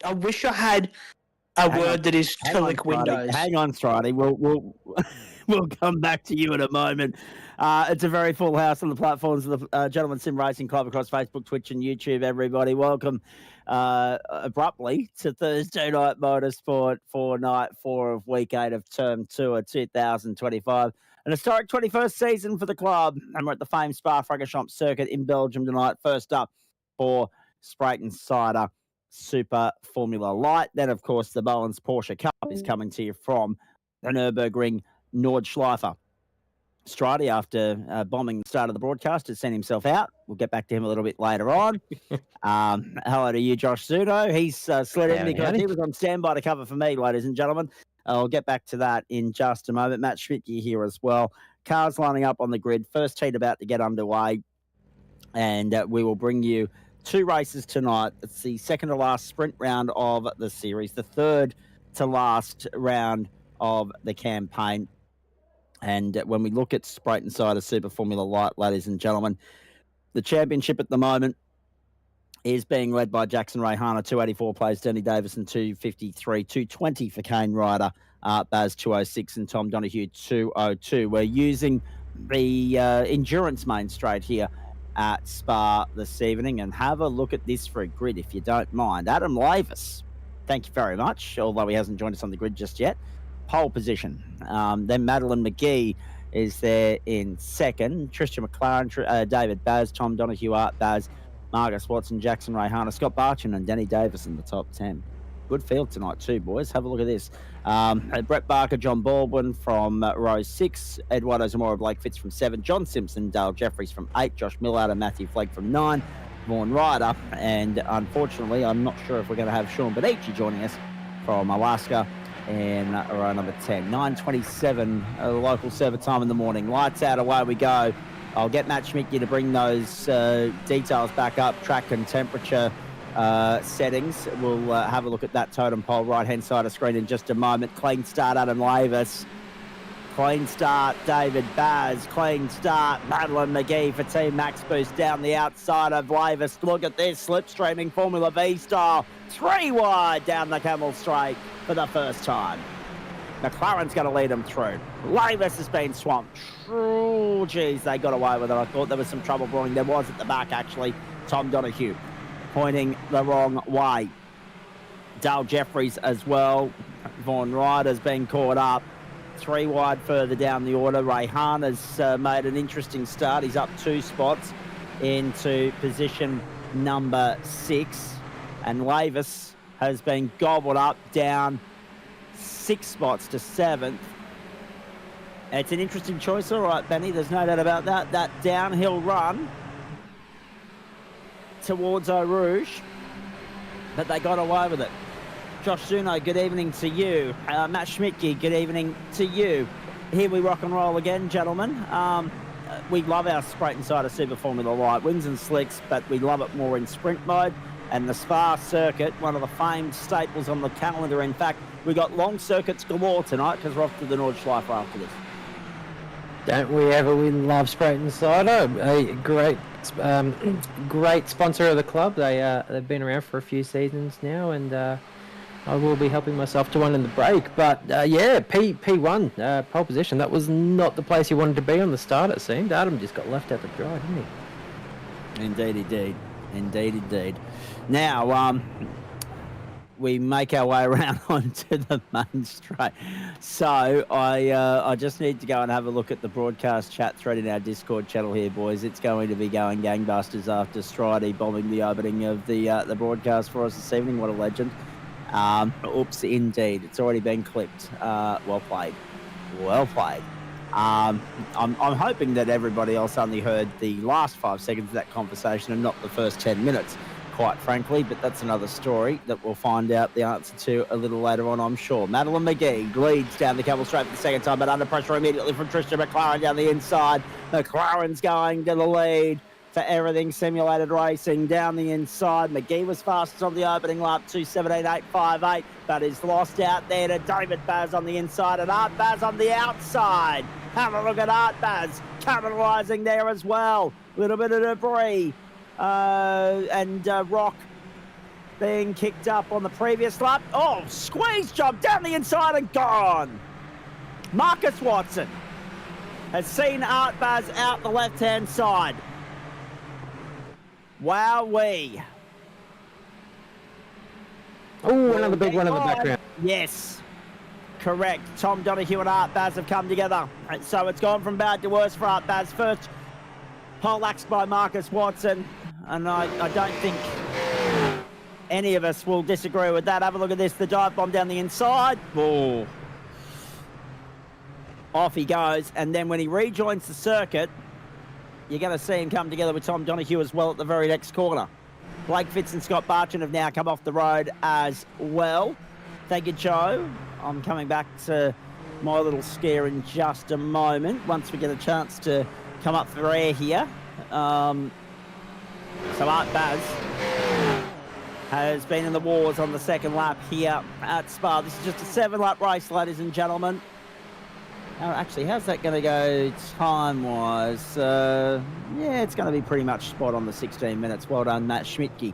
I wish I had a word that is to lick windows. Hang on, Stridey. We'll come back to you in a moment. It's a very full house on the platforms of the Gentleman Sim Racing Club across Facebook, Twitch, and YouTube. Everybody, welcome abruptly to Thursday Night Motorsport for night 4 of week 8 of term 2 of 2025. An historic 21st season for the club, and we're at the famed Spa-Francorchamps circuit in Belgium tonight. First up for Spreyton Cider Super Formula Light. Then, of course, the Bowens Porsche Cup is coming to you from the Nürburgring Nordschleife. Stridey, after bombing the start of the broadcast, has sent himself out. We'll get back to him a little bit later on. Hello to you, Josh Zuno. He's slid in because he was on standby to cover for me, ladies and gentlemen. I'll get back to that in just a moment. Matt Schmidtke here as well. Cars lining up on the grid. First heat about to get underway. And we will bring you 2 races tonight. It's the second to last sprint round of the series, the third to last round of the campaign. And when we look at Spreyton Cider Super Formula Light, ladies and gentlemen, the championship at the moment is being led by Jackson Rayhana, 284 plays, Danny Davison, 253, 220 for Kane Ryder, Baz, 206, and Tom Donoghue, 202. We're using the endurance main straight here at Spa this evening, and have a look at this for a grid, if you don't mind. Adam Lavis, thank you very much, although he hasn't joined us on the grid just yet. Pole position. Then Madeline McGee is there in second. Tristan McLaren, David Baz, Tom Donoghue, Art Baz, Marcus Watson, Jackson Rayhana, Scott Barchin, and Danny Davis in the top 10. Good field tonight too, boys. Have a look at this. Brett Barker, John Baldwin from row 6. Eduardo Zamora, Blake Fitz from 7. John Simpson, Dale Jeffries from 8. Josh Millard and Matthew Flake from 9. Vaughan Ryder. And unfortunately, I'm not sure if we're going to have Sean Benici joining us from Alaska in row number 10. 9:27 local server time in the morning. Lights out, away we go. I'll get Matt Schmidtke to bring those details back up, track and temperature settings. We'll have a look at that totem pole right-hand side of screen in just a moment. Clean start, Adam Lavis. Clean start, David Baz. Clean start, Madeline McGee for Team Max Boost down the outside of Lavis. Look at this, slipstreaming Formula V style. 3 wide down the Camel Straight for the first time. McLaren's going to lead them through. Lavis has been swamped. Oh, geez, they got away with it. I thought there was some trouble brewing. There was at the back, actually. Tom Donoghue pointing the wrong way. Dale Jeffries as well. Vaughan Ryder's been caught up. 3 wide further down the order. Rayhan has made an interesting start. He's up 2 spots into position number 6. And Lavis has been gobbled up down 6 spots to 7th. It's an interesting choice, all right, Benny. There's no doubt about that. That downhill run towards Eau Rouge, but they got away with it. Josh Zuno, good evening to you. Matt Schmidtke, good evening to you. Here we rock and roll again, gentlemen. We love our Spreyton Cider Super Formula Light. Wings and slicks, but we love it more in sprint mode. And the Spa circuit, one of the famed staples on the calendar. In fact, we got long circuits galore tonight because we're off to the Nordschleife after this. Don't we ever? We love Spreyton Cider. A great sponsor of the club. They've been around for a few seasons now, and I will be helping myself to one in the break. But yeah, P1 pole position. That was not the place you wanted to be on the start. It seemed Adam just got left out to dry, didn't he? Indeed, he did. Indeed, indeed. Now, we make our way around onto the main straight. So I just need to go and have a look at the broadcast chat thread in our Discord channel here, boys. It's going to be going gangbusters after Stridey bombing the opening of the broadcast for us this evening. What a legend. Oops, indeed. It's already been clipped. Well played. Well played. I'm hoping that everybody else only heard the last 5 seconds of that conversation and not the first 10 minutes, quite frankly, but that's another story that we'll find out the answer to a little later on, I'm sure. Madeline McGee leads down the Camel Straight for the second time, but under pressure immediately from Tristan McLaren down the inside. McLaren's going to the lead for Everything Simulated Racing down the inside. McGee was fastest on the opening lap, 2:17.858, but is lost out there to David Baz on the inside and Art Baz on the outside. Have a look at Art Baz capitalising there as well. A little bit of debris and rock being kicked up on the previous lap. Oh, squeeze jump down the inside and gone. Marcus Watson has seen Art Baz out the left-hand side. Wowee. Oh, another big one in the background. Yes, correct. Tom Donahue and Art Baz have come together. And so it's gone from bad to worse for Art Baz. First pole axe by Marcus Watson. And I don't think any of us will disagree with that. Have a look at this. The dive bomb down the inside. Oh. Off he goes. And then when he rejoins the circuit, you're going to see him come together with Tom Donahue as well at the very next corner. Blake Fitz and Scott Barchin have now come off the road as well. Thank you, Joe. I'm coming back to my little scare in just a moment once we get a chance to come up for air here. So Art Baz has been in the wars on the second lap here at Spa. This is just a 7-lap race, ladies and gentlemen. Actually, how's that going to go time-wise? Yeah, it's going to be pretty much spot on the 16 minutes. Well done, Matt Schmidtke.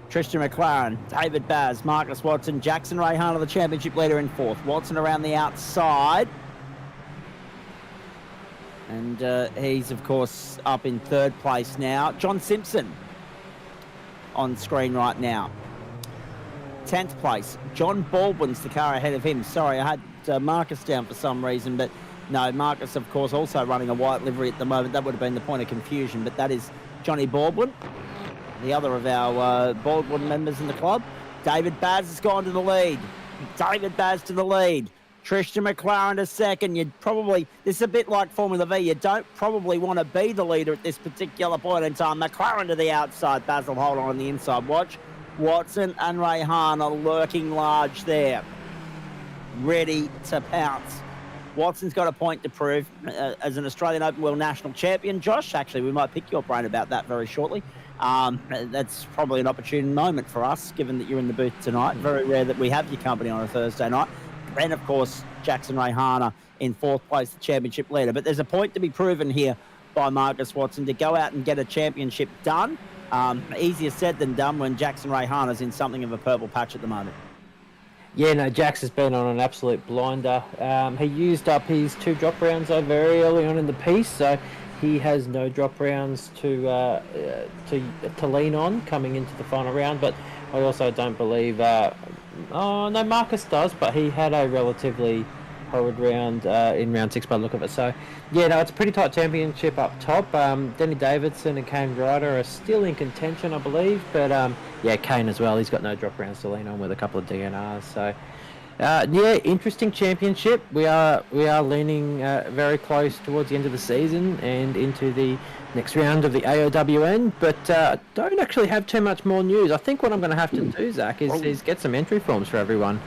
Tristan McLaren, David Baz, Marcus Watson, Jackson Rayhana, the championship leader in 4th. Watson around the outside. And he's, of course, up in 3rd place now. John Simpson on screen right now. 10th place. John Baldwin's the car ahead of him. Sorry, I had Marcus down for some reason, but no, Marcus, of course, also running a white livery at the moment. That would have been the point of confusion, but that is Johnny Baldwin, the other of our Baldwin members in the club. David Baz has gone to the lead. David Baz to the lead. Tristan McLaren to second. You'd probably, this is a bit like Formula V, you don't probably want to be the leader at this particular point in time. McLaren to the outside, Basil hold on the inside. Watch Watson and Rayhana lurking large there, ready to pounce. Watson's got a point to prove as an Australian Open World National Champion. Josh, actually, we might pick your brain about that very shortly. That's probably an opportune moment for us, given that you're in the booth tonight. Very rare that we have your company on a Thursday night. And, of course, Jackson Rayhana in 4th place, the championship leader. But there's a point to be proven here by Marcus Watson to go out and get a championship done. Easier said than done when Jackson Rayhana's in something of a purple patch at the moment. Yeah, no, Jax has been on an absolute blinder. He used up his 2 drop rounds very early on in the piece, so he has no drop rounds to lean on coming into the final round. But I also don't believe... no, Marcus does, but he had a relatively horrid round in round 6 by the look of it. So, yeah, no, it's a pretty tight championship up top. Denny Davidson and Kane Ryder are still in contention, I believe. But, yeah, Kane as well. He's got no drop rounds to lean on with a couple of DNRs. So, yeah, interesting championship. We are leaning very close towards the end of the season and into the next round of the AOWN, but don't actually have too much more news. I think what I'm going to have to do, Zach, is get some entry forms for everyone.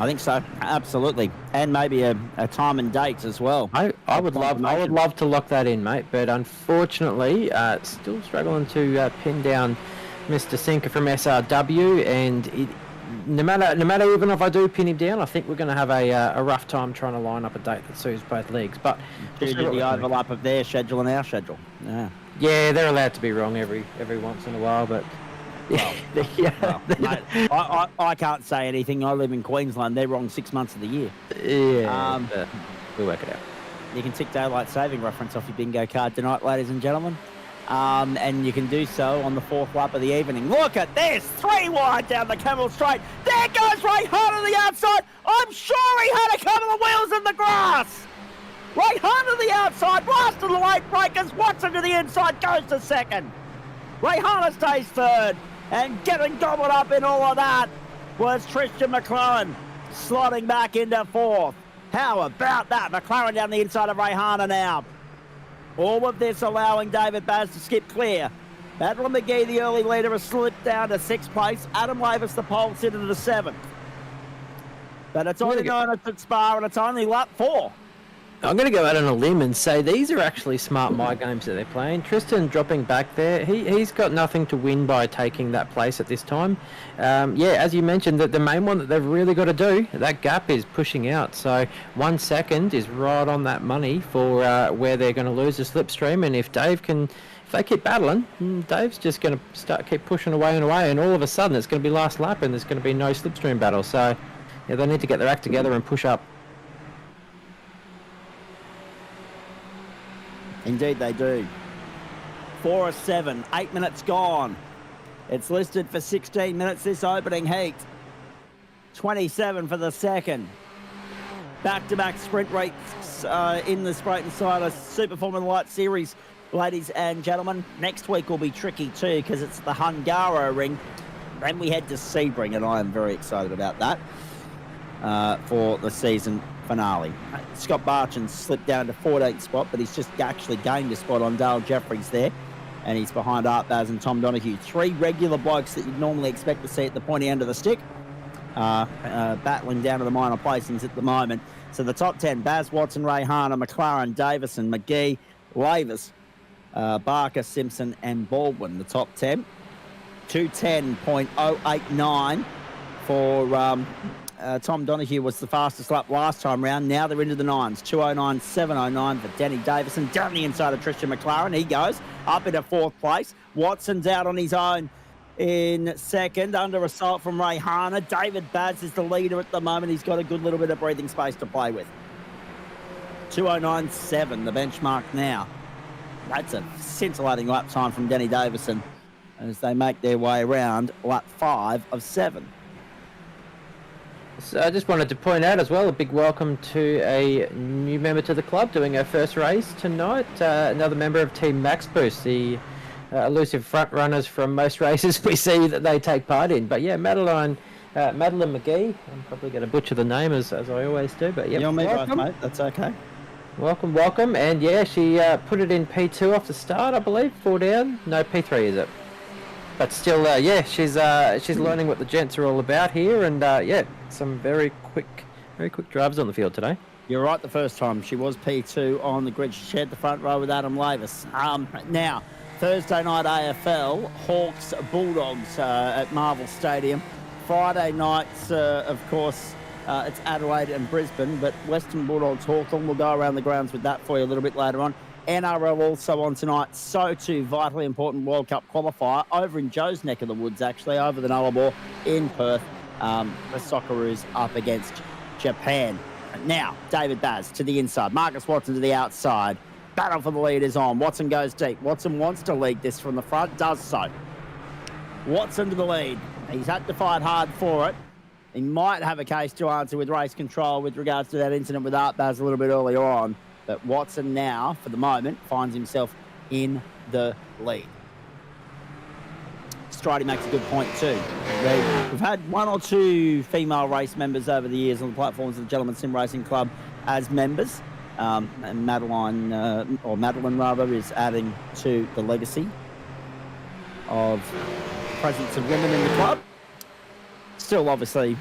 I think so, absolutely, and maybe a time and dates as well. I would love to lock that in, mate. But unfortunately, still struggling to pin down Mr. Sinker from SRW, and no matter even if I do pin him down, I think we're going to have a rough time trying to line up a date that suits both leagues. But due to the overlap of their schedule and our schedule. Yeah, they're allowed to be wrong every once in a while, but. Well, mate, I can't say anything. I live in Queensland. They're wrong 6 months of the year. Yeah, we'll work it out. You can tick daylight saving reference off your bingo card tonight, ladies and gentlemen. And you can do so on the 4th lap of the evening. Look at this! 3 wide down the Camel Straight. There goes Rayhana to the outside. I'm sure he had a couple of wheels in the grass. Rayhana to the outside. Blast to the late breakers. Watson to the inside. Goes to second. Rayhana stays 3rd. And getting gobbled up in all of that was Tristan McLaren, slotting back into 4th. How about that? McLaren down the inside of Rayhana now. All of this allowing David Baz to skip clear. Madeline McGee, the early leader, has slipped down to 6th place. Adam Lavis, the pole sitter, to the 7th. But it's only going at Spa, and it's only lap 4. I'm going to go out on a limb and say these are actually smart my games that they're playing. Tristan dropping back there, he's got nothing to win by taking that place at this time. As you mentioned, the main one that they've really got to do, that gap is pushing out. So 1 second is right on that money for where they're going to lose the slipstream. And if they keep battling, Dave's just going to keep pushing away, and all of a sudden it's going to be last lap and there's going to be no slipstream battle. So yeah, they need to get their act together and push up. Indeed they do. 4 of 7, 8 minutes gone. It's listed for 16 minutes this opening heat. 27 for the second. Back-to-back sprint rates in the Spreyton Ciders Super Formula Light Series, ladies and gentlemen. Next week will be tricky too because it's the Hungaroring. Then we head to Sebring, and I am very excited about that for the season finale. Scott Barchin slipped down to 14th spot, but he's just actually gained a spot on Dale Jeffries there, and he's behind Ard-8 and Tom Donoghue. 3 regular blokes that you'd normally expect to see at the pointy end of the stick, battling down to the minor placings at the moment. So the top 10, Baz, Watson, Rayhana, McLaren, Davison, McGee, Lavis, Barker, Simpson and Baldwin. The top 10. 210.089 for Tom Donoghue was the fastest lap last time round. Now they're into the 9s. 209.709 for Denny Davison. Down the inside of Tristan McLaren. He goes up into 4th place. Watson's out on his own in 2nd. Under assault from Rayhana. David Baz is the leader at the moment. He's got a good little bit of breathing space to play with. 209.7, the benchmark now. That's a scintillating lap time from Denny Davison as they make their way around lap 5 of 7. So I just wanted to point out as well, a big welcome to a new member to the club doing her first race tonight. Another member of Team Max Boost, the elusive front runners from most races we see that they take part in. But yeah, Madeline McGee, I'm probably going to butcher the name as I always do. But yeah, you're me both, mate. That's okay. Welcome. And yeah, she put it in P2 off the start, I believe. 4 down. No, P3 is it? But still, she's learning what the gents are all about here, and some very quick drivers on the field today. You're right the first time. She was P2 on the grid. She shared the front row with Adam Lavis. Now, Thursday night AFL, Hawks Bulldogs at Marvel Stadium. Friday nights, of course, it's Adelaide and Brisbane, but Western Bulldogs Hawthorn. We'll go around the grounds with that for you a little bit later on. NRL also on tonight. So too vitally important World Cup qualifier over in Joe's neck of the woods, actually, over the Nullarbor in Perth. The Socceroos up against Japan. Now, David Baz to the inside. Marcus Watson to the outside. Battle for the lead is on. Watson goes deep. Watson wants to lead this from the front, does so. Watson to the lead. He's had to fight hard for it. He might have a case to answer with race control with regards to that incident with Ard-8 a little bit earlier on. But Watson now, for the moment, finds himself in the lead. Stridey makes a good point too. We've had 1 or 2 female race members over the years on the platforms of the Gentleman Sim Racing Club as members. And Madeline is adding to the legacy of presence of women in the club. Still, obviously,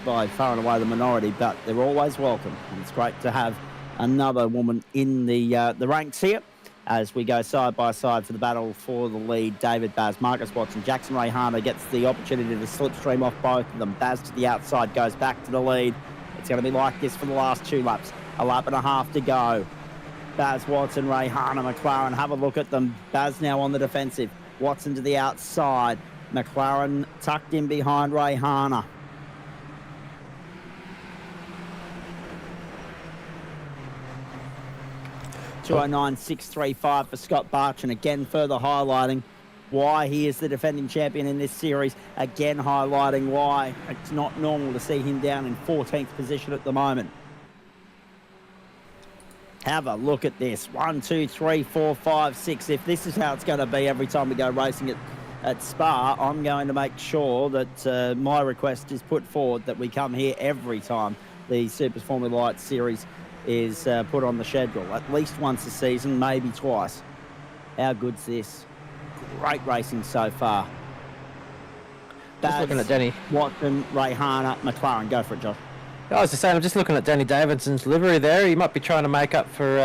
by far and away the minority, but they're always welcome. And it's great to have another woman in the ranks here as we go side by side for the battle for the lead. David Baz, Marcus Watson, Jackson Rayhana gets the opportunity to slipstream off both of them. Baz to the outside, goes back to the lead. It's going to be like this for the last 2 laps. A lap and a half to go. Baz, Watson, Rayhana, McLaren, have a look at them. Baz now on the defensive. Watson to the outside. McLaren tucked in behind Rayhana. .209.635 for Scott Barchin. Again, further highlighting why he is the defending champion in this series. Again, highlighting why it's not normal to see him down in 14th position at the moment. Have a look at this. 1, 2, 3, 4, 5, 6. If this is how it's going to be every time we go racing at Spa, I'm going to make sure that my request is put forward that we come here every time the Super Formula Light Series is put on the schedule. At least once a season, maybe twice. How good's this? Great racing so far. Just looking at Denny. Watson, Rayhana, McLaren. Go for it, Josh. I was just saying, I'm just looking at Danny Davidson's livery there. He might be trying to make up for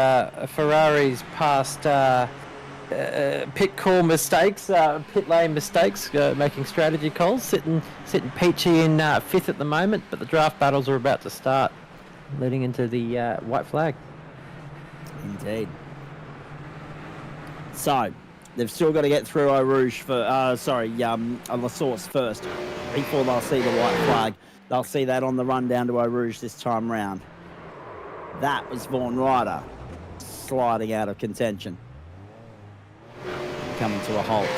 Ferrari's past pit call mistakes, pit lane mistakes, making strategy calls. Sitting peachy in fifth at the moment, but the draft battles are about to start, leading into the white flag. Indeed. So, they've still got to get through Eau Rouge for, La Source first, before they'll see the white flag. They'll see that on the run down to Eau Rouge this time round. That was Vaughan Ryder sliding out of contention, coming to a halt.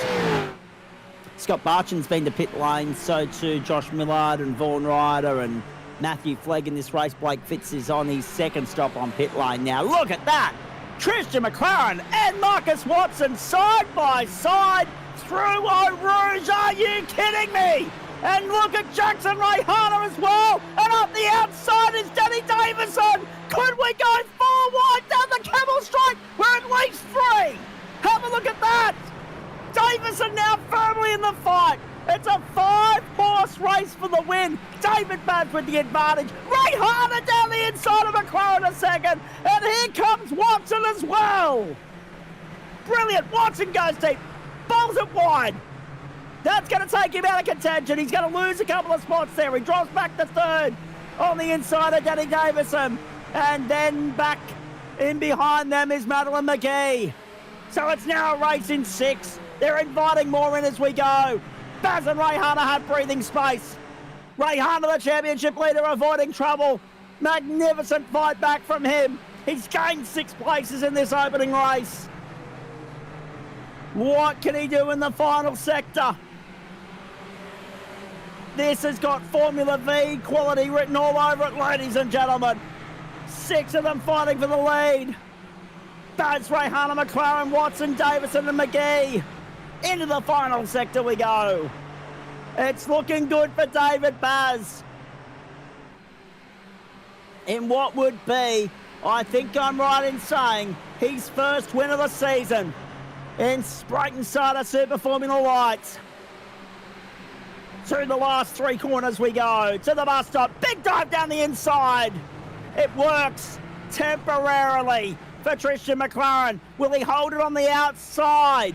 Scott Barchan's been to pit lane, so too Josh Millard and Vaughan Ryder and Matthew Flegg in this race. Blake Fitz is on his second stop on pit lane now. Look at that! Christian McLaren and Marcus Watson side by side through Eau Rouge. Are you kidding me? And look at Jackson Rayhana as well. And up the outside is Danny Davison. Could we go 4 wide down the Camel Strike? We're at least 3. Have a look at that. Davison now firmly in the fight. It's a 5-horse race for the win. David Bads with the advantage. Rayhana down the inside of McLaren a second. And here comes Watson as well. Brilliant. Watson goes deep. Bowls it wide. That's going to take him out of contention. He's going to lose a couple of spots there. He drops back to third on the inside of Danny Davison. And then back in behind them is Madeline McGee. So it's now a race in 6. They're inviting more in as we go. Baz and Rayhana have breathing space. Rayhana, the championship leader, avoiding trouble. Magnificent fight back from him. He's gained 6 places in this opening race. What can he do in the final sector? This has got Formula V quality written all over it, ladies and gentlemen. 6 of them fighting for the lead. Baz, Rayhana, McLaren, Watson, Davison and McGee. Into the final sector we go. It's looking good for David Baz. In what would be, I think I'm right in saying, his first win of the season in Spreyton Ciders Super Formula Lights. Through the last 3 corners we go. To the bus stop. Big dive down the inside. It works temporarily for Christian McLaren. Will he hold it on the outside?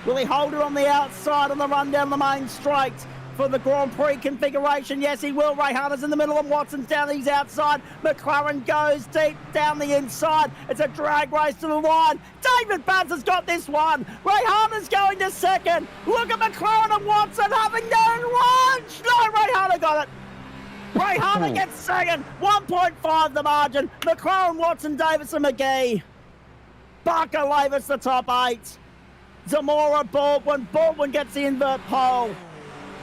Will he hold it on the outside on the run down the main straight for the Grand Prix configuration? Yes, he will. Rayhana's in the middle and Watson's down his outside. McLaren goes deep down the inside. It's a drag race to the line. David Baz has got this one. Rayhana's going to second. Look at McLaren and Watson having their lunch. No, Rayhana got it. Rayhana gets second. 1.5 the margin. McLaren, Watson, Davison, McGee. Barker Lavis the top 8. Zamora, Baldwin. Baldwin gets the invert pole.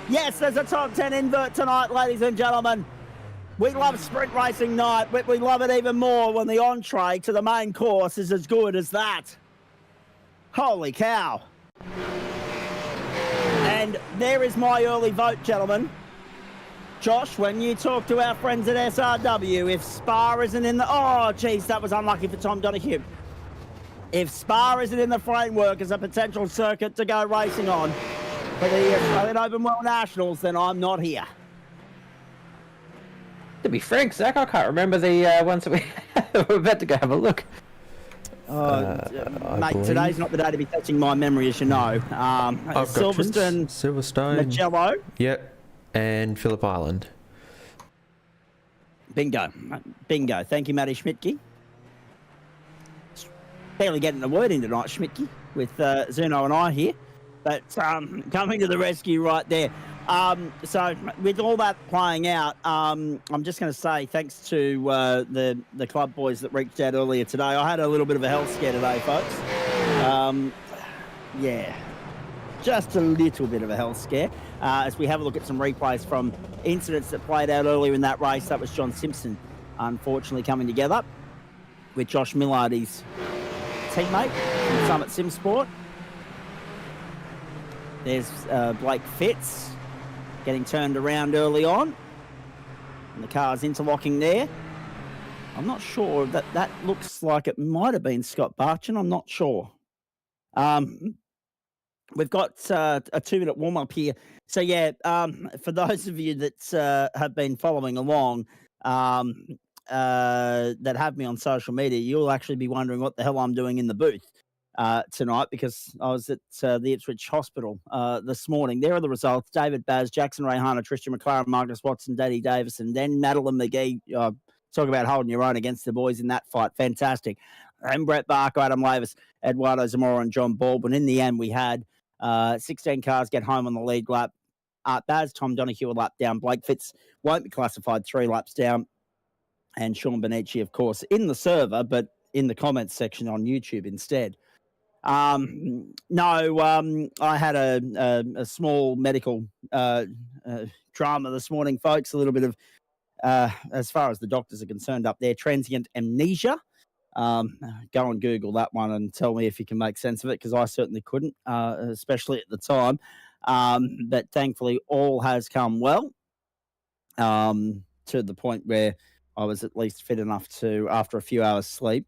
Yes, there's a top 10 invert tonight, ladies and gentlemen. We love sprint racing night, but we love it even more when the entree to the main course is as good as that. Holy cow. And there is my early vote, gentlemen. Josh, when you talk to our friends at SRW, if Spa isn't in the... Oh, geez, that was unlucky for Tom Donahue. If Spa isn't in the framework as a potential circuit to go racing on for the Australian Open World Nationals, then I'm not here. To be frank, Zach, I can't remember the ones that we we're about to go have a look. Mate, today's not the day to be touching my memory, as you know. Silverstone, Magello. Yep, and Phillip Island. Bingo. Thank you, Matty Schmidtke. Barely getting a word in tonight, Schmidtke, with Zuno and I here. But coming to the rescue right there. So with all that playing out, I'm just going to say thanks to the club boys that reached out earlier today. I had a little bit of a health scare today, folks. Yeah, just a little bit of a health scare. As we have a look at some replays from incidents that played out earlier in that race. That was John Simpson, unfortunately, coming together with Josh Millard, his teammate from Summit Sim Sport. There's Blake Fitz getting turned around early on. And the car's interlocking there. I'm not sure. That looks like it might have been Scott Barchan. I'm not sure. We've got a 2-minute warm-up here. So, yeah, for those of you that have been following along, that have me on social media, you'll actually be wondering what the hell I'm doing in the booth tonight, because I was at the Ipswich Hospital this morning. There are the results: David Baz, Jackson Rayhana, Tristan McLaren, Marcus Watson, Danny Davison, then Madeline McGee. Talk about holding your own against the boys in that fight. Fantastic. And Brett Barker, Adam Lavis, Eduardo Zamora, and John Baldwin. In the end, we had 16 cars get home on the lead lap. Art Baz, Tom Donoghue a lap down. Blake Fitz won't be classified 3 laps down. And Sean Benici, of course, in the server, but in the comments section on YouTube instead. I had a small medical drama this morning, folks. A little bit of, as far as the doctors are concerned up there, transient amnesia. Go and Google that one and tell me if you can make sense of it, because I certainly couldn't, especially at the time. But thankfully, all has come well, to the point where I was at least fit enough to, after a few hours sleep,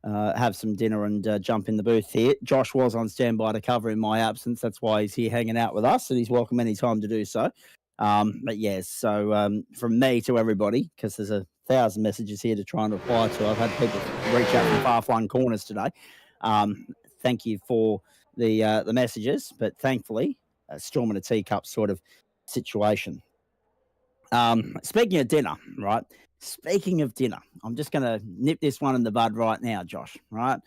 have some dinner and jump in the booth here. Josh was on standby to cover in my absence. That's why he's here hanging out with us, and he's welcome anytime to do so. But yes, so from me to everybody, because there's 1,000 messages here to try and reply to. I've had people reach out from far-flung corners today. Thank you for the messages, but thankfully, storm in a teacup sort of situation. Speaking of dinner, right? Speaking of dinner, I'm just going to nip this one in the bud right now, Josh, right?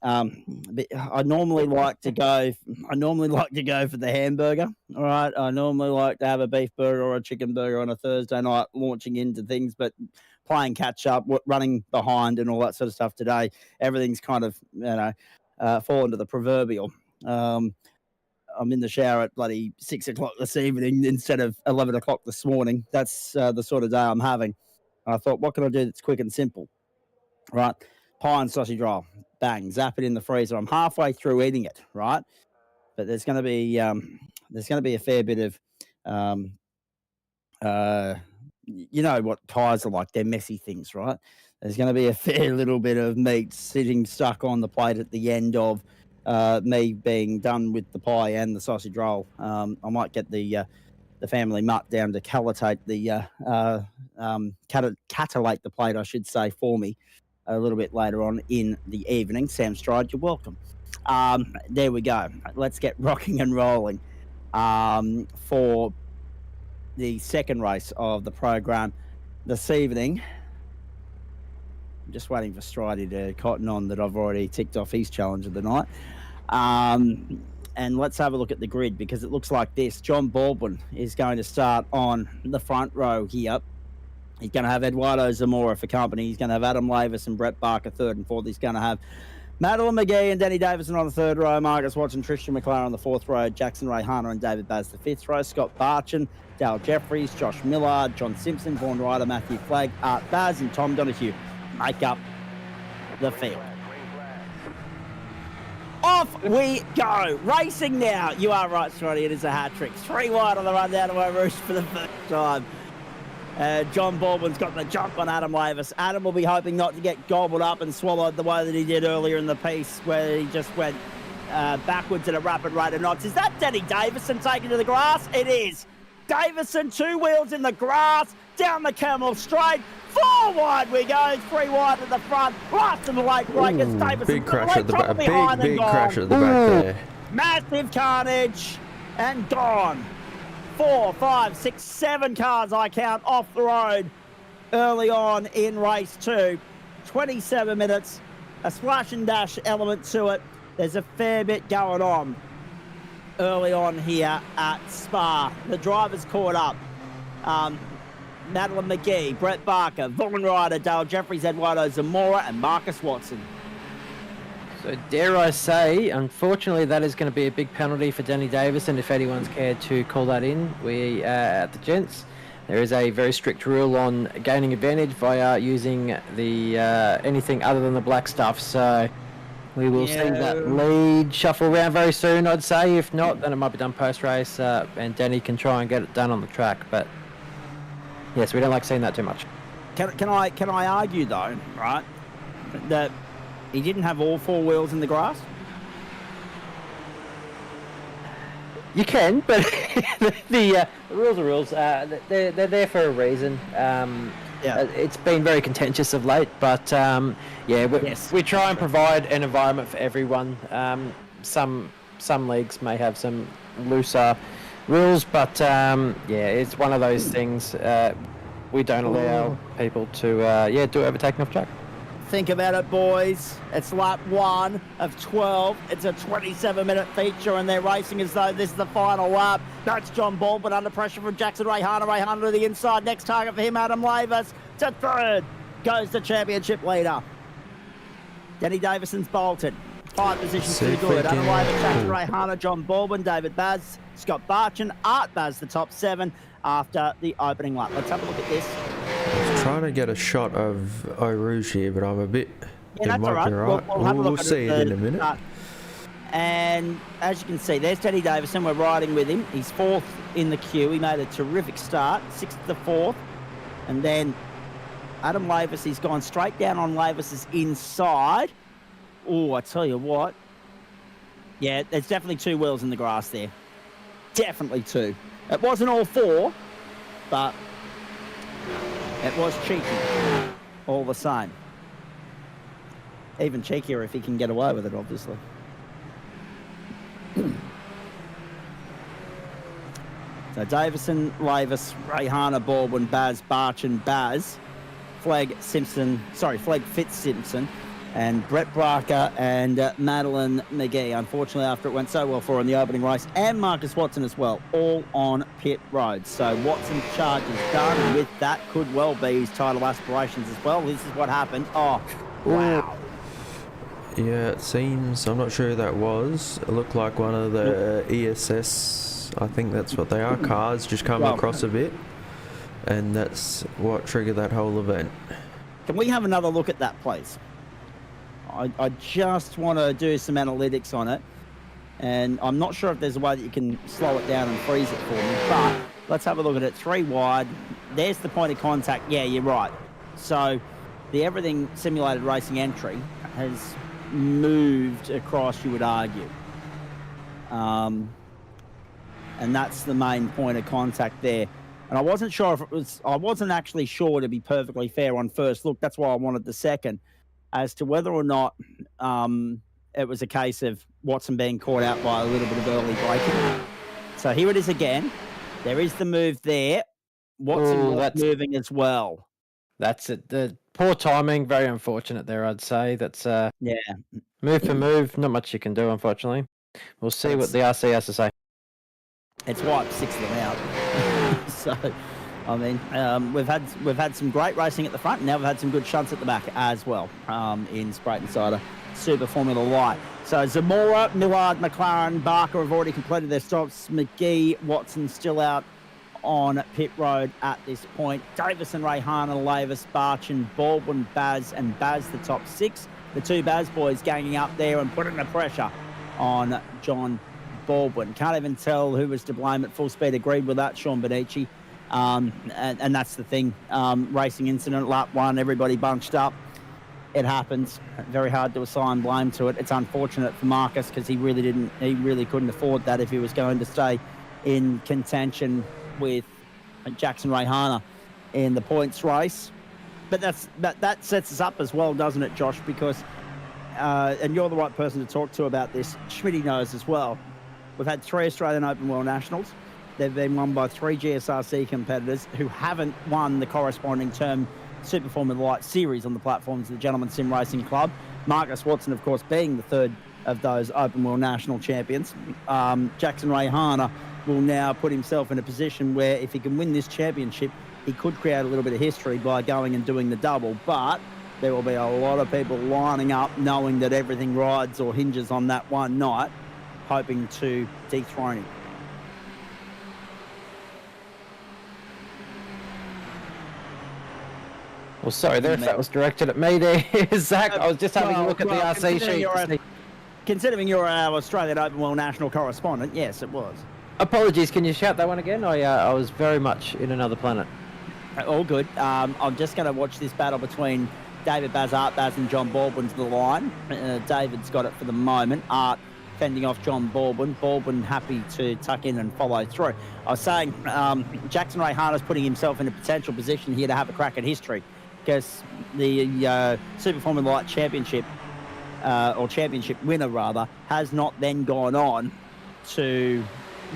I normally like to go for the hamburger, all right? I normally like to have a beef burger or a chicken burger on a Thursday night, launching into things, but playing catch up, running behind and all that sort of stuff today, everything's kind of, fallen to the proverbial. I'm in the shower at bloody 6 o'clock this evening instead of 11 o'clock this morning. That's the sort of day I'm having. And I thought, what can I do that's quick and simple? Right? Pie and sausage roll. Bang. Zap it in the freezer. I'm halfway through eating it, right? But there's going to be a fair bit of, you know what pies are like. They're messy things, right? There's going to be a fair little bit of meat sitting stuck on the plate at the end of me being done with the pie and the sausage roll. I might get the family mutt down to catallate the plate, I should say, for me a little bit later on in the evening. Sam Stride, you're welcome. There we go. Let's get rocking and rolling for the second race of the program this evening. I'm just waiting for Stridey to cotton on that I've already ticked off his challenge of the night. And let's have a look at the grid, because it looks like this. John Baldwin is going to start on the front row here. He's going to have Eduardo Zamora for company. He's going to have Adam Lavis and Brett Barker third and fourth. He's going to have Madeline McGee and Danny Davison on the third row. Marcus Watson, Tristan McLaren on the fourth row. Jackson Rayhana and David Baz the fifth row. Scott Barchin, Dale Jeffries, Josh Millard, John Simpson, Vaughan Ryder, Matthew Flagg, Art Baz and Tom Donoghue make up the field. Off we go. Racing now. You are right, Stroddy. It is a hat trick. 3 wide on the run down to Rouge for the first time. John Baldwin's got the jump on Adam Lavis. Adam will be hoping not to get gobbled up and swallowed the way that he did earlier in the piece, where he just went backwards at a rapid rate of knots. Is that Danny Davison taken to the grass? It is. Davison, 2 wheels in the grass, down the Camel Straight. 4 wide we go, 3 wide at the front, last of the late breakers. Davison, big crash at the back, big crash at the back there. Massive carnage and gone. 4, 5, 6, 7 cars I count off the road early on in race 2. 27 minutes, a splash and dash element to it. There's a fair bit going on early on here at Spa. The drivers caught up. Madeline McGee, Brett Barker, Vaughan Ryder, Dale Jeffries, Eduardo Zamora, and Marcus Watson. So dare I say, unfortunately, that is going to be a big penalty for Danny Davison if anyone's cared to call that in. We, at the gents, there is a very strict rule on gaining advantage via using the anything other than the black stuff. So we will see that lead shuffle around very soon, I'd say. If not, then it might be done post-race, and Danny can try and get it done on the track. But yes, we don't like seeing that too much. Can I argue though, right, that he didn't have all 4 wheels in the grass? You can, but the rules are rules. They're there for a reason. It's been very contentious of late, but we try and provide an environment for everyone. Some leagues may have some looser rules, but it's one of those things. We don't allow people to do overtaking off track. Think about it, boys. It's lap 1 of 12. It's a 27-minute feature, and they're racing as though this is the final lap. That's John Baldwin under pressure from Jackson Rayhana. Rayhana to the inside. Next target for him, Adam Lavis. To third goes the championship leader. Denny Davison's bolted. 5 positions too good. Adam Lavis, Jackson Rayhana, John Baldwin, David Baz, Scott Barchin, Art Baz, the top 7 after the opening lap. Let's have a look at this. I was trying to get a shot of Eau Rouge here, but I'm a bit... Yeah, that's all right. We'll see it in a minute. And as you can see, there's Teddy Davison. We're riding with him. He's 4th in the queue. He made a terrific start, 6th to 4th. And then Adam Lavis, he's gone straight down on Lavis's inside. Oh, I tell you what. Yeah, there's definitely 2 wheels in the grass there. Definitely 2. It wasn't all 4, but it was cheeky all the same. Even cheekier if he can get away with it, obviously. So Davison, Lavis, Rayhana, Baldwin, Baz, Barchin, Baz, Flegg Fitzsimpson, and Brett Barker and Madeline McGee. Unfortunately, after it went so well for her in the opening race, and Marcus Watson as well, all on pit road. So Watson's charge is done, and with that could well be his title aspirations as well. This is what happened. Oh, wow. Yeah, it seems, I'm not sure who that was. It looked like one of the ESS, I think that's what they are, cars just come across a bit. And that's what triggered that whole event. Can we have another look at that, please? I just want to do some analytics on it. And I'm not sure if there's a way that you can slow it down and freeze it for me. But let's have a look at it. 3 wide. There's the point of contact. Yeah, you're right. So the Everything Simulated Racing entry has moved across, you would argue. And that's the main point of contact there. And I wasn't sure if it was, I wasn't actually sure, to be perfectly fair, on first look. That's why I wanted the second, as to whether or not it was a case of Watson being caught out by a little bit of early braking. So here it is again. There is the move there. Watson moving as well. That's it. The poor timing, very unfortunate there, I'd say. That's move for move, not much you can do, unfortunately. We'll see what the RC has to say. It's wiped 6 of them out. So, I mean, we've had some great racing at the front, and now we've had some good shunts at the back as well in Spreyton Cider Super Formula Light. So Zamora, Millard, McLaren, Barker have already completed their stops. McGee, Watson still out on pit road at this point. Davison, Rayhana, Lavis, Barchin, Baldwin, Baz, and Baz the top 6. The 2 Baz boys ganging up there and putting the pressure on John Baldwin. Can't even tell who was to blame at full speed. Agreed with that, Sean Benici. And that's the thing. Racing incident, lap 1, everybody bunched up. It happens. Very hard to assign blame to it. It's unfortunate for Marcus because he really couldn't afford that if he was going to stay in contention with Jackson Rayhana in the points race. But that sets us up as well, doesn't it, Josh? Because and you're the right person to talk to about this. Schmitty knows as well. We've had 3 Australian Open World Nationals. They've been won by 3 GSRC competitors who haven't won the corresponding term Super Formula Light series on the platforms of the Gentleman Sim Racing Club. Marcus Watson, of course, being the 3rd of those Open World National champions. Jackson Rayhana will now put himself in a position where if he can win this championship, he could create a little bit of history by going and doing the double. But there will be a lot of people lining up knowing that everything rides or hinges on that one night, hoping to dethrone him. Well, sorry there if that was directed at me there, Zach. I was just having a look at the RC sheet. Considering you're our Australian Open World National correspondent, yes, it was. Apologies, can you shout that one again? I was very much in another planet. All good. I'm just going to watch this battle between David Baz, Art Baz, and John Baldwin to the line. David's got it for the moment. Art fending off John Baldwin. Baldwin happy to tuck in and follow through. I was saying Jackson Rayhana's putting himself in a potential position here to have a crack at history, because the Super Formula Light Championship, or championship winner rather, has not then gone on to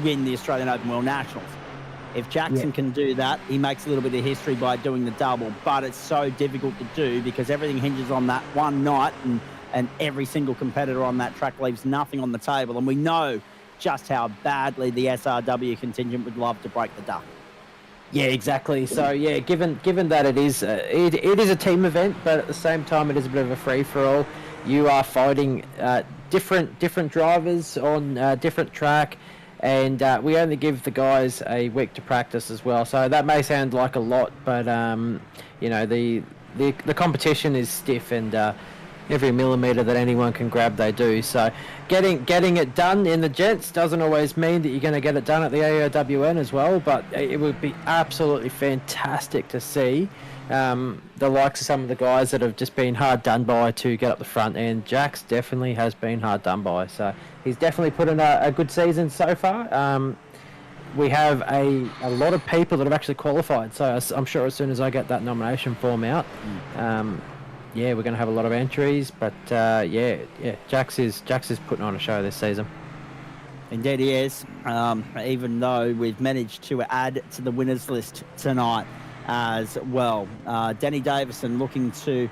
win the Australian Open World Nationals. If Jackson can do that, he makes a little bit of history by doing the double, but it's so difficult to do because everything hinges on that one night, and every single competitor on that track leaves nothing on the table, and we know just how badly the SRW contingent would love to break the duck. Yeah, exactly. So yeah, given that it is a team event, but at the same time it is a bit of a free for all. You are fighting different drivers on different track, and we only give the guys a week to practice as well. So that may sound like a lot, but you know, the competition is stiff, and every millimetre that anyone can grab, they do. So getting it done in the gents doesn't always mean that you're going to get it done at the AOWN as well, but it would be absolutely fantastic to see the likes of some of the guys that have just been hard done by to get up the front, and Jax definitely has been hard done by. So he's definitely put in a good season so far. We have a lot of people that have actually qualified, so I'm sure as soon as I get that nomination form out, yeah, we're going to have a lot of entries. But yeah, Jax is putting on a show this season. Indeed he is, even though we've managed to add to the winners list tonight as well. Danny Davison looking to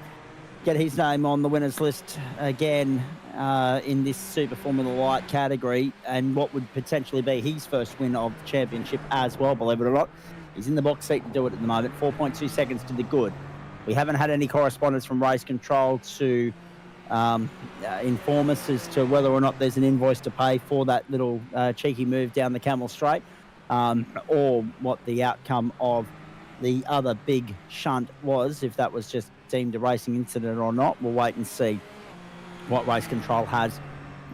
get his name on the winners list again in this Super Formula Light category, and what would potentially be his first win of the championship as well, believe it or not. He's in the box seat to do it at the moment. 4.2 seconds to the good. We haven't had any correspondence from Race Control to inform us as to whether or not there's an invoice to pay for that little cheeky move down the Camel Straight, or what the outcome of the other big shunt was, if that was just deemed a racing incident or not. We'll wait and see what Race Control has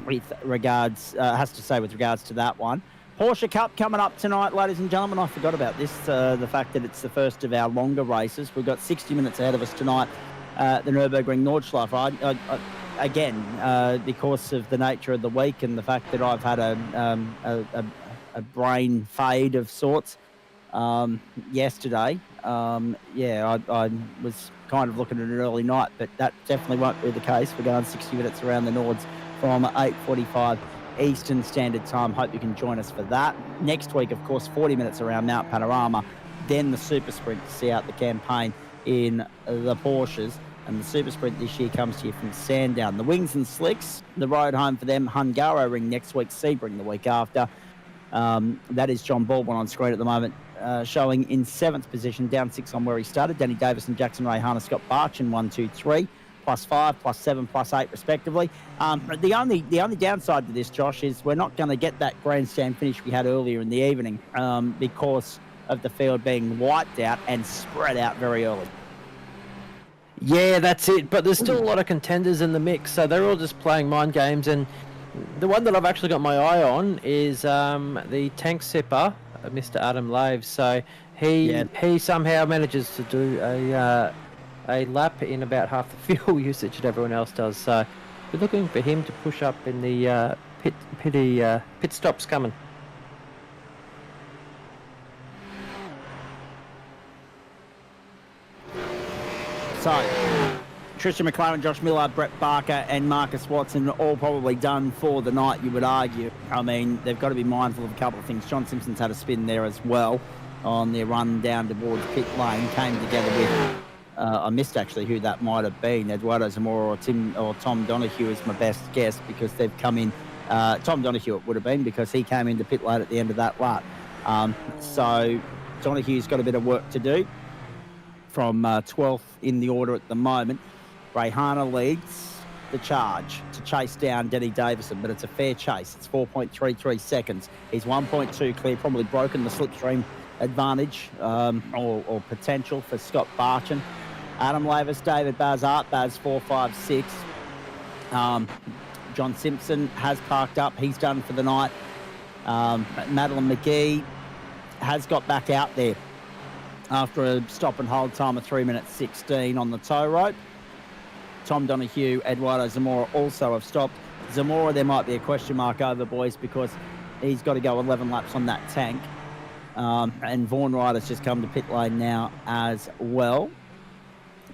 to say with regards to that one. Porsche Cup coming up tonight, ladies and gentlemen. I forgot about this, the fact that it's the first of our longer races. We've got 60 minutes ahead of us tonight, the Nürburgring Nordschleife. Again, because of the nature of the week and the fact that I've had a brain fade of sorts yesterday, I was kind of looking at an early night, but that definitely won't be the case. We're going 60 minutes around the Nords from 8:45 Eastern Standard Time. Hope you can join us for that. Next week, of course, 40 minutes around Mount Panorama, then the Super Sprint to see out the campaign in the Porsches. And the Super Sprint this year comes to you from Sandown. The Wings and Slicks, the road home for them, Hungaroring next week, Sebring the week after. That is John Baldwin on screen at the moment, showing in 7th position, down 6 on where he started. Danny Davis and Jackson Rayhana, Scott Barchin, 1, 2, 3, +5, +7, +8 respectively. The only downside to this, Josh, is we're not going to get that grandstand finish we had earlier in the evening because of the field being wiped out and spread out very early. Yeah, that's it. But there's still a lot of contenders in the mix, so they're all just playing mind games. And the one that I've actually got my eye on is the tank sipper, Mr. Adam Laves. So he somehow manages to do a lap in about half the fuel usage that everyone else does. So we're looking for him to push up in the pit stops coming. So, Tristan McLaren, Josh Miller, Brett Barker and Marcus Watson all probably done for the night, you would argue. I mean, they've got to be mindful of a couple of things. John Simpson's had a spin there as well on their run down towards pit lane. Came together with, I missed actually who that might have been, Eduardo Zamora or Tom Donoghue is my best guess, because they've come in, Tom Donoghue it would have been, because he came into pit lane at the end of that lap. So Donoghue's got a bit of work to do. From 12th in the order at the moment. Rayhana leads the charge to chase down Denny Davison, but it's a fair chase. It's 4.33 seconds. He's 1.2 clear, probably broken the slipstream advantage or potential for Scott Barchin. Adam Lavis, David Baz, Art Baz, 4.56. John Simpson has parked up. He's done for the night. Madeline McGee has got back out there after a stop and hold time of 3 minutes 16 on the tow rope. Tom Donoghue, Eduardo Zamora also have stopped. Zamora, there might be a question mark over, boys, because he's got to go 11 laps on that tank. And Vaughan Ryder's just come to pit lane now as well.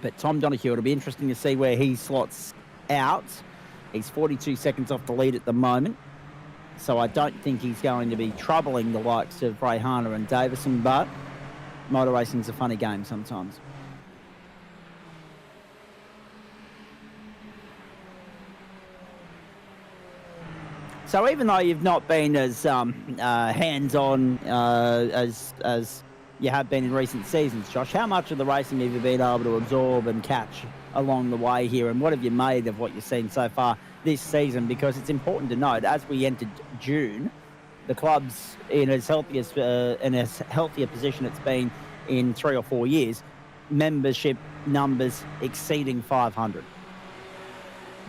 But Tom Donoghue, it'll be interesting to see where he slots out. He's 42 seconds off the lead at the moment. So I don't think he's going to be troubling the likes of Brayhana and Davison, but motor racing's a funny game sometimes. So even though you've not been as hands-on as you have been in recent seasons, Josh, how much of the racing have you been able to absorb and catch along the way here, and what have you made of what you've seen so far this season? Because it's important to note, as we entered June, the club's in as healthier position it's been in 3 or 4 years, membership numbers exceeding 500.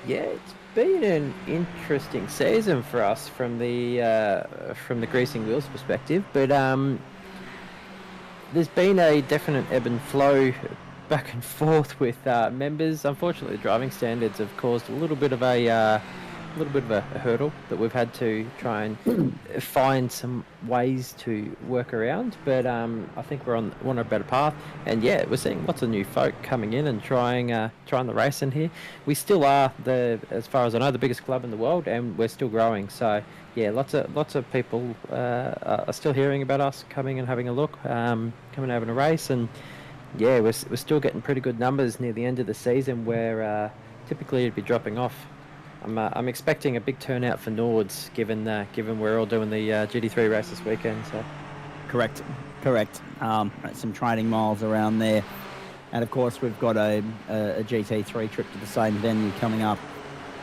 Yeah, it's been an interesting season for us from the greasing wheels perspective, but there's been a definite ebb and flow back and forth with members. Unfortunately, the driving standards have caused a little bit of a hurdle that we've had to try and find some ways to work around. But I think we're on a better path. And yeah, we're seeing lots of new folk coming in and trying the race in here. We still are as far as I know, the biggest club in the world, and we're still growing. So yeah, lots of people are still hearing about us, coming and having a look, coming and having a race. And yeah, we're still getting pretty good numbers near the end of the season, where typically it'd be dropping off. I'm expecting a big turnout for Nords, given we're all doing the GT3 race this weekend. So, correct. Some training miles around there, and of course we've got a GT3 trip to the same venue coming up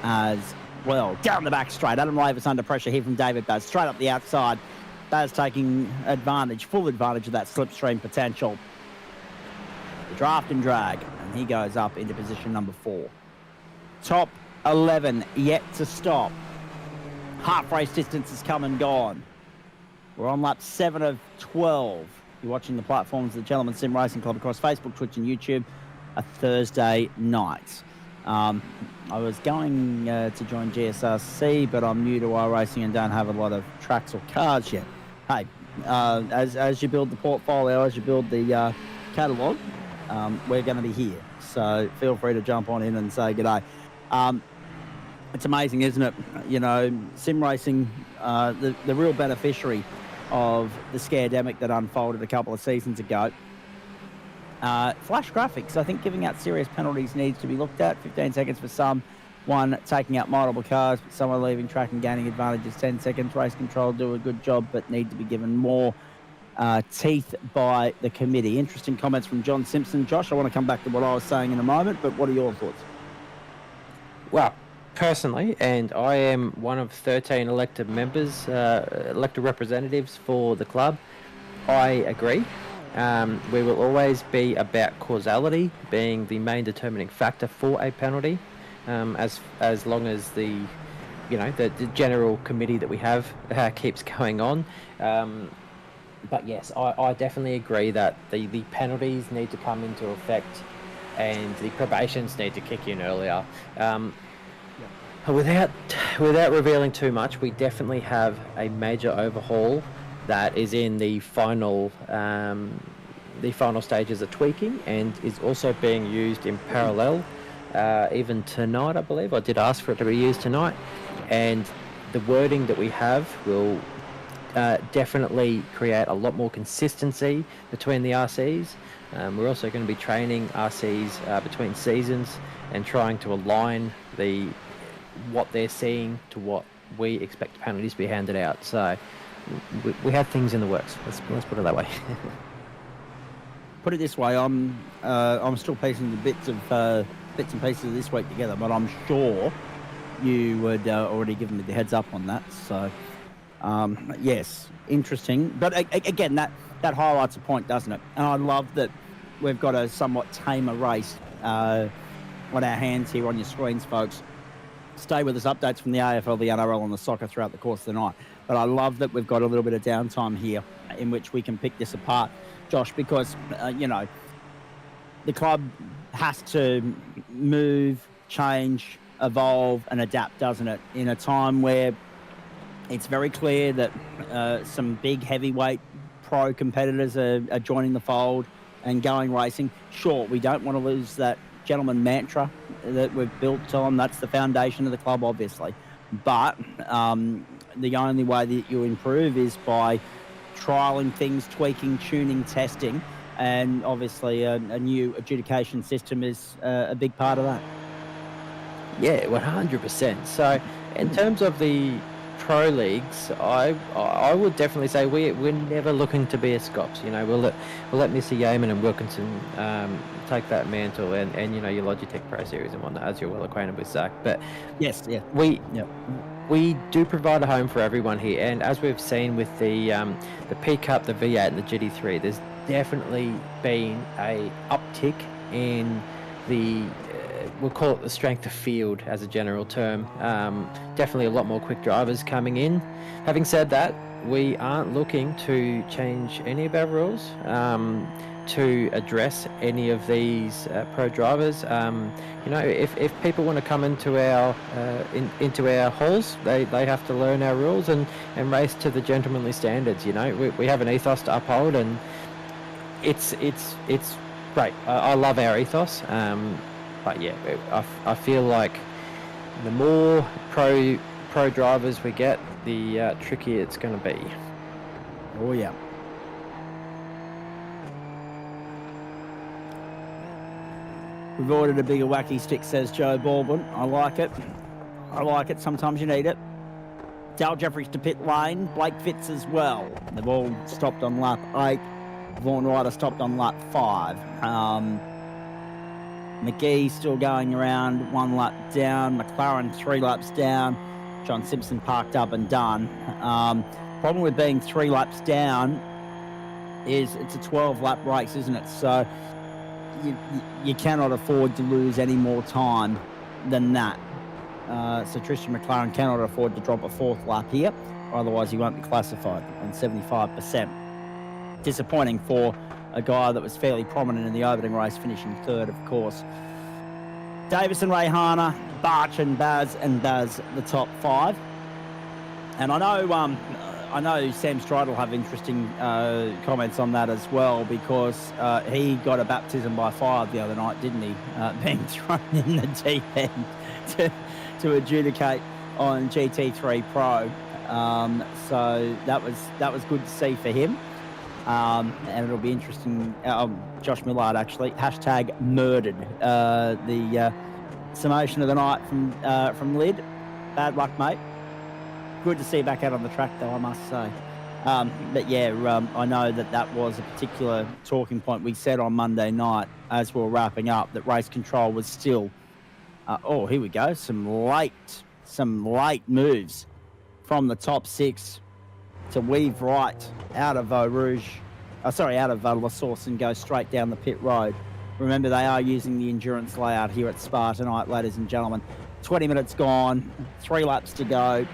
as well. Down the back straight, Adam Lavis under pressure here from David Baz, straight up the outside. Baz taking full advantage of that slipstream potential. The draft and drag, and he goes up into position number 4. Top 11 yet to stop. Half race distance has come and gone. We're on lap 7 of 12. You're watching the platforms of the Gentleman Sim Racing Club across Facebook, Twitch and YouTube, a Thursday night. I was going to join GSRC, but I'm new to iRacing and don't have a lot of tracks or cars yet. Hey, as you build the portfolio, as you build the catalogue, we're going to be here. So feel free to jump on in and say g'day. It's amazing, isn't it? You know, sim racing, the real beneficiary of the scaredemic that unfolded a couple of seasons ago. Flash graphics, I think giving out serious penalties needs to be looked at. 15 seconds for someone taking out multiple cars, but someone leaving track and gaining advantages. 10 seconds. Race control do a good job, but need to be given more teeth by the committee. Interesting comments from John Simpson. Josh, I want to come back to what I was saying in a moment, but what are your thoughts? Well, personally, and I am one of 13 elected members, elected representatives for the club, I agree. We will always be about causality being the main determining factor for a penalty, as long as the general committee that we have keeps going on. But yes, I definitely agree that the penalties need to come into effect and the probations need to kick in earlier. Without revealing too much, we definitely have a major overhaul that is in the final stages of tweaking and is also being used in parallel. Even tonight, I believe, I did ask for it to be used tonight, and the wording that we have will definitely create a lot more consistency between the RCs. We're also going to be training RCs between seasons and trying to align what they're seeing to what we expect penalties to be handed out. So we have things in the works. Let's put it that way. Put it this way, I'm still piecing the bits and pieces of this week together, but I'm sure you would already given me the heads up on that. So yes, interesting. But again, that highlights a point, doesn't it? And I love that we've got a somewhat tamer race on our hands here on your screens, folks. Stay with us. Updates from the AFL, the NRL, and the soccer throughout the course of the night. But I love that we've got a little bit of downtime here in which we can pick this apart, Josh, because, the club has to move, change, evolve and adapt, doesn't it? In a time where it's very clear that some big heavyweight pro competitors are joining the fold and going racing. Sure, we don't want to lose that gentleman mantra that we've built on. That's the foundation of the club, obviously. But the only way that you improve is by trialling things, tweaking, tuning, testing, and obviously a new adjudication system is a big part of that. Yeah, 100%. So, in terms of the pro leagues, I would definitely say we're never looking to be a Scops. You know, we'll let Mr. Yeaman and Wilkinson take that mantle, and you know, your Logitech Pro Series and whatnot, as you're well acquainted with, Zach. But yes, yeah, we do provide a home for everyone here, and as we've seen with the P Cup, the V8, and the GT3, there's definitely been a uptick in the we'll call it the strength of field as a general term. Definitely a lot more quick drivers coming in. Having said that, we aren't looking to change any of our rules to address any of these pro drivers. You know, if people want to come into our halls, they have to learn our rules and race to the gentlemanly standards. You know, we have an ethos to uphold, and it's great. I love our ethos. But yeah, I feel like the more pro drivers we get, the trickier it's going to be. Oh yeah. We've ordered a bigger wacky stick, says Joe Baldwin. I like it. Sometimes you need it. Dale Jeffries to pit lane. Blake Fitz as well. They've all stopped on lap 8. Vaughan Ryder stopped on lap 5. McGee still going around, 1 lap down. McLaren 3 laps down. John Simpson parked up and done. Problem with being 3 laps down is it's a 12-lap race, isn't it? So you cannot afford to lose any more time than that. So Tristan McLaren cannot afford to drop a 4th lap here, or otherwise he won't be classified on 75%. Disappointing for a guy that was fairly prominent in the opening race, finishing 3rd, of course. Davison, Rayhana, Barch and Baz the top 5. And I know Sam Stride will have interesting comments on that as well, because he got a baptism by fire the other night, didn't he? Being thrown in the deep end to adjudicate on GT3 Pro. So that was good to see for him. And it'll be interesting. Josh Millard actually #murdered the summation of the night from Lid. Bad luck, mate. Good to see you back out on the track, though, I must say. But yeah, I know that was a particular talking point we said on Monday night as we were wrapping up, that race control was still. Oh, here we go. Some late moves from the top 6 to weave right out of out of La Source and go straight down the pit road. Remember, they are using the endurance layout here at Spa tonight, ladies and gentlemen. 20 minutes gone, 3 laps to go.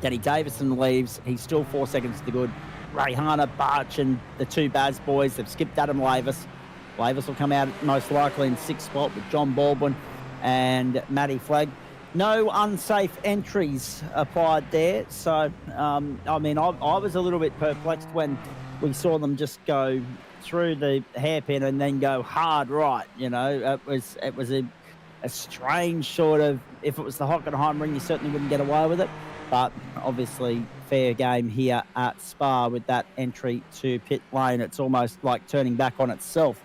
Danny Davison leaves. He's still 4 seconds to the good. Rayhana, Barch, and the 2 Baz boys, they've skipped Adam Lavis. Lavis will come out most likely in 6th spot with John Baldwin and Matty Flagg. No unsafe entries applied there. So, I mean, I was a little bit perplexed when we saw them just go through the hairpin and then go hard right. You know, it was a strange sort of, if it was the Hockenheimring, you certainly wouldn't get away with it. But obviously, fair game here at Spa with that entry to pit lane. It's almost like turning back on itself.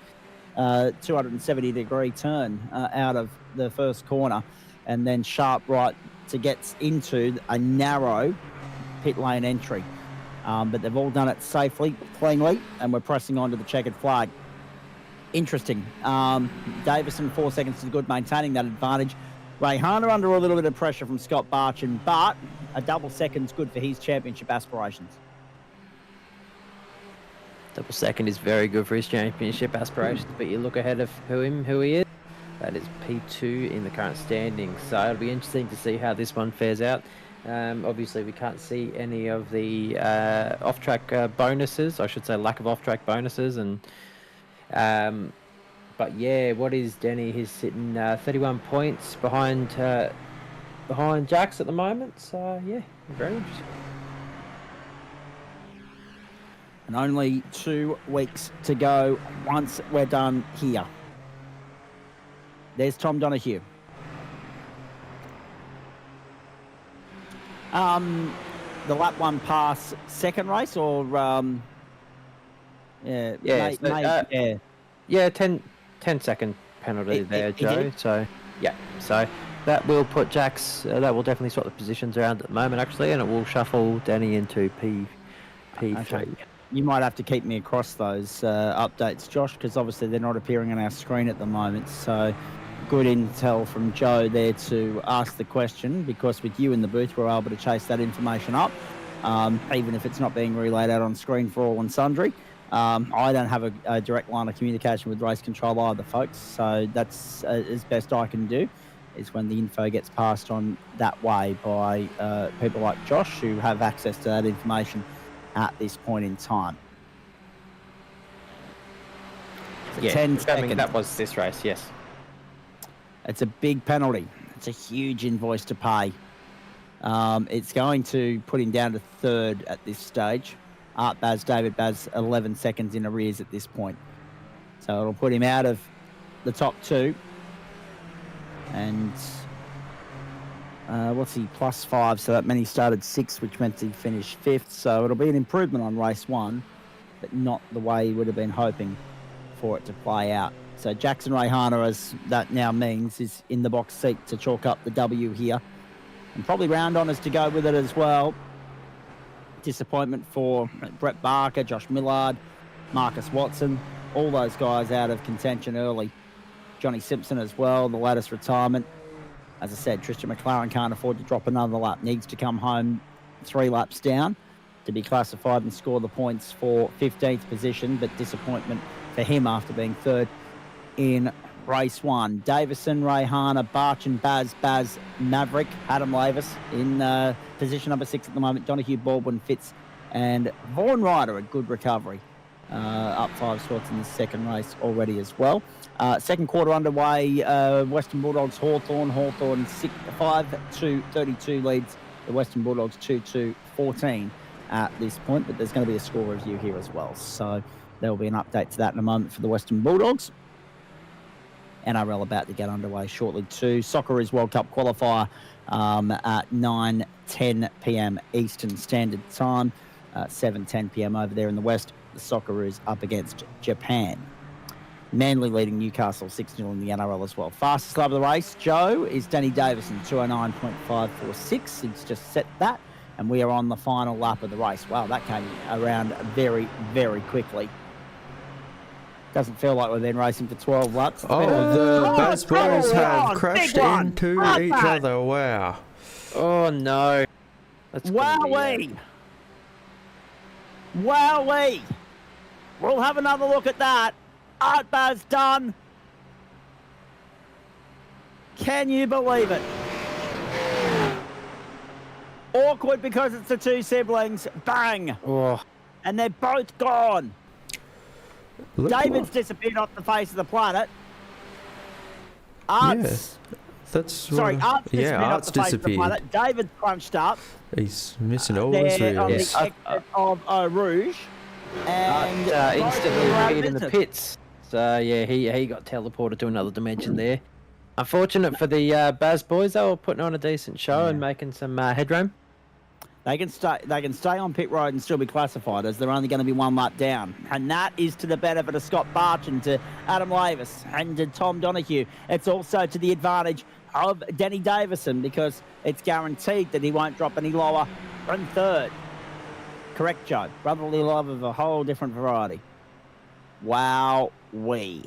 270-degree turn out of the first corner, and then sharp right to get into a narrow pit lane entry. But they've all done it safely, cleanly, and we're pressing on to the checkered flag. Interesting. Davison, 4 seconds to the good, maintaining that advantage. Rayhana under a little bit of pressure from Scott Barchin, but a double second's good for his championship aspirations. Double second is very good for his championship aspirations, but you look ahead of who he is. That is P2 in the current standings. So it'll be interesting to see how this one fares out. Obviously, we can't see any of the off-track bonuses. I should say lack of off-track bonuses. And But yeah, what is Denny? He's sitting 31 points behind Jax at the moment. So yeah, very interesting. And only 2 weeks to go once we're done here. There's Tom Donoghue. The lap 1 pass second race or yeah, 10 second penalty there, Joe. So yeah, so that will put Jax. That will definitely swap the positions around at the moment, actually, and it will shuffle Danny into P3. Okay. You might have to keep me across those updates, Josh, because obviously they're not appearing on our screen at the moment. So good intel from Joe there to ask the question, because with you in the booth, we're able to chase that information up, even if it's not being relayed out on screen for all and sundry. I don't have a direct line of communication with race control either, folks. So that's as best I can do, is when the info gets passed on that way by people like Josh, who have access to that information at this point in time. So Yeah, 10 I mean, seconds. that was this race, yes. It's a big penalty. It's a huge invoice to pay. It's going to put him down to third at this stage. David Baz, 11 seconds in arrears at this point. So it'll put him out of the top 2. And what's he, +5? So that meant he started 6th, which meant he finished 5th. So it'll be an improvement on race 1, but not the way he would have been hoping for it to play out. So Jackson Rayhana, as that now means, is in the box seat to chalk up the W here. And probably round honours to go with it as well. Disappointment for Brett Barker, Josh Millard, Marcus Watson, all those guys out of contention early. Johnny Simpson as well, the latest retirement. As I said, Tristan McLaren can't afford to drop another lap. Needs to come home 3 laps down to be classified and score the points for 15th position, but disappointment for him after being 3rd in race 1. Davison, Rayhana, Barchin, Baz, Maverick, Adam Lavis in position number 6 at the moment. Donoghue, Baldwin, Fitz, and Vaughan Ryder, a good recovery. Up 5 spots in the second race already as well. Second quarter underway. Western Bulldogs, Hawthorn 5-2-32 leads the Western Bulldogs 2-14 at this point, but there's going to be a score review here as well. So there will be an update to that in a moment for the Western Bulldogs. NRL about to get underway shortly too. Socceroos World Cup qualifier at 9:10 p.m. Eastern Standard Time, 7:10 p.m. over there in the West. The Socceroos up against Japan. Manly leading Newcastle 6-0 in the NRL as well. Fastest lap of the race, Joe, is Danny Davison, 209.546. He's just set that, and we are on the final lap of the race. Wow, that came around very, very quickly. Doesn't feel like we've been racing for 12 laps. Oh, the Baz Boys have crashed into each other. Wow. Oh, no. That's Wowee. Wowee. We'll have another look at that. Art Baz done. Can you believe it? Awkward because it's the 2 siblings. Bang. Oh. And they're both gone. David's disappeared off the face of the planet. Art's... Yeah, that's Sorry, Art's disappeared off the face of the planet. David's crunched up. He's missing all his They're on the wheels. exit of Eau Rouge. And instantly appeared in the pits. So yeah, he got teleported to another dimension there. Unfortunate for the Baz boys, they were putting on a decent show and making some headroom. They can stay on pit road and still be classified, as they're only going to be 1 lap down. And that is to the benefit of Scott Barchin, to Adam Lavis, and to Tom Donoghue. It's also to the advantage of Danny Davison, because it's guaranteed that he won't drop any lower than 3rd. Correct, Joe. Brotherly love of a whole different variety. Wow-wee.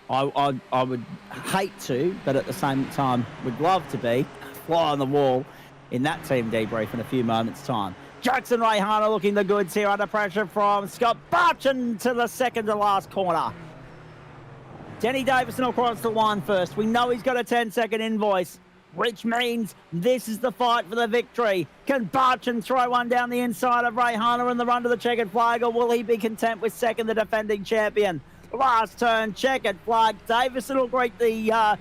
I would hate to, but at the same time would love to be fly on the wall in that team debrief in a few moments' time. Jackson Rayhana looking the goods here under pressure from Scott Barchin to the second to last corner. Danny Davison will cross the line first. We know he's got a 10-second invoice, which means this is the fight for the victory. Can Barchin throw one down the inside of Rayhana in the run to the checkered flag, or will he be content with second, the defending champion? last turn, checkered flag. Davison will greet the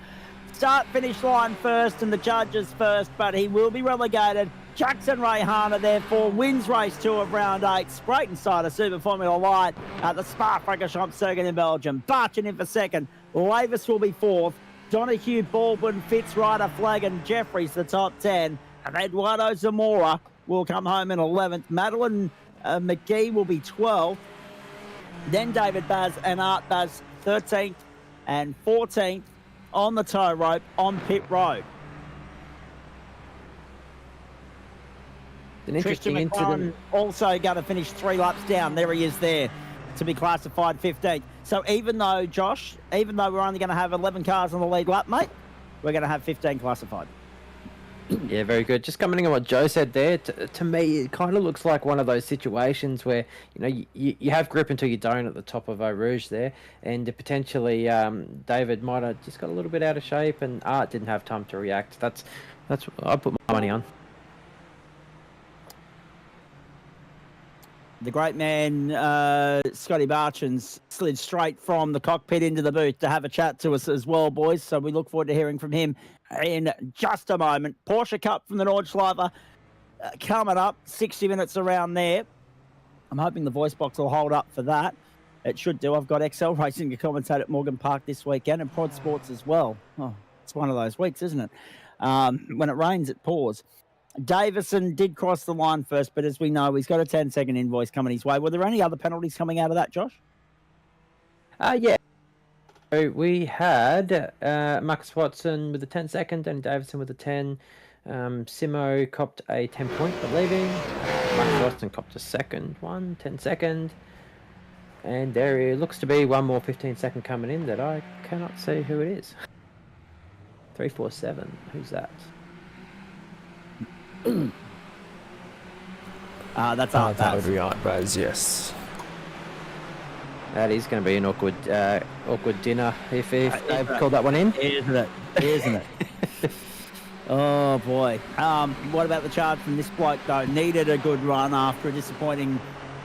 start-finish line first and the judges first, but he will be relegated. Jackson Rayhana, therefore, wins race 2 of round 8. Spreyton Ciders Super Formula Light at the Spa-Francorchamps circuit in Belgium. Barchin in for second. Lavis will be fourth. Donahue, Baldwin, Fitzrider, Flaggan, Jeffries the top 10. And Eduardo Zamora will come home in 11th. Madeline McGee will be 12th. Then David Baz and Art Baz 13th and 14th on the tow rope on pit road. An interesting Christian McLaren incident. also going to finish 3 laps down. There he is there to be classified 15th. So even though, Josh, we're only going to have 11 cars on the lead lap, mate, we're going to have 15 classified. Yeah, very good. Just commenting on what Joe said there, to me, it kind of looks like one of those situations where, you have grip until you don't at the top of Eau Rouge there, and potentially David might have just got a little bit out of shape, and Art didn't have time to react. That's what I put my money on. The great man, Scotty Barchins, slid straight from the cockpit into the booth to have a chat to us as well, boys. So we look forward to hearing from him in just a moment. Porsche Cup from the Nordschleife coming up, 60 minutes around there. I'm hoping the voice box will hold up for that. It should do. I've got XL Racing to commentate at Morgan Park this weekend and Prod Sports as well. Oh, it's one of those weeks, isn't it? When it rains, it pours. Davison did cross the line first, but as we know, he's got a 10-second invoice coming his way. Were there any other penalties coming out of that, Josh? Yeah. So we had Marcus Watson with a 10-second and Davison with a 10. Simo copped a 10-point for leaving. Marcus Watson copped a second one, 10-second. And there looks to be one more 15-second coming in that I cannot see who it is. 347. Who's that? That's Art That would Baz. be Art Baz, yes. That is going to be an awkward dinner if they've called that one in. Isn't it? Isn't it? Oh, boy. What about the charge from this bloke, though? Needed a good run after a disappointing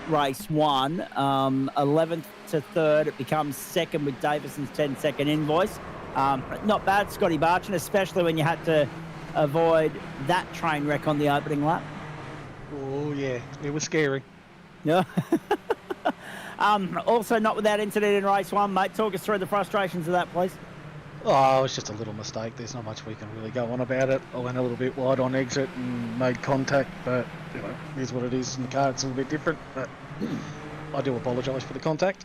race 1. 11th to 3rd. It becomes 2nd with Davison's 10-second invoice. Not bad, Scotty Barchin, especially when you had to avoid that train wreck on the opening lap. Oh, yeah. It was scary. Yeah. Also not without incident in race 1, mate. Talk us through the frustrations of that, please. Oh, it was just a little mistake. There's not much we can really go on about it. I went a little bit wide on exit and made contact, but, it is what it is. In the car, it's a little bit different, but I do apologise for the contact.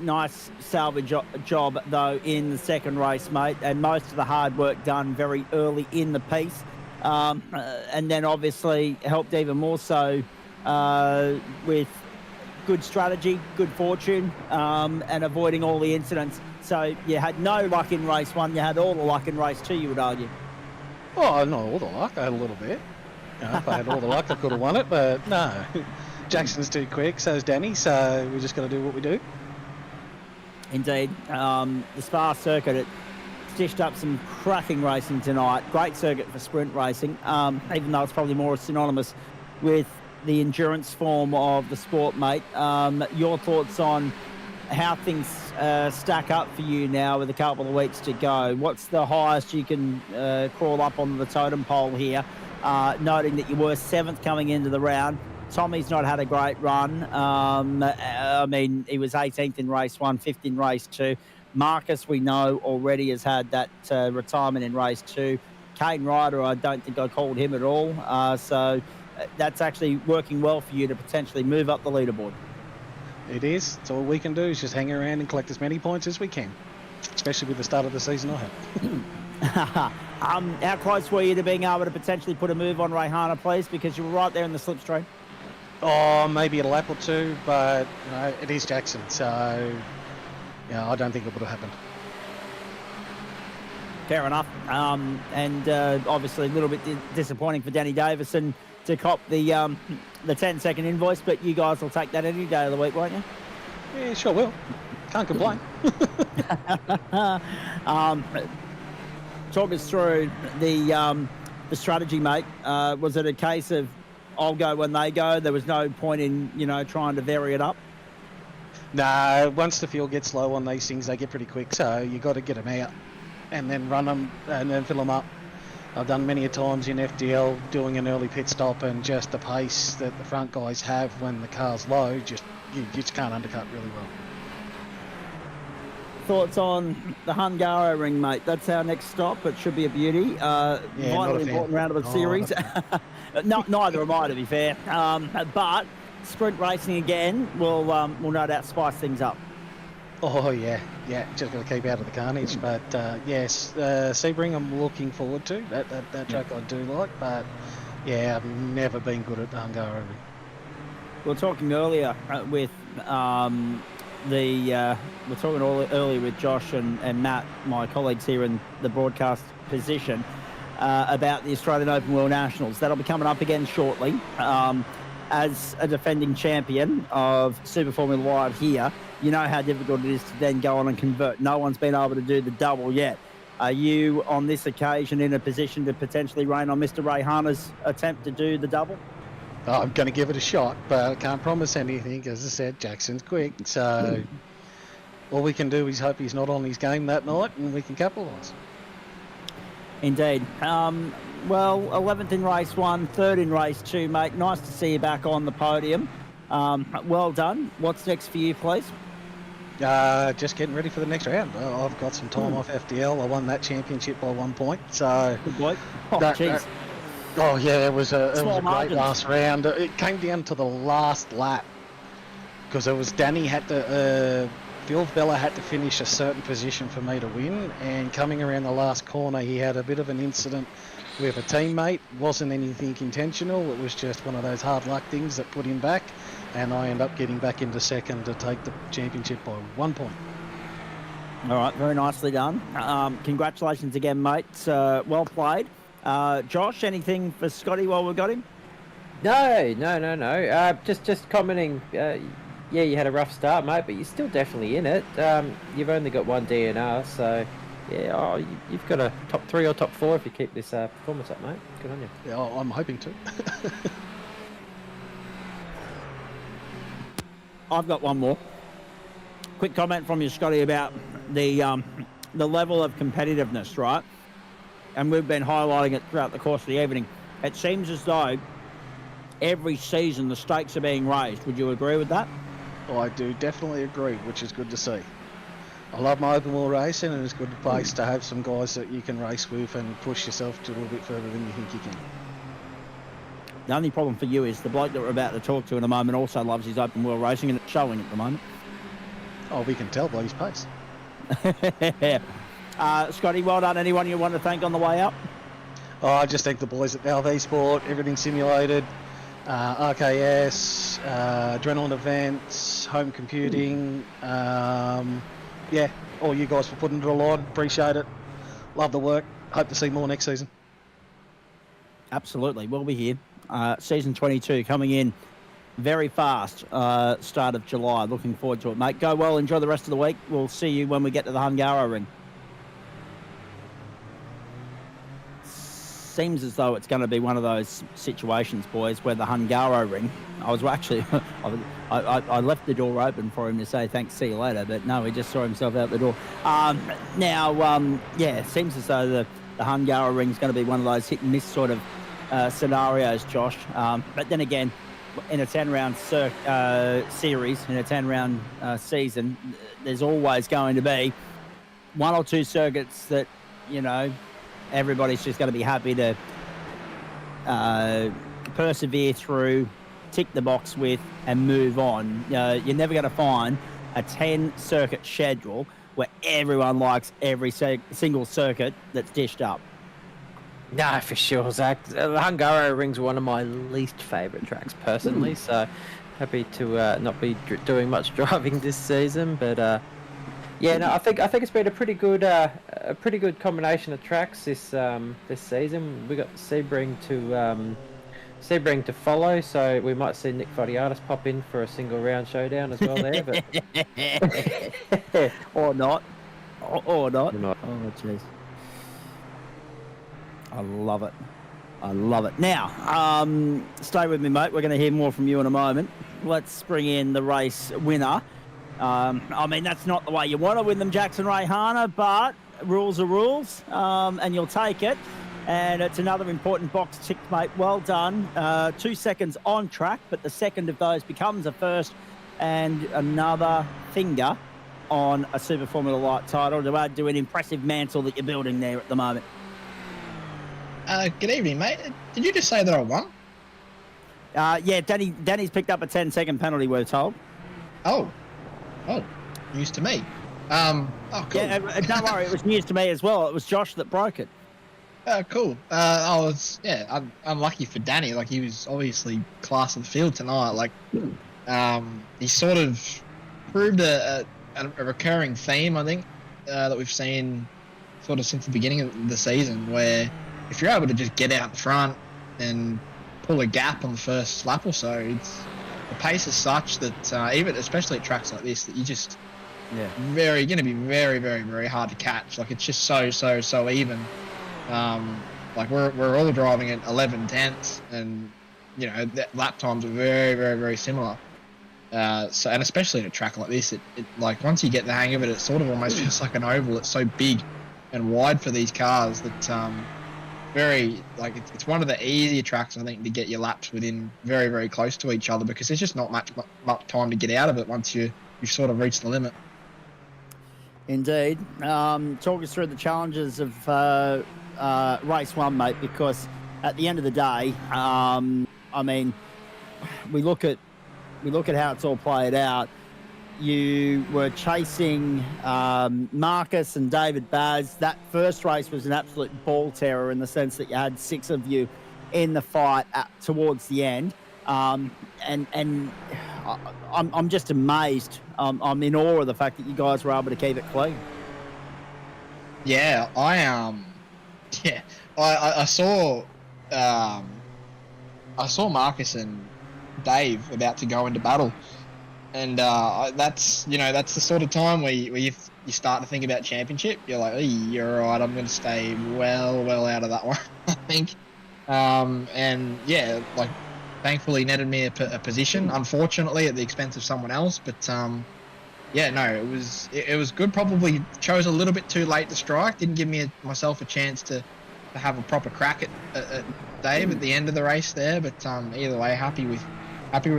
Nice salvage job, though, in the second race, mate, and most of the hard work done very early in the piece. And then obviously helped even more so with good strategy, good fortune, and avoiding all the incidents. So you had no luck in race 1, you had all the luck in race 2, you would argue. Oh, not all the luck. I had a little bit. If I had all the luck, I could have won it, but no. Jackson's too quick, so's Danny, so we just got to do what we do. Indeed. The Spa circuit, it stitched up some cracking racing tonight. Great circuit for sprint racing, even though it's probably more synonymous with the endurance form of the sport, mate. Your thoughts on how things stack up for you now with a couple of weeks to go? What's the highest you can crawl up on the totem pole here, noting that you were 7th coming into the round? Tommy's not had a great run. I mean, he was 18th in race 1, 5th in race 2. Marcus, we know already, has had that retirement in race 2. Kane Ryder, I don't think I called him at all. So that's actually working well for you to potentially move up the leaderboard. It is. So all we can do is just hang around and collect as many points as we can, especially with the start of the season I have. How close were you to being able to potentially put a move on Rayhana, please? Because you were right there in the slipstream. Oh, maybe a lap or two, but it is Jackson, so I don't think it would have happened. Fair enough. And obviously a little bit disappointing for Danny Davison to cop the 10-second invoice, but you guys will take that any day of the week, won't you? Yeah, sure will. Can't complain. Talk us through the strategy, mate. Was it a case of I'll go when they go? There was no point in trying to vary it up. No, once the fuel gets low on these things, they get pretty quick. So you got to get them out and then run them and then fill them up. I've done many a times in FDL doing an early pit stop, and just the pace that the front guys have when the car's low, you just can't undercut really well. Thoughts on the Hungaroring, mate? That's our next stop. It should be a beauty. Vitally important round of the series. Neither am I, to be fair. But sprint racing again will no doubt spice things up. Oh yeah, just got to keep out of the carnage. But yes, Sebring I'm looking forward to. That track I do like, but yeah, I've never been good at Hungaroring. We were talking earlier with earlier with Josh and Matt, my colleagues here in the broadcast position, about the Australian Open World Nationals. That'll be coming up again shortly. As a defending champion of Super Formula Wide here, you know how difficult it is to then go on and convert. No one's been able to do the double yet. Are you, on this occasion, in a position to potentially rein on Mr. Ray Harner's attempt to do the double? I'm going to give it a shot, but I can't promise anything. As I said, Jackson's quick, so all we can do is hope he's not on his game that night and we can capitalise. Indeed. Well, 11th in race 1, 3rd in race 2, mate. Nice to see you back on the podium. Well done. What's next for you, please? Just getting ready for the next round. I've got some time off FDL. I won that championship by 1 point, so... Good boy. Oh, jeez. Oh yeah, it was a great margins. last round. It came down to the last lap because it was Danny had to, Phil Bella had to finish a certain position for me to win, and coming around the last corner, he had a bit of an incident with a teammate. Wasn't anything intentional. It was just one of those hard luck things that put him back, and I end up getting back into second to take the championship by 1 point. All right, very nicely done. Congratulations again, mate. Well played. Josh, anything for Scotty while we've got him? No. Just commenting. Yeah, you had a rough start, mate, but you're still definitely in it. You've only got one DNR, so yeah, you've got a top 3 or top 4 if you keep this performance up, mate. Good on you. Yeah, I'm hoping to. I've got one more. Quick comment from you, Scotty, about the level of competitiveness, right? And we've been highlighting it throughout the course of the evening. It seems as though every season the stakes are being raised. Would you agree with that? Oh, I do definitely agree, which is good to see. I love my open wheel racing, and it's a good place to have some guys that you can race with and push yourself to a little bit further than you think you can. The only problem for you is the bloke that we're about to talk to in a moment also loves his open wheel racing, and it's showing at the moment. Oh, we can tell by his pace. Scotty, well done. Anyone you want to thank on the way up? Oh, I just thank the boys at LV Sport, Everything Simulated, RKS, Adrenaline Events, Home Computing. Yeah, all you guys for putting it all on. Appreciate it. Love the work. Hope to see more next season. Absolutely. We'll be here. Season 22 coming in very fast. Start of July. Looking forward to it, mate. Go well. Enjoy the rest of the week. We'll see you when we get to the Hungaroring. Seems as though it's going to be one of those situations, boys, where the Hungaroring. I was actually, I left the door open for him to say thanks, see you later, but no, he just saw himself out the door. Yeah, it seems as though the Hungaroring is going to be one of those hit and miss sort of scenarios, Josh. But then again, in a 10-round series, in a 10-round season, there's always going to be 1 or 2 circuits that, you know, everybody's just going to be happy to persevere through, tick the box with, and move on. You're never going to find a 10-circuit schedule where everyone likes every single circuit that's dished up. No, for sure, Zach. The Hungaroring's one of my least favourite tracks, personally, so happy to not be doing much driving this season, but... Yeah, no, I think it's been a pretty good combination of tracks this season. We got Sebring to follow, so we might see Nick Fodiatis pop in for a single round showdown as well there, but or not. Or not. Oh jeez, I love it. Now, stay with me, mate. We're going to hear more from you in a moment. Let's bring in the race winner. I mean, that's not the way you want to win them, Jackson Rayhana, but rules are rules, and you'll take it. And it's another important box ticked, mate. Well done. 2 seconds on track, but the second of those becomes a first and another finger on a Super Formula Light title to add to an impressive mantle that you're building there at the moment. Good evening, mate. Did you just say that I won? Yeah, Danny's picked up a 10-second penalty, we're told. Oh, news to me. Oh, cool. Yeah, don't worry, it was news to me as well. It was Josh that broke it. Cool. Unlucky for Danny. Like, he was obviously class of the field tonight. Like, he sort of proved a recurring theme, I think, that we've seen sort of since the beginning of the season, where if you're able to just get out in front and pull a gap on the first lap or so, the pace is such that even especially at tracks like this, that you just going to be very, very, very hard to catch. Like, it's just so even. Like, we're all driving at 11 tenths, and that lap times are very, very, very similar. So, and especially at a track like this, it like, once you get the hang of it, it sort of almost feels like an oval. It's so big and wide for these cars that it's one of the easier tracks, I think, to get your laps within very, very close to each other, because there's just not much time to get out of it once you've sort of reached the limit. Indeed. Talk us through the challenges of race one, mate, because at the end of the day, I mean, we look at how it's all played out. You were chasing Marcus and David Baz. That first race was an absolute ball terror in the sense that you had 6 of you in the fight towards the end. And I'm just amazed. I'm in awe of the fact that you guys were able to keep it clean. Yeah, I saw Marcus and Dave about to go into battle, and that's the sort of time where you start to think about championship. You're like, you're right, I'm going to stay well out of that one, I think. And yeah, like, thankfully netted me a position, unfortunately at the expense of someone else, but it was good. Probably chose a little bit too late to strike, didn't give myself a chance to have a proper crack at Dave at the end of the race there, but either way, happy with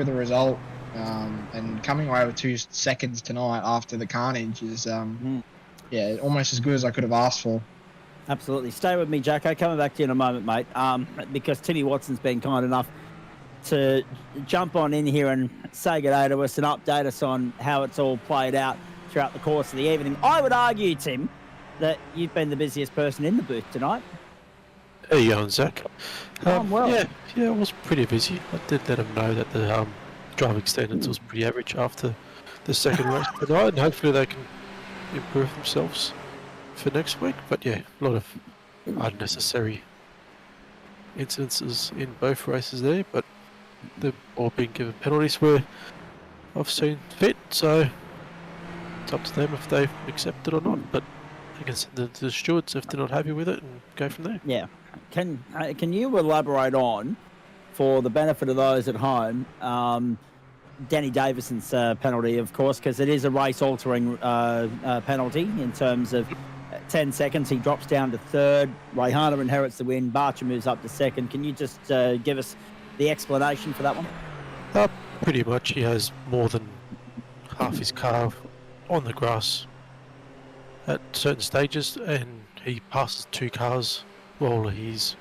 the result, and coming away with 2 seconds tonight after the carnage is almost as good as I could have asked for. Absolutely. Stay with me, Jacko. Coming back to you in a moment, mate, because Timmy Watson's been kind enough to jump on in here and say good day to us and update us on how it's all played out throughout the course of the evening. I would argue, Tim, that you've been the busiest person in the booth tonight. How you going, Zach? Well. Yeah, I was pretty busy. I did let them know that the driving standards was pretty average after the second race tonight, and hopefully they can improve themselves for next week. But yeah, a lot of unnecessary incidences in both races there, but they've all been given penalties where I've seen fit, so it's up to them if they accept it or not. But they can send it to the stewards if they're not happy with it and go from there. Yeah. Can you elaborate on, for the benefit of those at home, Danny Davison's penalty, of course, because it is a race-altering penalty in terms of 10 seconds. He drops down to third. Rayhana inherits the win. Barcher moves up to second. Can you just give us the explanation for that one? Pretty much, he has more than half his car on the grass at certain stages, and he passes 2 cars while he's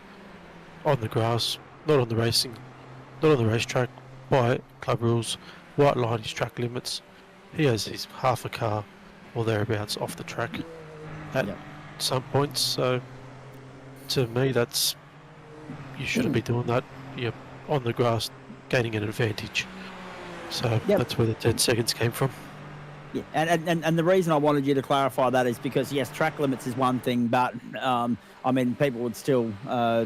on the grass, not on the racetrack, by club rules, white line his track limits. He has his half a car or thereabouts off the track at some points, so to me that's, you shouldn't be doing that. You're on the grass gaining an advantage, so that's where the 10 seconds came from. Yeah, and the reason I wanted you to clarify that is because, yes, track limits is one thing, but I mean, people would still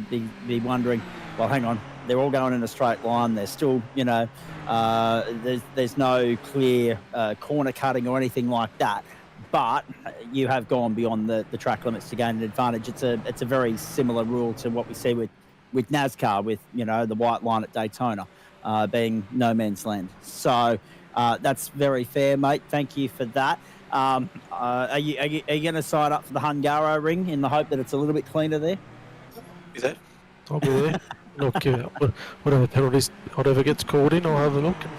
be wondering, well, hang on, they're all going in a straight line. There's still, there's no clear corner cutting or anything like that. But you have gone beyond the track limits to gain an advantage. It's a very similar rule to what we see with NASCAR, with the white line at Daytona being no man's land. So That's very fair, mate. Thank you for that. Are you going to sign up for the Hungaroring in the hope that it's a little bit cleaner there? Is that? I'll be there. Not give out whatever penalties, whatever gets called in, I'll have a look. And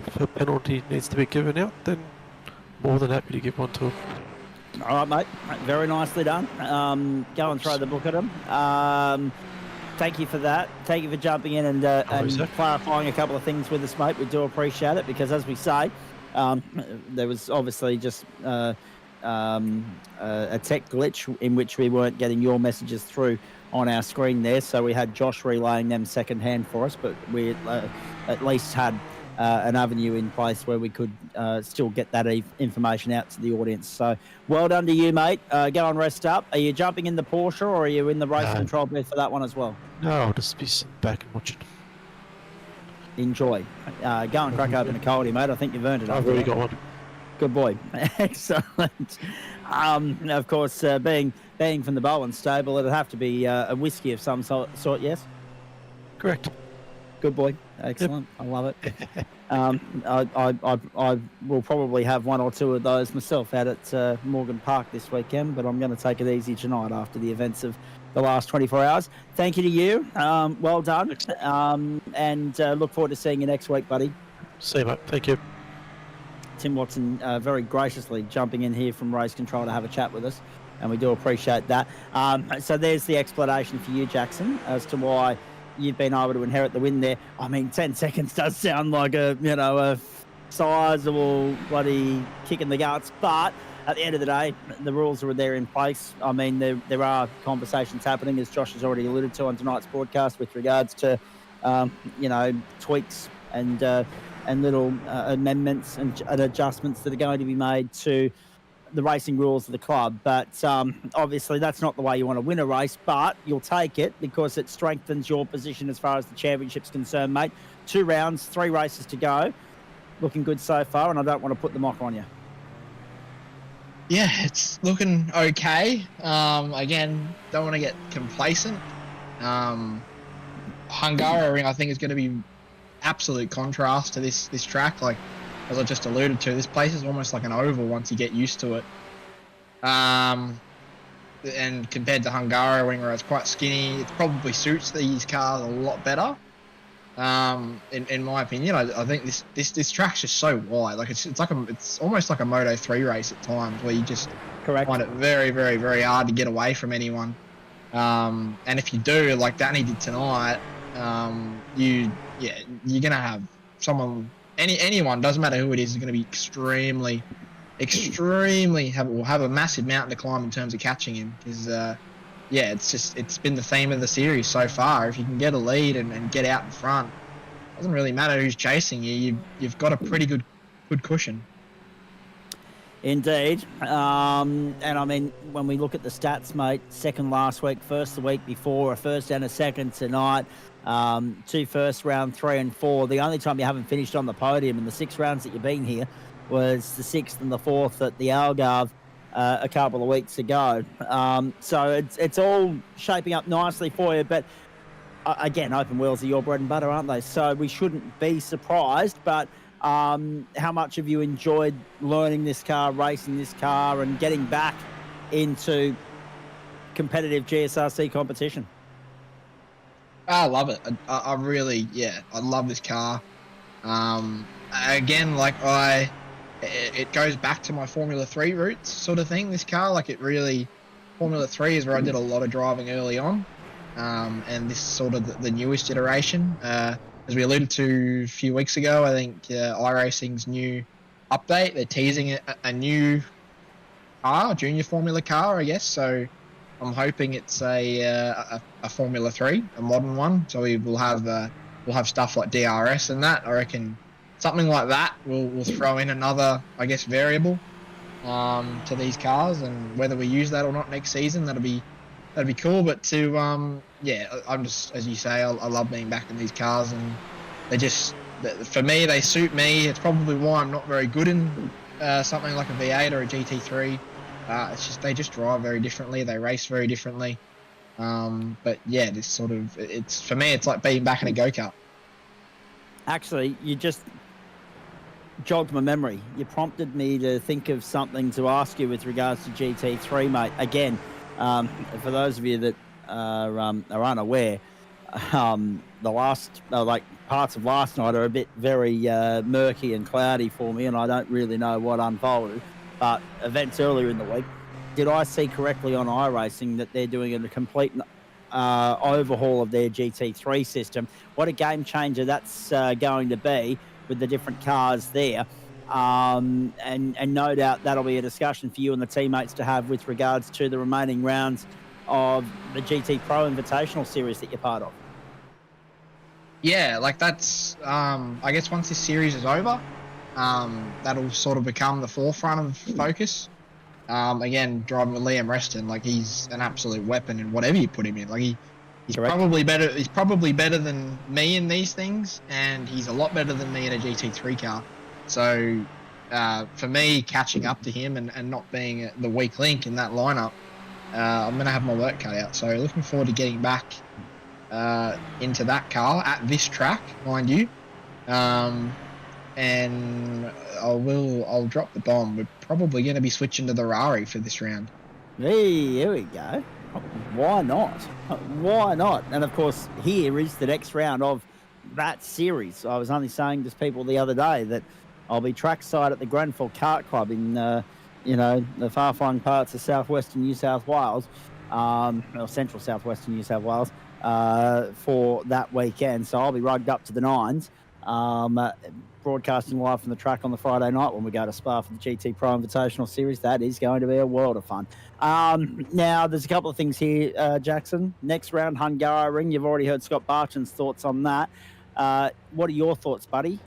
if a penalty needs to be given out, then more than happy to give one to him. All right, mate. Very nicely done. Go and throw the book at him. Thank you for that. Thank you for jumping in and clarifying a couple of things with us, mate. We do appreciate it because, as we say, there was obviously just a tech glitch in which we weren't getting your messages through on our screen there. So we had Josh relaying them secondhand for us, but we at least had an avenue in place where we could still get that information out to the audience. So well done to you, mate. Go and rest up. Are you jumping in the Porsche or are you in the race control booth for that one as well? No, I'll just be sitting back and watching. Enjoy. Go and crack open a coldie, mate. I think you've earned it. I've already got one. Good boy. Excellent. Of course, being from the Bowens stable, it'd have to be a whiskey of some sort, yes? Correct. Good boy. Excellent. Yep. I love it. I will probably have one or two of those myself out at Morgan Park this weekend, but I'm going to take it easy tonight after the events of the last 24 hours. Thank you to you. Well done. And look forward to seeing you next week, buddy. See you, mate. Thank you. Tim Watson very graciously jumping in here from Race Control to have a chat with us, and we do appreciate that. So there's the explanation for you, Jackson, as to why you've been able to inherit the win there. I mean, 10 seconds does sound like a sizable bloody kick in the guts, but at the end of the day, the rules are there in place. I mean, there are conversations happening, as Josh has already alluded to on tonight's broadcast, with regards to, tweaks and little amendments and adjustments that are going to be made to the racing rules of the club. But obviously that's not the way you want to win a race, but you'll take it because it strengthens your position as far as the championship's concerned, mate. 2 rounds, 3 races to go. Looking good so far, and I don't want to put the mock on you. Yeah, it's looking okay. Again, don't want to get complacent. Hungaroring, I think, is going to be absolute contrast to this track. Like, as I just alluded to, this place is almost like an oval once you get used to it. And compared to Hungaroring, where it's quite skinny, it probably suits these cars a lot better. In my opinion, I think this track's just so wide. Like it's almost like a Moto 3 race at times, where you just find it very, very, very hard to get away from anyone. And if you do, like Danny did tonight, you're gonna have someone. Anyone, doesn't matter who it is going to be extremely will have a massive mountain to climb in terms of catching him. Because it's been the theme of the series so far. If you can get a lead and get out in front, it doesn't really matter who's chasing you. You've got a pretty good cushion. Indeed. And I mean, when we look at the stats, mate, second last week, first the week before, a first and a second tonight. 2 first, round 3 and 4. The only time you haven't finished on the podium in the 6 rounds that you've been here was the 6th and the 4th at the Algarve a couple of weeks ago. So it's all shaping up nicely for you. But again, open wheels are your bread and butter, aren't they? So we shouldn't be surprised. But how much have you enjoyed learning this car, racing this car, and getting back into competitive GSRC competition? I love it. I really, I love this car. Again, it goes back to my Formula 3 roots sort of thing, this car. Like, it really, Formula 3 is where I did a lot of driving early on. And this is sort of the newest iteration. As we alluded to a few weeks ago, I think iRacing's new update, they're teasing a new car, junior Formula car, I guess. So I'm hoping it's a Formula 3, a modern one. So we'll have stuff like DRS and that. I reckon something like that will throw in another, I guess, variable to these cars, and whether we use that or not next season, that'd be cool. But I'm just, as you say, I love being back in these cars, and for me, they suit me. It's probably why I'm not very good in something like a V8 or a GT3. It's just they just drive very differently. They race very differently. But yeah, this sort of, for me, it's like being back in a go-kart. Actually, jogged my memory. You prompted me to think of something to ask you with regards to GT3, mate. Again, for those of you that are unaware, the last, parts of last night are a bit very murky and cloudy for me, and I don't really know what unfolded. But events earlier in the week, did I see correctly on iRacing that they're doing a complete overhaul of their GT3 system? What a game changer that's going to be with the different cars there. And no doubt that'll be a discussion for you and the teammates to have with regards to the remaining rounds of the GT Pro Invitational Series that you're part of. Yeah, like that's, I guess once this series is over, that'll sort of become the forefront of focus. Again, driving with Liam Reston, like he's an absolute weapon in whatever you put him in. Like he's Correct. probably better. He's probably better than me in these things, and he's a lot better than me in a GT3 car. So for me, catching up to him and not being the weak link in that lineup, I'm gonna have my work cut out. So looking forward to getting back into that car at this track, mind you. And I'll drop the bomb. We're probably going to be switching to the Rari for this round. Hey, here we go. Why not? Why not? And of course, here is the next round of that series. I was only saying to people the other day that I'll be trackside at the Grenfell Kart Club in, the far-flung parts of southwestern New South Wales, or central southwestern New South Wales, for that weekend. So I'll be rugged up to the nines. Broadcasting live from the track on the Friday night when we go to Spa for the GT Pro Invitational Series. That is going to be a world of fun. Now, there's a couple of things here, Jackson. Next round, Hungaroring. You've already heard Scott Barchan's thoughts on that. What are your thoughts, buddy?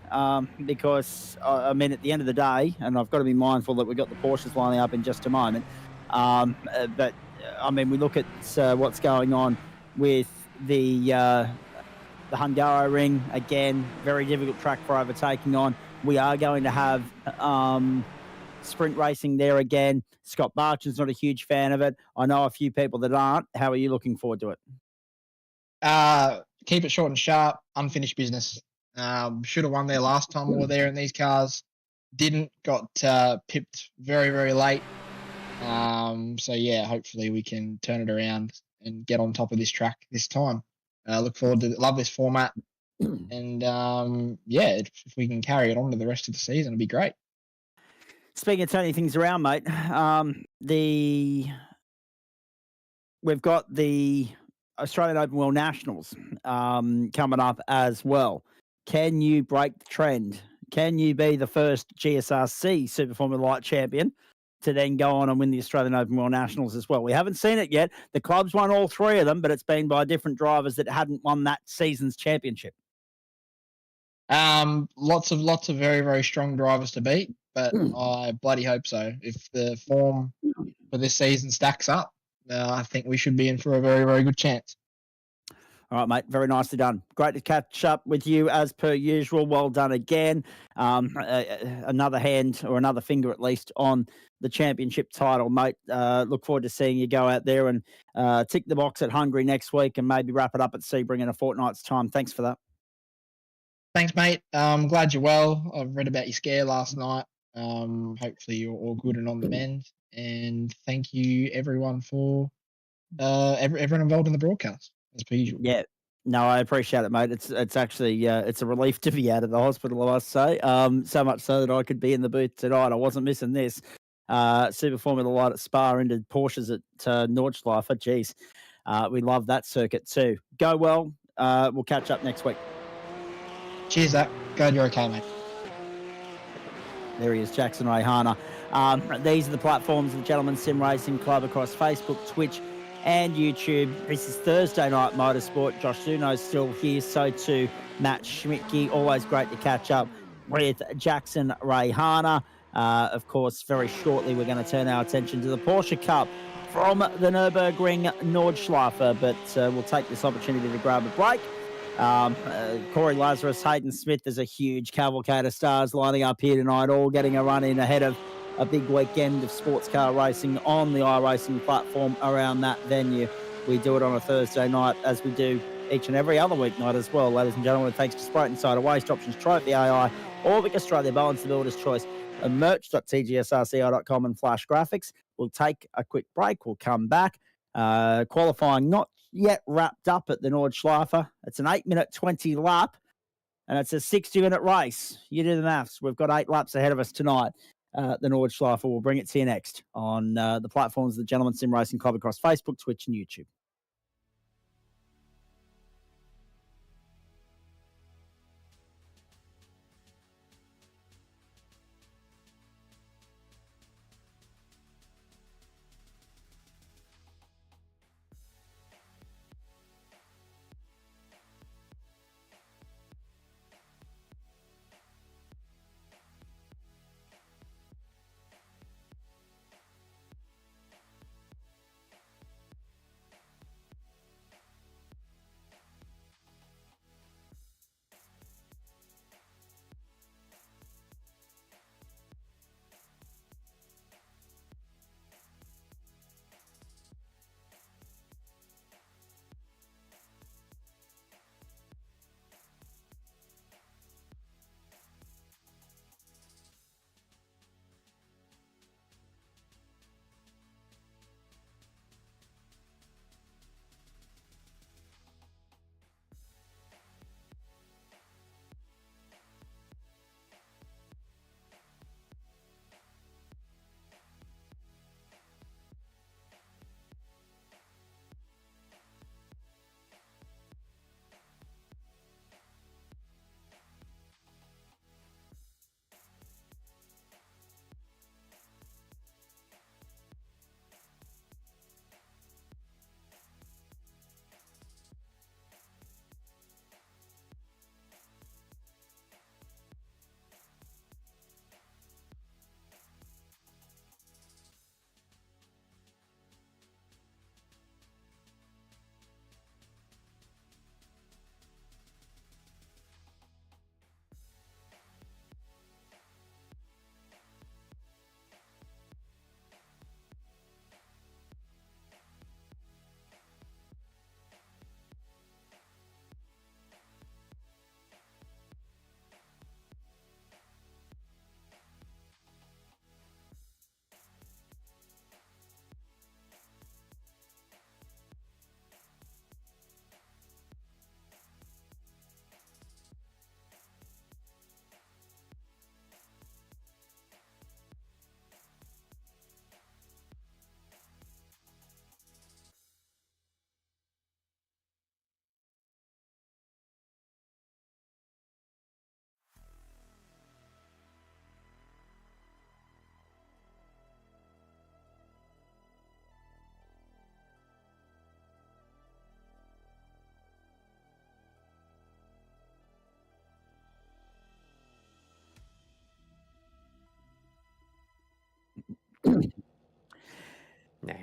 Because, at the end of the day, and I've got to be mindful that we've got the Porsches lining up in just a moment, but, we look at what's going on with the Hungaroring, again, very difficult track for overtaking on. We are going to have sprint racing there again. Scott Barchan's not a huge fan of it. I know a few people that aren't. How are you looking forward to it? Keep it short and sharp, unfinished business. Should have won there last time we were there in these cars. Didn't, got pipped very, very late. Hopefully we can turn it around and get on top of this track this time. Look forward to love this format, and if we can carry it on to the rest of the season, it'll be great. Speaking of turning things around, mate, we've got the Australian Open World Nationals coming up as well. Can you break the trend? Can you be the first GSRC Super Formula Light champion to then go on and win the Australian Open World Nationals as well? We haven't seen it yet. The club's won all three of them, but it's been by different drivers that hadn't won that season's championship. Lots of very, very strong drivers to beat, but I bloody hope so. If the form for this season stacks up, I think we should be in for a very, very good chance. All right, mate. Very nicely done. Great to catch up with you as per usual. Well done again. Another hand, or another finger at least, on the championship title, mate. Look forward to seeing you go out there and tick the box at Hungary next week and maybe wrap it up at Sebring in a fortnight's time. Thanks for that. Thanks, mate. I'm glad you're well. I've read about your scare last night. Hopefully you're all good and on the mend. And thank you, everyone, for everyone involved in the broadcast, as per usual. Yeah. No, I appreciate it, mate. It's actually it's a relief to be out of the hospital, I must say. So much so that I could be in the booth tonight. I wasn't missing this. Super Formula Light at Spa into Porsches at Nordschleifer. Jeez, we love that circuit too. Go well. We'll catch up next week. Cheers, Zach. Glad you're okay, mate. There he is, Jackson Rayhana. These are the platforms of the Gentleman Sim Racing Club across Facebook, Twitch, and YouTube. This is Thursday Night Motorsport. Josh Zuno's still here, so too Matt Schmidtke. Always great to catch up with Jackson Rayhana. Of course, very shortly we're going to turn our attention to the Porsche Cup from the Nürburgring Nordschleifer, but we'll take this opportunity to grab a break. Corey Lazarus, Hayden Smith, there's a huge cavalcade of stars lining up here tonight, all getting a run in ahead of a big weekend of sports car racing on the iRacing platform around that venue. we do it on a Thursday night, as we do each and every other weeknight as well, ladies and gentlemen. Thanks to Spreyton, Cider, Waste Options, Trophy AI, Orbic Australia, Bowens, the Builder's Choice, and merch.tgsrc.com and Flash Graphics. We'll take a quick break. We'll come back. Qualifying not yet wrapped up at the Nordschleife. It's an 8-minute 20 lap, and it's a 60-minute race. You do the maths. We've got 8 laps ahead of us tonight. The Nordschleife. We'll bring it to you next on the platforms of the Gentleman Sim Racing Club across Facebook, Twitch, and YouTube.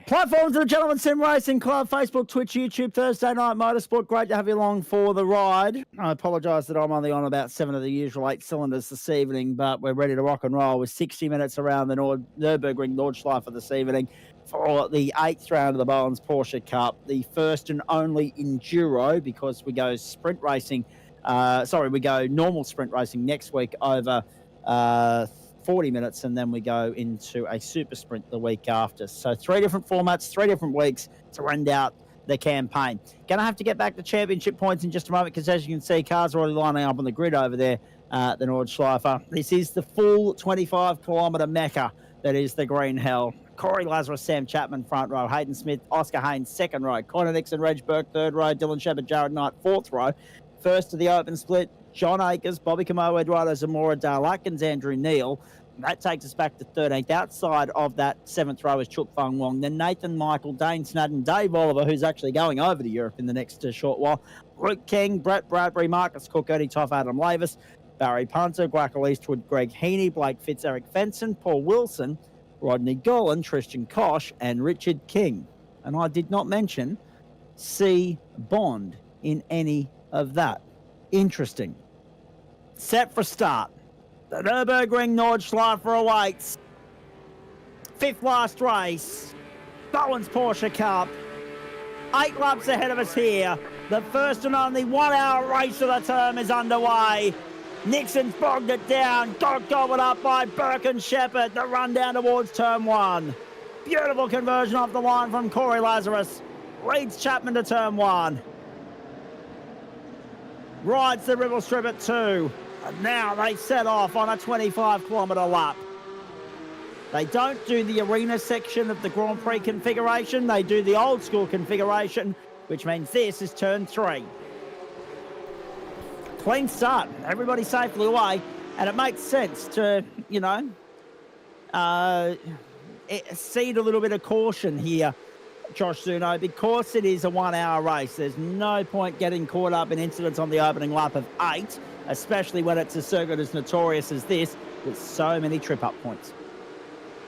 Platforms of the Gentleman Sim Racing Club, Facebook, Twitch, YouTube, Thursday Night Motorsport. Great to have you along for the ride. I apologise that I'm only on about 7 of the usual 8 cylinders this evening, but we're ready to rock and roll with 60 minutes around the Nürburgring Nordschleife this evening for the 8th round of the Bowens Porsche Cup, the first and only enduro, because we go sprint racing. We go normal sprint racing next week over 40 minutes, and then we go into a super sprint the week after. So 3 different formats, 3 different weeks to round out the campaign. Going to have to get back to championship points in just a moment, because as you can see, cars are already lining up on the grid over there at the Nordschleife. This is the full 25-kilometre mecca that is the Green Hell. Corey Lazarus, Sam Chapman, front row. Hayden Smith, Oscar Haynes, second row. Connor Nixon, Reg Burke, third row. Dylan Shepard, Jared Knight, fourth row. First to the open split, John Akers, Bobby Camo, Eduardo Zamora, Dale Atkins, Andrew Neal. That takes us back to 13th. Outside of that 7th row is Chook Fung Wong. Then Nathan Michael, Dane Snadden, Dave Oliver, who's actually going over to Europe in the next short while. Luke King, Brett Bradbury, Marcus Cook, Eddie Toff, Adam Lavis, Barry Punter, Guackle Eastwood, Greg Heaney, Blake Fitz, Eric Fenson, Paul Wilson, Rodney Golan, Tristan Kosh, and Richard King. And I did not mention C. Bond in any of that. Interesting. Set for start. The Nürburgring Nordschleife awaits. 5th last race. Bowens Porsche Cup. 8 laps ahead of us here. The first and only 1 hour race of the term is underway. Nixon's bogged it down, got gobbled up by Burke and Shepherd. The run down towards turn 1. Beautiful conversion off the line from Corey Lazarus. Leads Chapman to turn 1. Rides the Ribble Strip at 2. And now they set off on a 25-kilometre lap. They don't do the arena section of the Grand Prix configuration. They do the old school configuration, which means this is turn 3. Clean start. Everybody safely away. And it makes sense to, cede a little bit of caution here, Josh Zuno, because it is a 1 hour race. There's no point getting caught up in incidents on the opening lap of 8, especially when it's a circuit as notorious as this, with so many trip-up points.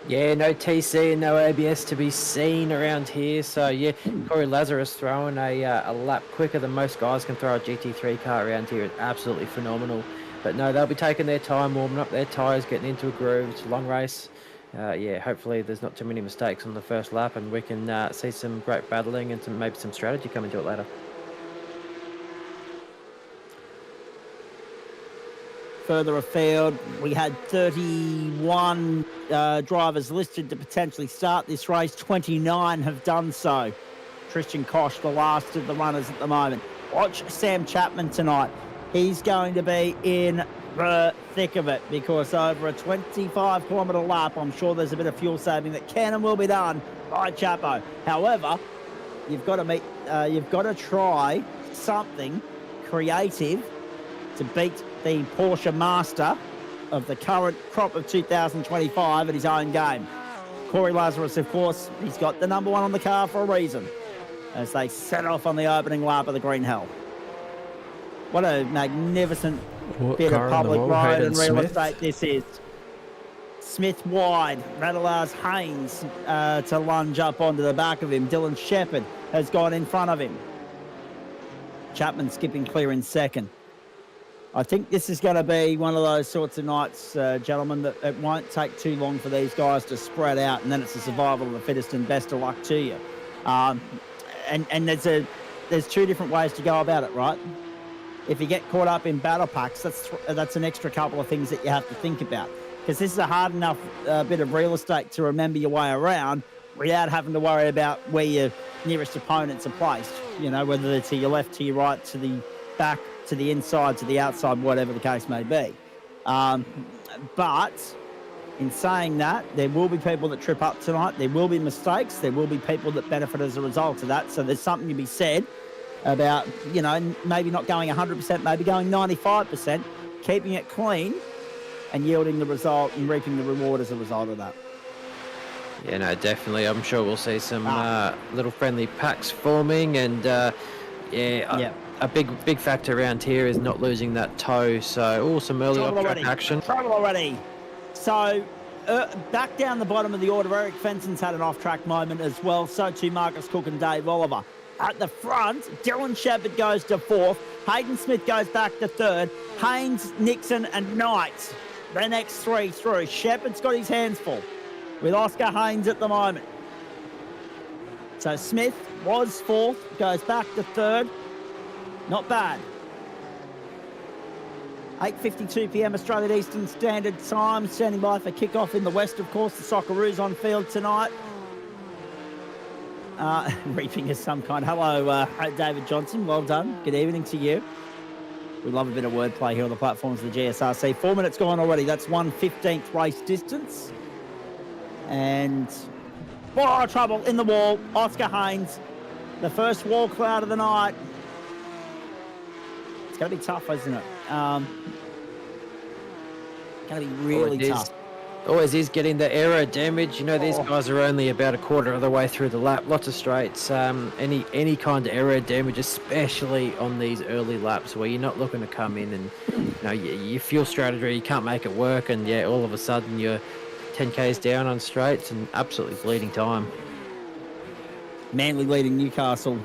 Yeah, no TC and no ABS to be seen around here. So, yeah, Corey Lazarus throwing a lap quicker than most guys can throw a GT3 car around here. It's absolutely phenomenal. But no, they'll be taking their time, warming up their tyres, getting into a groove. It's a long race. Yeah, hopefully there's not too many mistakes on the first lap and we can see some great battling and maybe some strategy coming to it later. Further afield, we had 31 drivers listed to potentially start this race. 29 have done so. Christian Koch, the last of the runners at the moment. Watch Sam Chapman tonight. He's going to be in the thick of it because over a 25-kilometre lap, I'm sure there's a bit of fuel saving that can and will be done by Chapo. However, you've got to try something creative to beat the Porsche master of the current crop of 2025 at his own game. Corey Lazarus, of course, he's got the number 1 on the car for a reason as they set off on the opening lap of the Green Hell. What a magnificent bit of public road and real estate this is. Smith wide. That allows Haynes to lunge up onto the back of him. Dylan Shepherd has gone in front of him. Chapman skipping clear in second. I think this is going to be one of those sorts of nights, gentlemen, that it won't take too long for these guys to spread out, and then it's a survival of the fittest and best of luck to you. And there's 2 different ways to go about it, right? If you get caught up in battle packs, that's an extra couple of things that you have to think about, because this is a hard enough bit of real estate to remember your way around without having to worry about where your nearest opponents are placed, whether they're to your left, to your right, to the back, to the inside, to the outside, whatever the case may be. But in saying that, there will be people that trip up tonight. There will be mistakes. There will be people that benefit as a result of that. So there's something to be said about, maybe not going 100%, maybe going 95%, keeping it clean and yielding the result and reaping the reward as a result of that. Yeah, no, definitely. I'm sure we'll see some little friendly packs forming and, a big factor around here is not losing that toe. So, some early off-track action. Trouble already. So, back down the bottom of the order, Eric Fenson's had an off-track moment as well. So too Marcus Cook and Dave Oliver. At the front, Dylan Shepherd goes to 4th. Hayden Smith goes back to 3rd. Haynes, Nixon and Knight, the next 3 through. Shepherd's got his hands full with Oscar Haynes at the moment. So Smith was 4th, goes back to 3rd. Not bad. 8:52 p.m. Australian Eastern Standard Time. Standing by for kickoff in the west, of course. The Socceroos on field tonight. Reaping is some kind. Hello, David Johnson. Well done. Good evening to you. We love a bit of wordplay here on the platforms of the GSRC. 4 minutes gone already. That's 1/15th race distance. And trouble in the wall. Oscar Haynes, the first wall cloud of the night. It's going to be tough, isn't it? Going to be really tough. Always is getting the aero damage. These guys are only about a quarter of the way through the lap. Lots of straights. Any kind of aero damage, especially on these early laps where you're not looking to come in and your fuel strategy, you can't make it work, and all of a sudden you're 10Ks down on straights and absolutely bleeding time. Manly leading Newcastle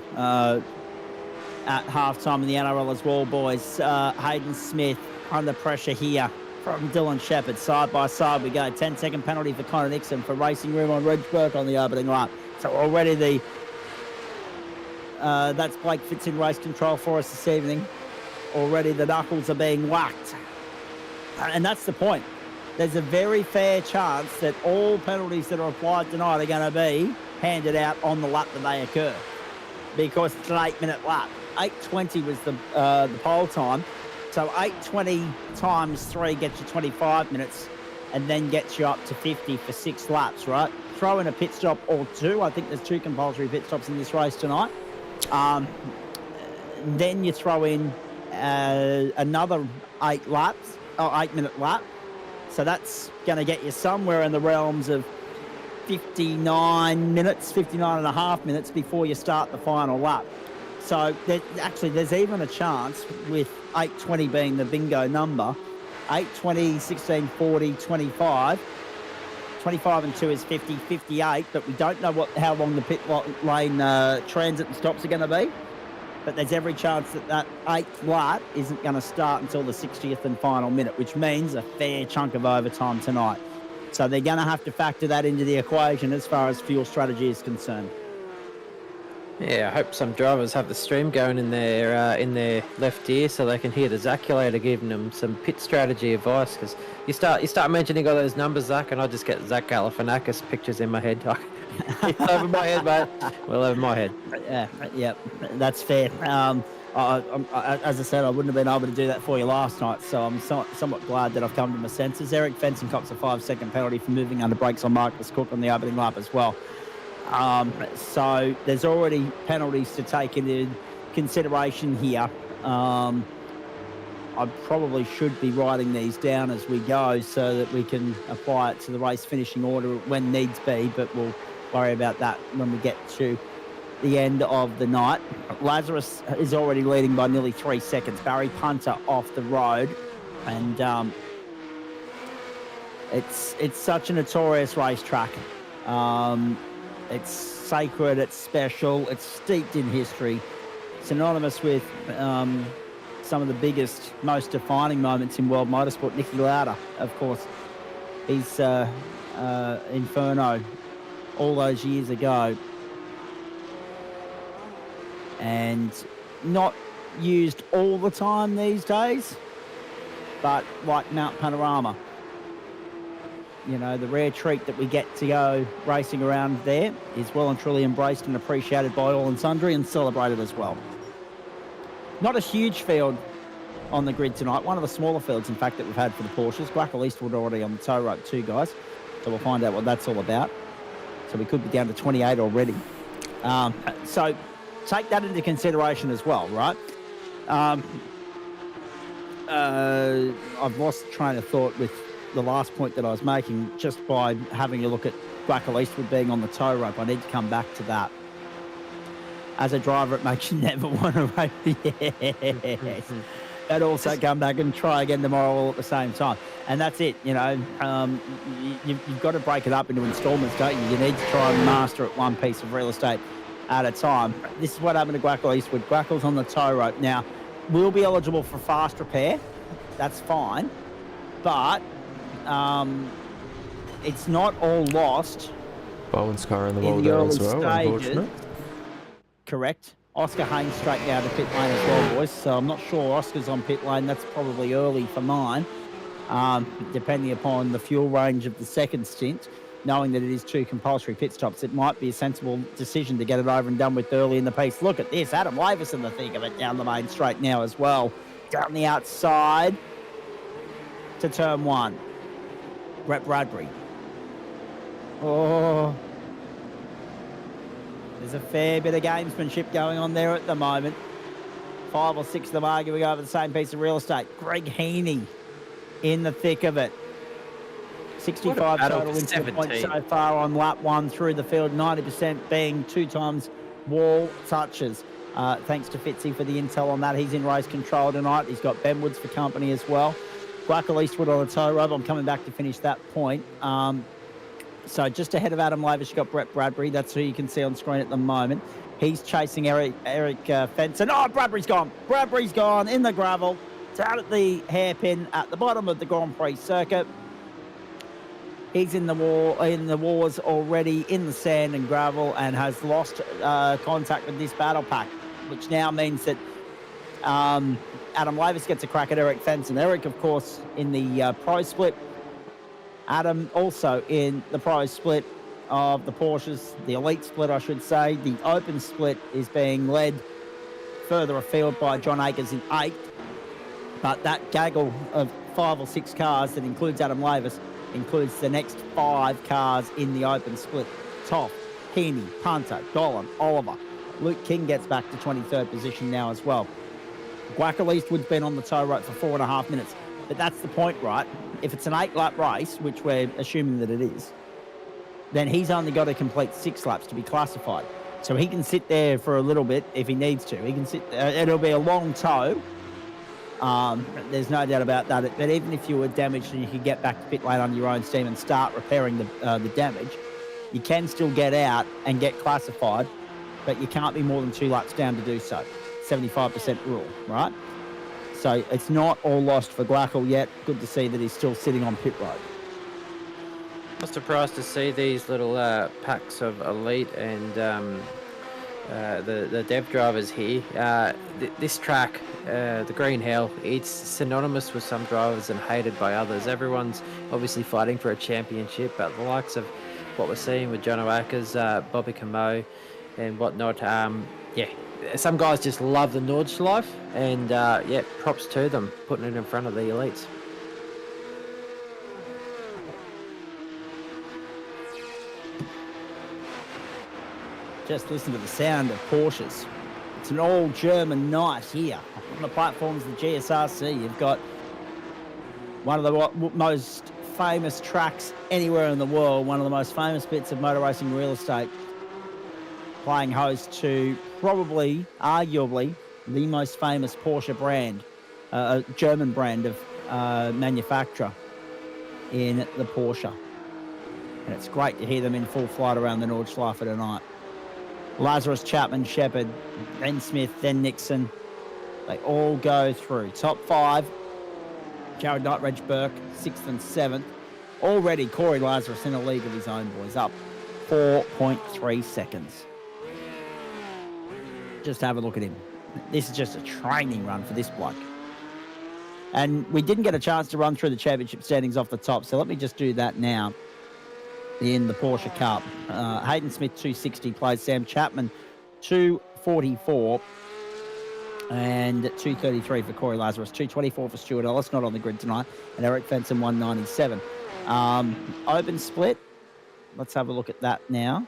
at halftime in the NRL as well, boys. Hayden Smith under pressure here from Dylan Shepherd. Side by side we go. 10-second penalty for Connor Nixon for racing room on Reg Burke on the opening lap. So already the That's Blake Fitz in race control for us this evening. Already the knuckles are being whacked. And that's the point. There's a very fair chance that all penalties that are applied tonight are going to be handed out on the lap that they occur, because it's an 8-minute lap. 8:20 was the pole time. So 8:20 times 3 gets you 25 minutes and then gets you up to 50 for 6 laps, right? Throw in a pit stop or 2. I think there's 2 compulsory pit stops in this race tonight. Then you throw in another 8-minute lap. So that's going to get you somewhere in the realms of 59 and a half minutes before you start the final lap. So there's even a chance, with 8:20 being the bingo number, 8:20, 16, 40, 25. 25 and 2 is 50, 58, but we don't know how long the pit lane transit and stops are going to be. But there's every chance that 8th lap isn't going to start until the 60th and final minute, which means a fair chunk of overtime tonight. So they're going to have to factor that into the equation as far as fuel strategy is concerned. Yeah, I hope some drivers have the stream going in their left ear so they can hear the Zaculator giving them some pit strategy advice. Because you start mentioning all those numbers, Zach, and I just get Zach Galifianakis pictures in my head. It's over my head, mate. Well over my head. Yeah, that's fair. As I said, I wouldn't have been able to do that for you last night, so I'm somewhat glad that I've come to my senses. Eric Fenton cops a 5-second penalty for moving under brakes on Marcus Cook on the opening lap as well. So there's already penalties to take into consideration here. I probably should be writing these down as we go so that we can apply it to the race finishing order when needs be, but we'll worry about that when we get to the end of the night. Lazarus is already leading by nearly 3 seconds. Barry Punter off the road, and it's such a notorious racetrack. It's sacred, it's special, it's steeped in history, synonymous with some of the biggest, most defining moments in world motorsport. Niki Lauda, of course, he's Inferno all those years ago, and not used all the time these days, but like Mount Panorama, you know, the rare treat that we get to go racing around there is well and truly embraced and appreciated by all and sundry, and celebrated as well. Not a huge field on the grid tonight. One of the smaller fields, in fact, that we've had for the Porsches. Guacal Eastwood already on the tow rope too, guys. So we'll find out what that's all about. So we could be down to 28 already. So take that into consideration as well, right? I've lost the train of thought with the last point that I was making just by having a look at Guacal Eastwood being on the tow rope. I need to come back to that. As a driver, it makes you never want to race. Yes. And also come back and try again tomorrow all at the same time. And that's it, you know. You've got to break it up into installments, don't you? You need to try and master it one piece of real estate at a time. This is what happened to Guacal Eastwood. Guacal's on the tow rope. Now, we'll be eligible for fast repair. That's fine. But it's not all lost. Bowens car in the wall in the there early as well, stages. unfortunate. Correct. Oscar Haynes straight now to pit lane as well, boys. So I'm not sure Oscar's on pit lane. That's probably early for mine, depending upon the fuel range of the second stint. Knowing that it is 2 compulsory pit stops, it might be a sensible decision to get it over and done with early in the piece. Look at this. Adam Lavis in the thick of it down the main straight now as well. Down the outside to turn 1. Brett Bradbury. Oh... There's a fair bit of gamesmanship going on there at the moment. 5 or 6 of them arguing over the same piece of real estate. Greg Heaney in the thick of it. 65 total into the point so far on lap 1 through the field. 90% being 2 times wall touches. Thanks to Fitzy for the intel on that. He's in race control tonight. He's got Ben Woods for company as well. Guacal Eastwood on the tow rope. I'm coming back to finish that point. So just ahead of Adam Lavish, you've got Brett Bradbury. That's who you can see on screen at the moment. He's chasing Eric Fenton. Oh, Bradbury's gone. Bradbury's gone in the gravel. Down at the hairpin at the bottom of the Grand Prix circuit. He's in the wars already in the sand and gravel and has lost contact with this battle pack, which now means that Adam Lavis gets a crack at Eric Fenton. Eric, of course, in the pro split. Adam also in the pro split of the Porsches, the elite split, I should say. The open split is being led further afield by John Akers in 8th. But that gaggle of 5 or 6 cars that includes Adam Lavis includes the next 5 cars in the open split. Toff, Heaney, Punter, Golan, Oliver. Luke King gets back to 23rd position now as well. Guacal Eastwood's been on the tow rope for 4.5 minutes. But that's the point, right? If it's an 8-lap race, which we're assuming that it is, then he's only got to complete 6 laps to be classified. So he can sit there for a little bit if he needs to. He can sit. It'll be a long tow. There's no doubt about that. But even if you were damaged and you could get back to pit lane under your own steam and start repairing the damage, you can still get out and get classified, but you can't be more than 2 laps down to do so. 75% rule, right? So it's not all lost for Guacal yet. Good to see that he's still sitting on pit road. I'm surprised to see these little packs of elite and the dev drivers here. This track, the Green Hell, it's synonymous with some drivers and hated by others. Everyone's obviously fighting for a championship, but the likes of what we're seeing with John O'Akers, Bobby Camo and whatnot, some guys just love the Nordschleife, and props to them, putting it in front of the elites. Just listen to the sound of Porsches. It's an all-German night here on the platforms of the GSRC. You've got one of the most famous tracks anywhere in the world, one of the most famous bits of motor racing real estate, playing host to probably, arguably, the most famous Porsche brand, a German brand of manufacturer in the Porsche. And it's great to hear them in full flight around the Nordschleife tonight. Lazarus, Chapman, Shepard, then Smith, then Nixon. They all go through. Top 5, Jared Nightridge Burke, 6th and 7th. Already Corey Lazarus in a lead with his own boys, up 4.3 seconds. Just have a look at him. This is just a training run for this bloke. And we didn't get a chance to run through the championship standings off the top, so let me just do that now. In the Porsche Cup, Hayden Smith 260 plays Sam Chapman 244 and 233 for Corey Lazarus, 224 for Stuart Ellis, not on the grid tonight, and Eric Fenton 197. Open split, let's have a look at that now.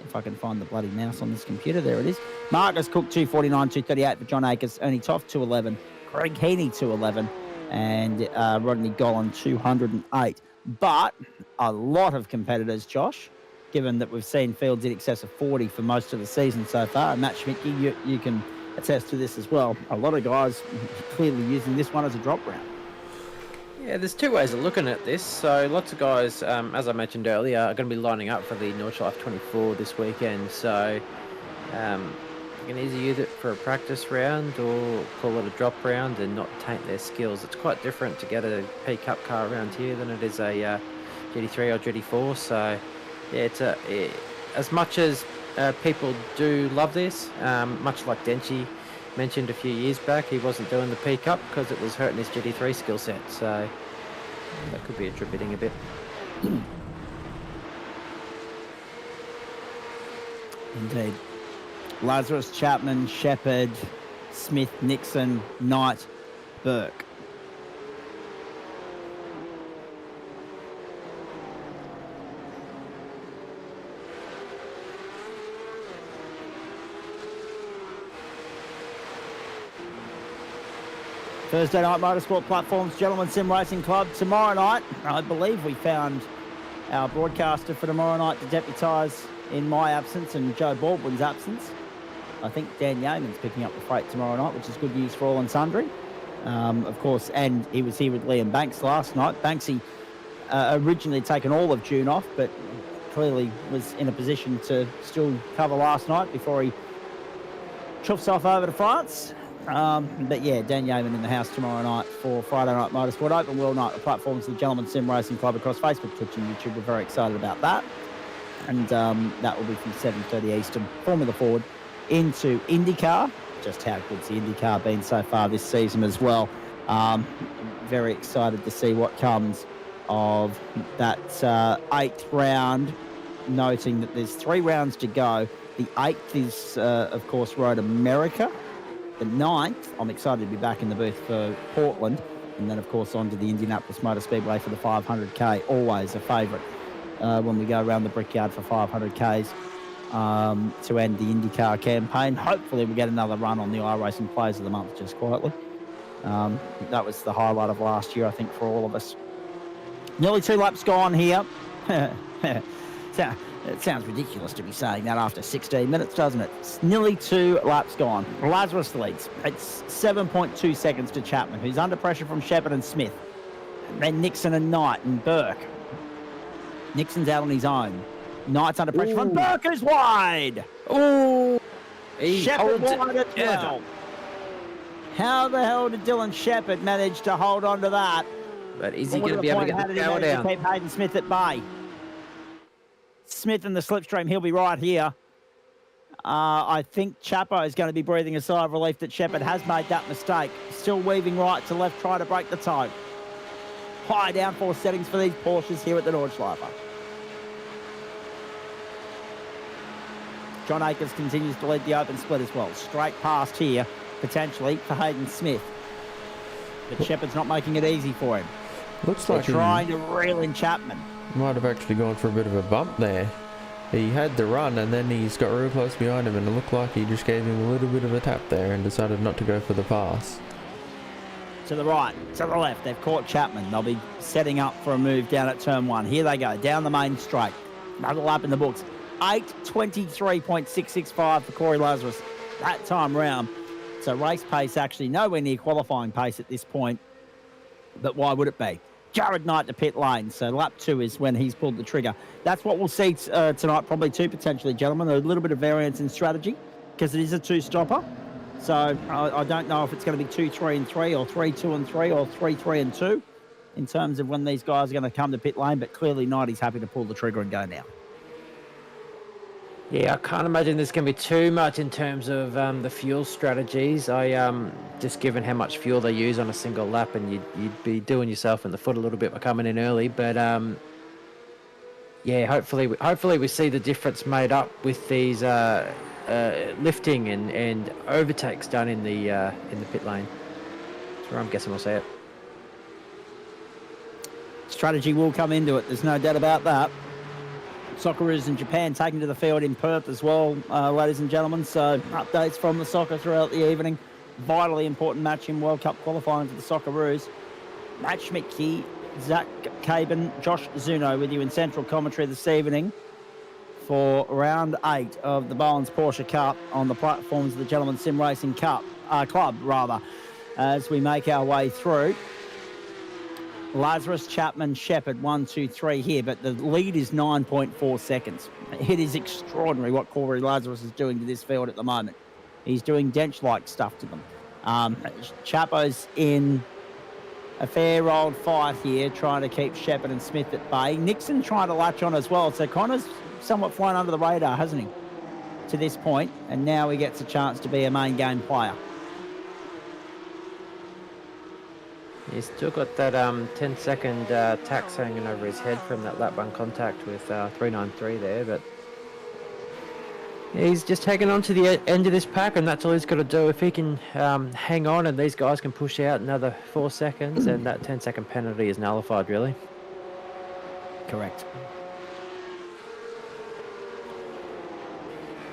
If I can find the bloody mouse on this computer, there it is. Marcus Cook 249, 238 for John Akers, Ernie Toff 211, Craig Heaney 211, and Rodney Golan 208. But a lot of competitors, Josh, given that we've seen fields in excess of 40 for most of the season so far. And Matt Schmidtke, you can attest to this as well. A lot of guys clearly using this one as a drop round. Yeah, there's 2 ways of looking at this. So lots of guys, as I mentioned earlier, are going to be lining up for the Nordschleife 24 this weekend. So you can either use it for a practice round or call it a drop round and not taint their skills. It's quite different to get a P Cup car around here than it is a GT3 or GT4. So yeah, as much as people do love this, much like Denchi mentioned a few years back, he wasn't doing the P Cup because it was hurting his GT3 skill set. So that could be attributing a bit. Indeed. Lazarus, Chapman, Shepard, Smith, Nixon, Knight, Burke. Thursday night Motorsport Platforms, Gentlemen Sim Racing Club. Tomorrow night, I believe we found our broadcaster for tomorrow night to deputise in my absence and Joe Baldwin's absence. I think Dan Yeaman's picking up the freight tomorrow night, which is good news for all and sundry. Of course, and he was here with Liam Banks last night. Banksy originally taken all of June off, but clearly was in a position to still cover last night before he chuffs off over to France. But yeah, Dan Yeaman in the house tomorrow night for Friday Night Motorsport. Open World Night, the platforms of the Gentleman Sim Racing Club across Facebook, Twitch and YouTube. We're very excited about that. And that will be from 7:30 Eastern. Formula Ford into IndyCar. Just how good's the IndyCar been so far this season as well. Very excited to see what comes of that 8th round, noting that there's 3 rounds to go. The 8th is, of course, Road America. The 9th, I'm excited to be back in the booth for Portland. And then, of course, on to the Indianapolis Motor Speedway for the 500K. Always a favourite when we go around the Brickyard for 500Ks to end the IndyCar campaign. Hopefully we'll get another run on the iRacing Players of the Month just quietly. That was the highlight of last year, I think, for all of us. Nearly 2 laps gone here. It sounds ridiculous to be saying that after 16 minutes, doesn't it? It's nearly 2 laps gone. Lazarus leads. It's 7.2 seconds to Chapman, who's under pressure from Shepard and Smith. And then Nixon and Knight and Burke. Nixon's out on his own. Knight's under pressure from Burke, who's wide. Oh, Shepard wide as well. How the hell did Dylan Shepard manage to hold on to that? But is he going to be able to get the power down? To keep Hayden Smith at bay. Smith in the slipstream, he'll be right here. I think Chapo is going to be breathing a sigh of relief that Shepard has made that mistake. Still weaving right to left, trying to break the toe. High downforce settings for these Porsches here at the Nordschleifer. John Akers continues to lead the open split as well. Straight past here, potentially, for Hayden Smith. But Shepard's not making it easy for him. Looks like they're trying to reel in Chapman. Might have actually gone for a bit of a bump there. He had the run and then he's got real close behind him and it looked like he just gave him a little bit of a tap there and decided not to go for the pass. To the right, to the left, they've caught Chapman. They'll be setting up for a move down at turn 1. Here they go, down the main straight. Another lap in the books. 8:23.665 for Corey Lazarus that time round. So race pace actually nowhere near qualifying pace at this point. But why would it be? Jared Knight to pit lane. So lap 2 is when he's pulled the trigger. That's what we'll see tonight, probably 2 potentially, gentlemen. A little bit of variance in strategy because it is a 2-stopper. So I don't know if it's going to be 2-3-3 or 3-2-3 or 3-3-2 in terms of when these guys are going to come to pit lane. But clearly Knight is happy to pull the trigger and go now. Yeah, I can't imagine there's going to be too much in terms of the fuel strategies. Just given how much fuel they use on a single lap, and you'd be doing yourself in the foot a little bit by coming in early. But yeah, hopefully we see the difference made up with these lifting and overtakes done in the pit lane. That's where I'm guessing we'll see it. Strategy will come into it. There's no doubt about that. Socceroos in Japan taking to the field in Perth as well, ladies and gentlemen. So updates from the soccer throughout the evening. Vitally important match in World Cup qualifying for the Socceroos. Matt Schmidtke, Zach Caben, Josh Zuno with you in central commentary this evening for round 8 of the Bowens Porsche Cup on the platforms of the Gentleman Sim Racing Club, as we make our way through. Lazarus, Chapman, Shepard, 1, 2, 3 here, but the lead is 9.4 seconds. It is extraordinary what Corey Lazarus is doing to this field at the moment. He's doing Dench-like stuff to them. Chapo's in a fair old fight here, trying to keep Shepard and Smith at bay. Nixon trying to latch on as well, so Connor's somewhat flown under the radar, hasn't he, to this point, and now he gets a chance to be a main game player. He's still got that 10-second tax hanging over his head from that lap 1 contact with 393 there, but he's just hanging on to the end of this pack, and that's all he's got to do. If he can hang on and these guys can push out another 4 seconds, and that 10-second penalty is nullified, really. Correct.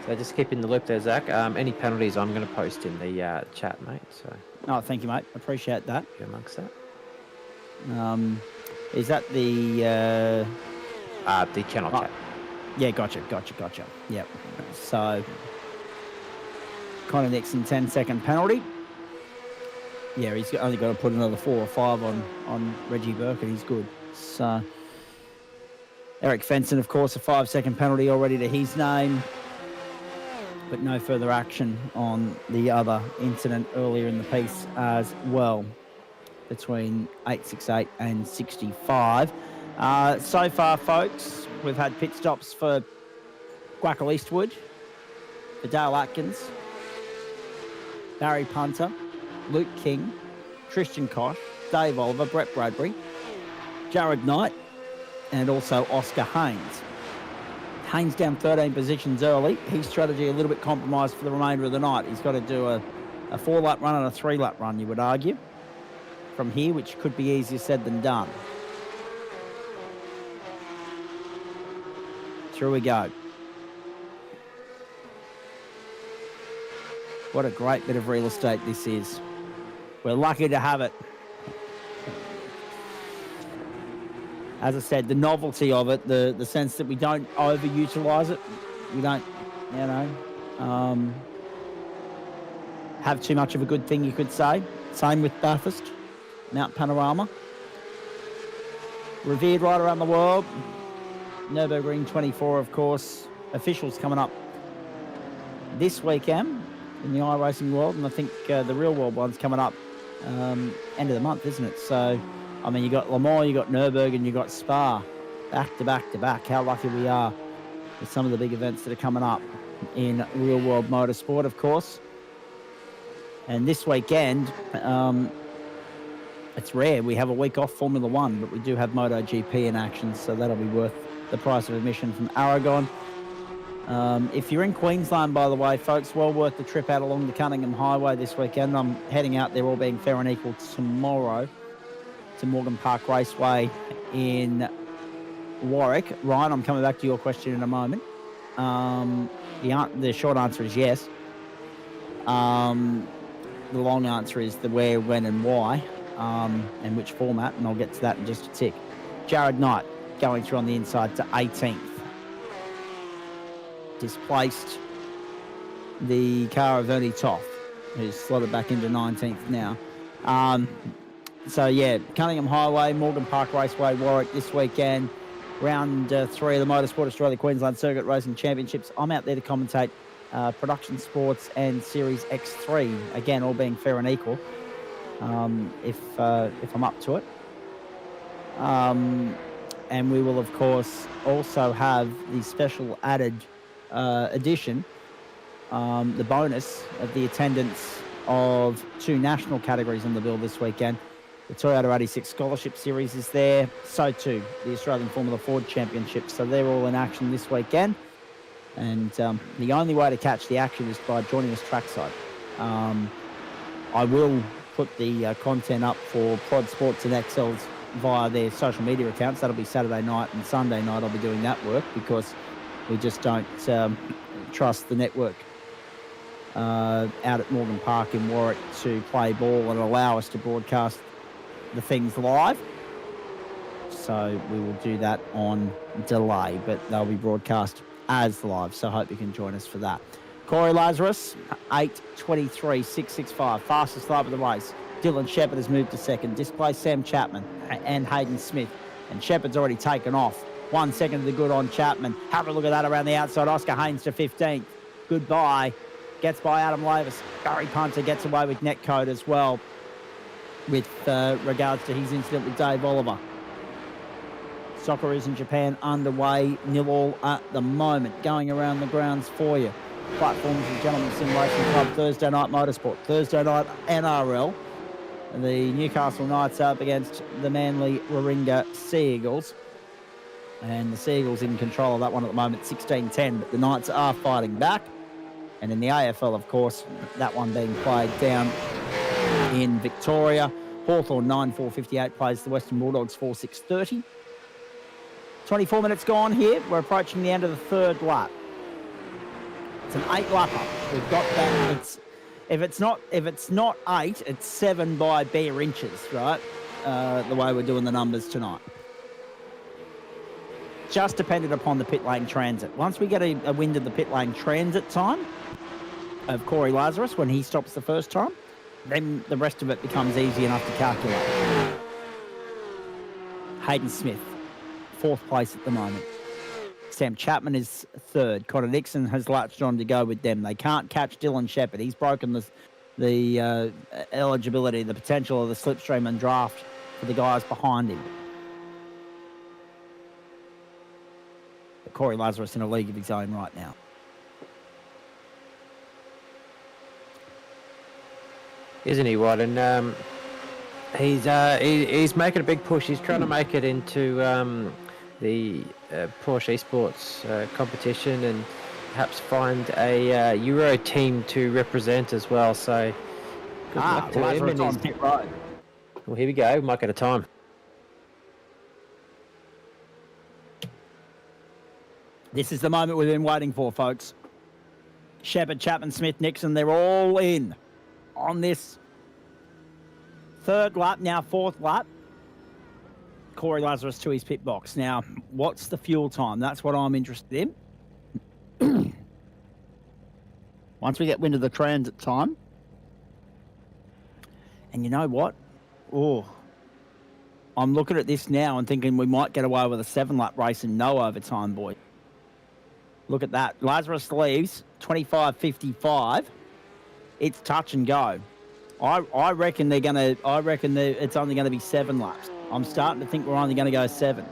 So just keep in the loop there, Zach. Any penalties I'm going to post in the chat, mate. So. Oh, thank you, mate. Appreciate that. You're amongst that. Is that the channel chat? Yeah, gotcha. Yep. So, Connor Nixon, 10-second penalty. Yeah, he's only got to put another 4 or 5 on Reggie Burke, and he's good. So, Eric Fenson, of course, a 5-second penalty already to his name. but no further action on the other incident earlier in the piece as well, between 868 and 65. So far, folks, we've had pit stops for Guackle Eastwood, for Dale Atkins, Barry Punter, Luke King, Christian Koch, Dave Oliver, Brett Bradbury, Jared Knight, and also Oscar Haynes. Haynes down 13 positions early. His strategy a little bit compromised for the remainder of the night. He's got to do a 4-lap run and a 3-lap run, you would argue, from here, which could be easier said than done. Through we go. What a great bit of real estate this is. We're lucky to have it. As I said, the novelty of it, the sense that we don't overutilise it, we don't, have too much of a good thing, you could say. Same with Bathurst, Mount Panorama. Revered right around the world. Nürburgring 24, of course. Officials coming up this weekend in the iRacing world, and I think the real world one's coming up end of the month, isn't it? So, I mean, you got Le Mans, you got Nürburgring, you got Spa, back to back to back. How lucky we are with some of the big events that are coming up in real world motorsport, of course. And this weekend, it's rare. We have a week off Formula One, but we do have MotoGP in action, so that'll be worth the price of admission from Aragon. If you're in Queensland, by the way, folks, well worth the trip out along the Cunningham Highway this weekend. I'm heading out there, all being fair and equal, tomorrow to Morgan Park Raceway in Warwick. Ryan, I'm coming back to your question in a moment. The short answer is yes. The long answer is the where, when and why, and which format, and I'll get to that in just a tick. Jared Knight going through on the inside to 18th. Displaced the car of Ernie Toth, who's slotted back into 19th now. So, yeah, Cunningham Highway, Morgan Park Raceway, Warwick this weekend. Round 3 of the Motorsport Australia Queensland Circuit Racing Championships. I'm out there to commentate Production Sports and Series X3. Again, all being fair and equal, if I'm up to it. And we will, of course, also have the special added edition, the bonus of the attendance of 2 national categories on the bill this weekend. The Toyota 86 Scholarship Series is there, so too the Australian Formula Ford Championship. So they're all in action this weekend. And the only way to catch the action is by joining us trackside. I will put the content up for Prod Sports and XLs via their social media accounts. That'll be Saturday night and Sunday night. I'll be doing that work because we just don't trust the network out at Morgan Park in Warwick to play ball and allow us to broadcast the things live. So we will do that on delay, but they'll be broadcast as live. So I hope you can join us for that. Corey Lazarus, 8:23.665, fastest lap of the race. Dylan Shepherd has moved to second, displaced Sam Chapman and Hayden Smith. And Shepherd's already taken off. 1 second to the good on Chapman. Have a look at that around the outside. Oscar Haynes to 15th. Goodbye. Gets by Adam Lavis. Barry Punter gets away with netcode as well with regards to his incident with Dave Oliver. Socceroos in Japan underway. 0-0 at the moment. Going around the grounds for you. Platforms of Gentleman Sim Racing Club. Thursday night Motorsport. Thursday night NRL. The Newcastle Knights up against the Manly Warringah Sea Eagles. And the Sea Eagles in control of that one at the moment, 16-10. But the Knights are fighting back. And in the AFL, of course, that one being played down in Victoria. Hawthorn 9-4-58 plays the Western Bulldogs 4-6-30. 24 minutes gone here. We're approaching the end of the third lap. It's an 8-lapper. We've got that. If it's not 8, it's 7 by bare inches, right? The way we're doing the numbers tonight. Just dependent upon the pit lane transit. Once we get a wind of the pit lane transit time of Corey Lazarus when he stops the first time, then the rest of it becomes easy enough to calculate. Hayden Smith, 4th place at the moment. Sam Chapman is third. Connor Nixon has latched on to go with them. They can't catch Dylan Shepherd. He's broken the eligibility, the potential of the slipstream and draft for the guys behind him. But Corey Lazarus in a league of his own right now. Isn't he, Watt? And he's making a big push. He's trying to make it into the Porsche Esports competition and perhaps find a Euro team to represent as well. So good luck to him. Lazarus on pit road. Well, here we go. Might get a time. This is the moment we've been waiting for, folks. Shepherd, Chapman, Smith, Nixon, they're all in on this third lap, now fourth lap. Corey Lazarus to his pit box. Now, what's the fuel time? That's what I'm interested in. Once we get wind of the transit time. And you know what? Oh, I'm looking at this now and thinking we might get away with a 7-lap race and no overtime, boy. Look at that. Lazarus leaves 25.55. It's touch and go. I reckon it's only going to be 7 laps. I'm starting to think we're only going to go 7.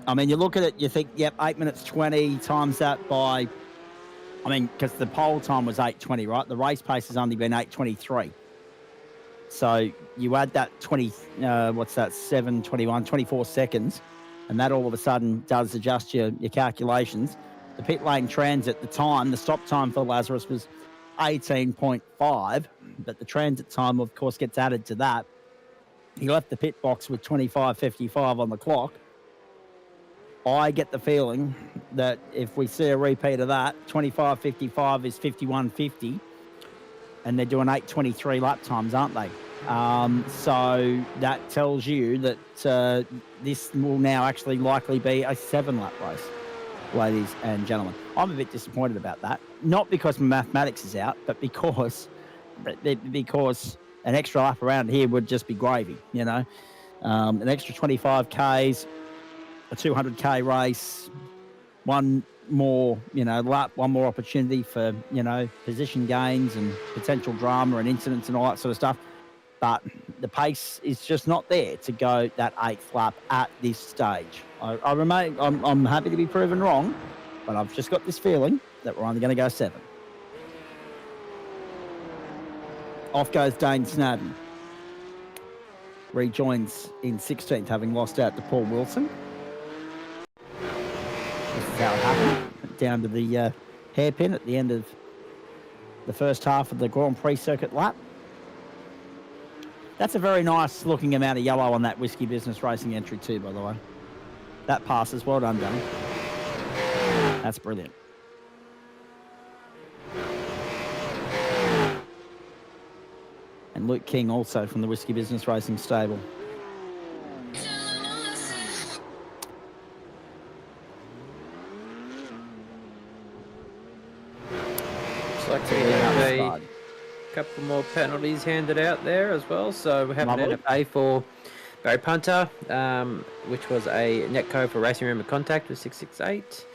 I mean, you look at it, you think, yep, 8 minutes 20 times that by, I mean, because the pole time was 8:20, right? The race pace has only been 8:23. So you add that 24 seconds, and that all of a sudden does adjust your calculations. The pit lane transit, the stop time for Lazarus was 18.5, but the transit time, of course, gets added to that. He left the pit box with 25.55 on the clock. I get the feeling that if we see a repeat of that, 25.55 is 51.50, and they're doing 8:23 lap times, aren't they? So that tells you that this will now actually likely be a 7-lap race, ladies and gentlemen. I'm a bit disappointed about that. Not because my mathematics is out, but because an extra lap around here would just be gravy, you know. An extra 25 Ks, a 200K race, one more, lap, one more opportunity for, position gains and potential drama and incidents and all that sort of stuff. But the pace is just not there to go that 8th lap at this stage. I'm happy to be proven wrong, but I've just got this feeling that we're only going to go 7. Off goes Dane Snadden. Rejoins in 16th, having lost out to Paul Wilson. This is how it happened. Down to the hairpin at the end of the first half of the Grand Prix circuit lap. That's a very nice looking amount of yellow on that Whiskey Business Racing entry too, by the way. That passes. Well done, Danny. That's brilliant. And Luke King also from the Whiskey Business Racing stable. Looks like we have a couple more penalties handed out there as well. So we have an NFA for Barry Punter, which was a netco for racing room of contact with 668.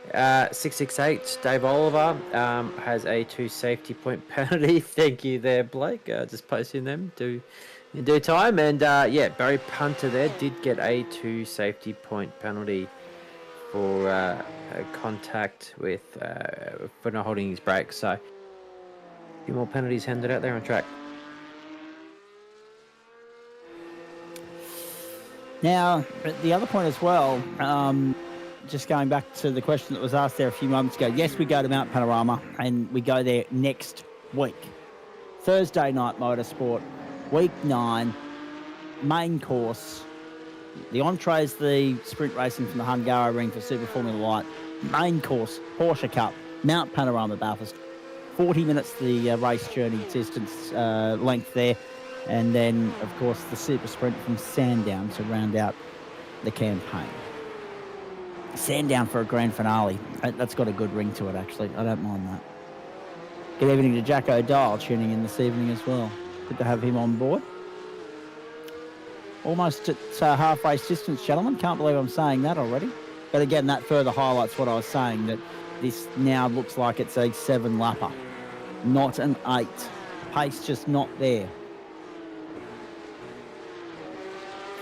668, Dave Oliver has a 2 safety point penalty. Thank you there, Blake. Just posting them in due time. And Barry Punter there did get a 2 safety point penalty for contact with for not holding his brakes. So a few more penalties handed out there on track. Now, the other point as well, just going back to the question that was asked there a few moments ago. Yes, we go to Mount Panorama and we go there next week. Thursday night motorsport, week 9, main course. The entree is the sprint racing from the Hungaroring for Super Formula Light. Main course, Porsche Cup, Mount Panorama Bathurst. 40 minutes the race journey distance length there. And then, of course, the super sprint from Sandown to round out the campaign. Sandown for a grand finale. That's got a good ring to it, actually. I don't mind that. Good evening to Jack O'Donnell tuning in this evening as well. Good to have him on board. Almost at half race distance, gentlemen. Can't believe I'm saying that already. But again, that further highlights what I was saying, that this now looks like it's a 7-lapper, not an 8. Pace just not there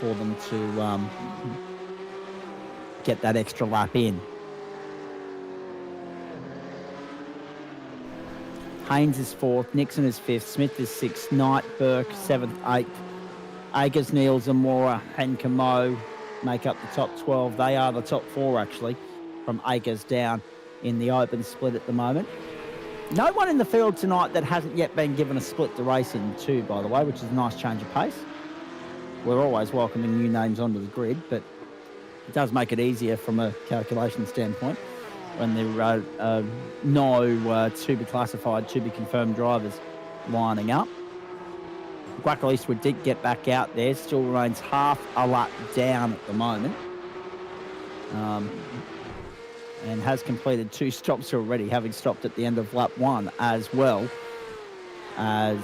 for them to get that extra lap in. Haynes is 4th, Nixon is 5th, Smith is 6th, Knight, Burke 7th, 8th. Akers, Neal, Zamora and Camo make up the top 12. They are the top 4, actually, from Akers down in the open split at the moment. No one in the field tonight that hasn't yet been given a split to race in too, by the way, which is a nice change of pace. We're always welcoming new names onto the grid, but it does make it easier from a calculation standpoint when there are no to-be classified, to-be confirmed drivers lining up. Guackle Eastwood did get back out there, still remains half a lap down at the moment. And has completed 2 stops already, having stopped at the end of lap 1 as well as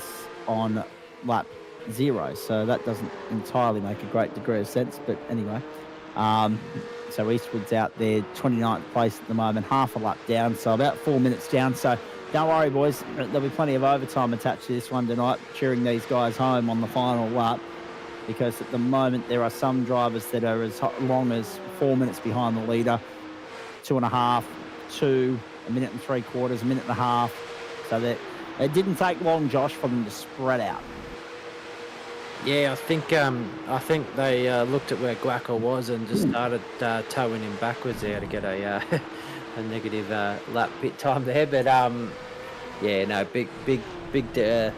on lap 0. So that doesn't entirely make a great degree of sense, but anyway. So Eastwood's out there, 29th place at the moment, half a lap down, so about 4 minutes down. So don't worry, boys, there'll be plenty of overtime attached to this one tonight, cheering these guys home on the final lap, because at the moment there are some drivers that are as long as 4 minutes behind the leader, 2.5, 2, a minute and 3/4, a minute and a half. So that it didn't take long, Josh, for them to spread out. Yeah, I think they looked at where Guaco was and just started towing him backwards there to get a a negative lap pit time there. But yeah, no, big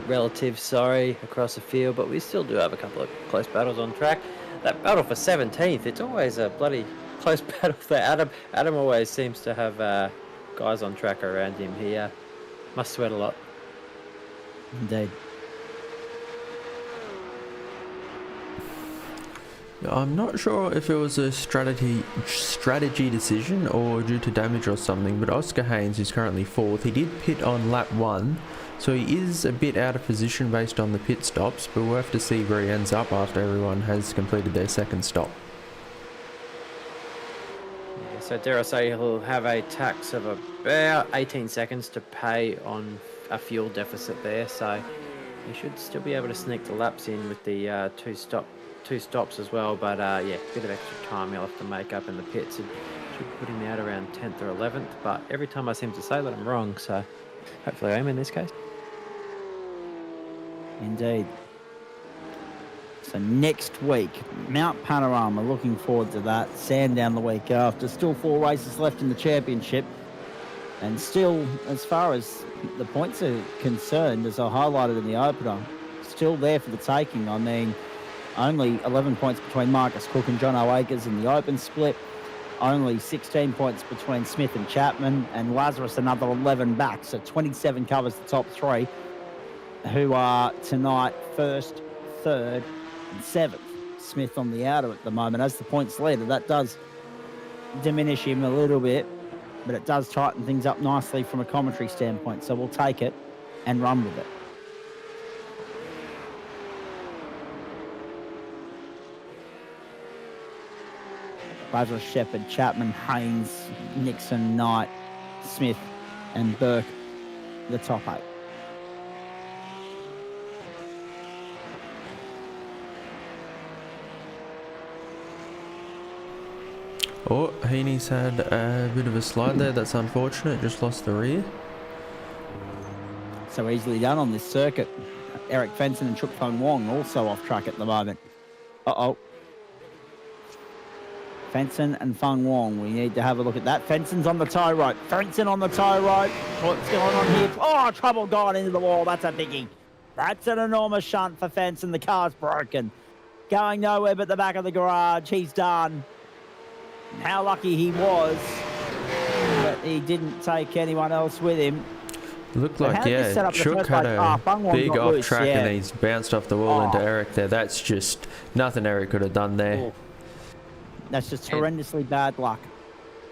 relative sorry across the field, but we still do have a couple of close battles on track. That battle for 17th, it's always a bloody close battle there. Adam always seems to have guys on track around him. He must sweat a lot. Indeed. I'm not sure if it was a strategy decision or due to damage or something, but Oscar Haynes is currently 4th. He did pit on lap 1, so he is a bit out of position based on the pit stops, but we'll have to see where he ends up after everyone has completed their second stop. Yeah, so dare I say he'll have a tax of about 18 seconds to pay on a fuel deficit there, so he should still be able to sneak the laps in with the two stops as well, but yeah, a bit of extra time he'll have to make up in the pits. It should put him out around 10th or 11th, but every time I seem to say that I'm wrong, so hopefully I am in this case. Indeed. So next week, Mount Panorama, looking forward to that. Sandown the week after. Still 4 races left in the championship, and still, as far as the points are concerned, as I highlighted in the opener, still there for the taking. I mean, only 11 points between Marcus Cook and John O'Akers in the open split. Only 16 points between Smith and Chapman, and Lazarus another 11 back. So 27 covers the top 3, who are tonight 1st, 3rd and 7th. Smith on the outer at the moment as the points leader. That does diminish him a little bit, but it does tighten things up nicely from a commentary standpoint. So we'll take it and run with it. Lazarus, Shepherd, Chapman, Haynes, Nixon, Knight, Smith and Burke, the top 8. Oh, Heaney's had a bit of a slide there. That's unfortunate. Just lost the rear. So easily done on this circuit. Eric Fenson and Chuk Fung Wong also off track at the moment. Uh-oh. Fenson and Fung Wong, we need to have a look at that. Fenson's on the tie rope. Fenson on the tie rope. What's going on here? Oh, trouble going into the wall. That's a biggie. That's an enormous shunt for Fenson. The car's broken. Going nowhere but the back of the garage. He's done. How lucky he was that he didn't take anyone else with him. Looked like, yeah, Chuk had a big off track and he's bounced off the wall into Eric there. That's just nothing Eric could have done there. Oh. That's just horrendously bad luck.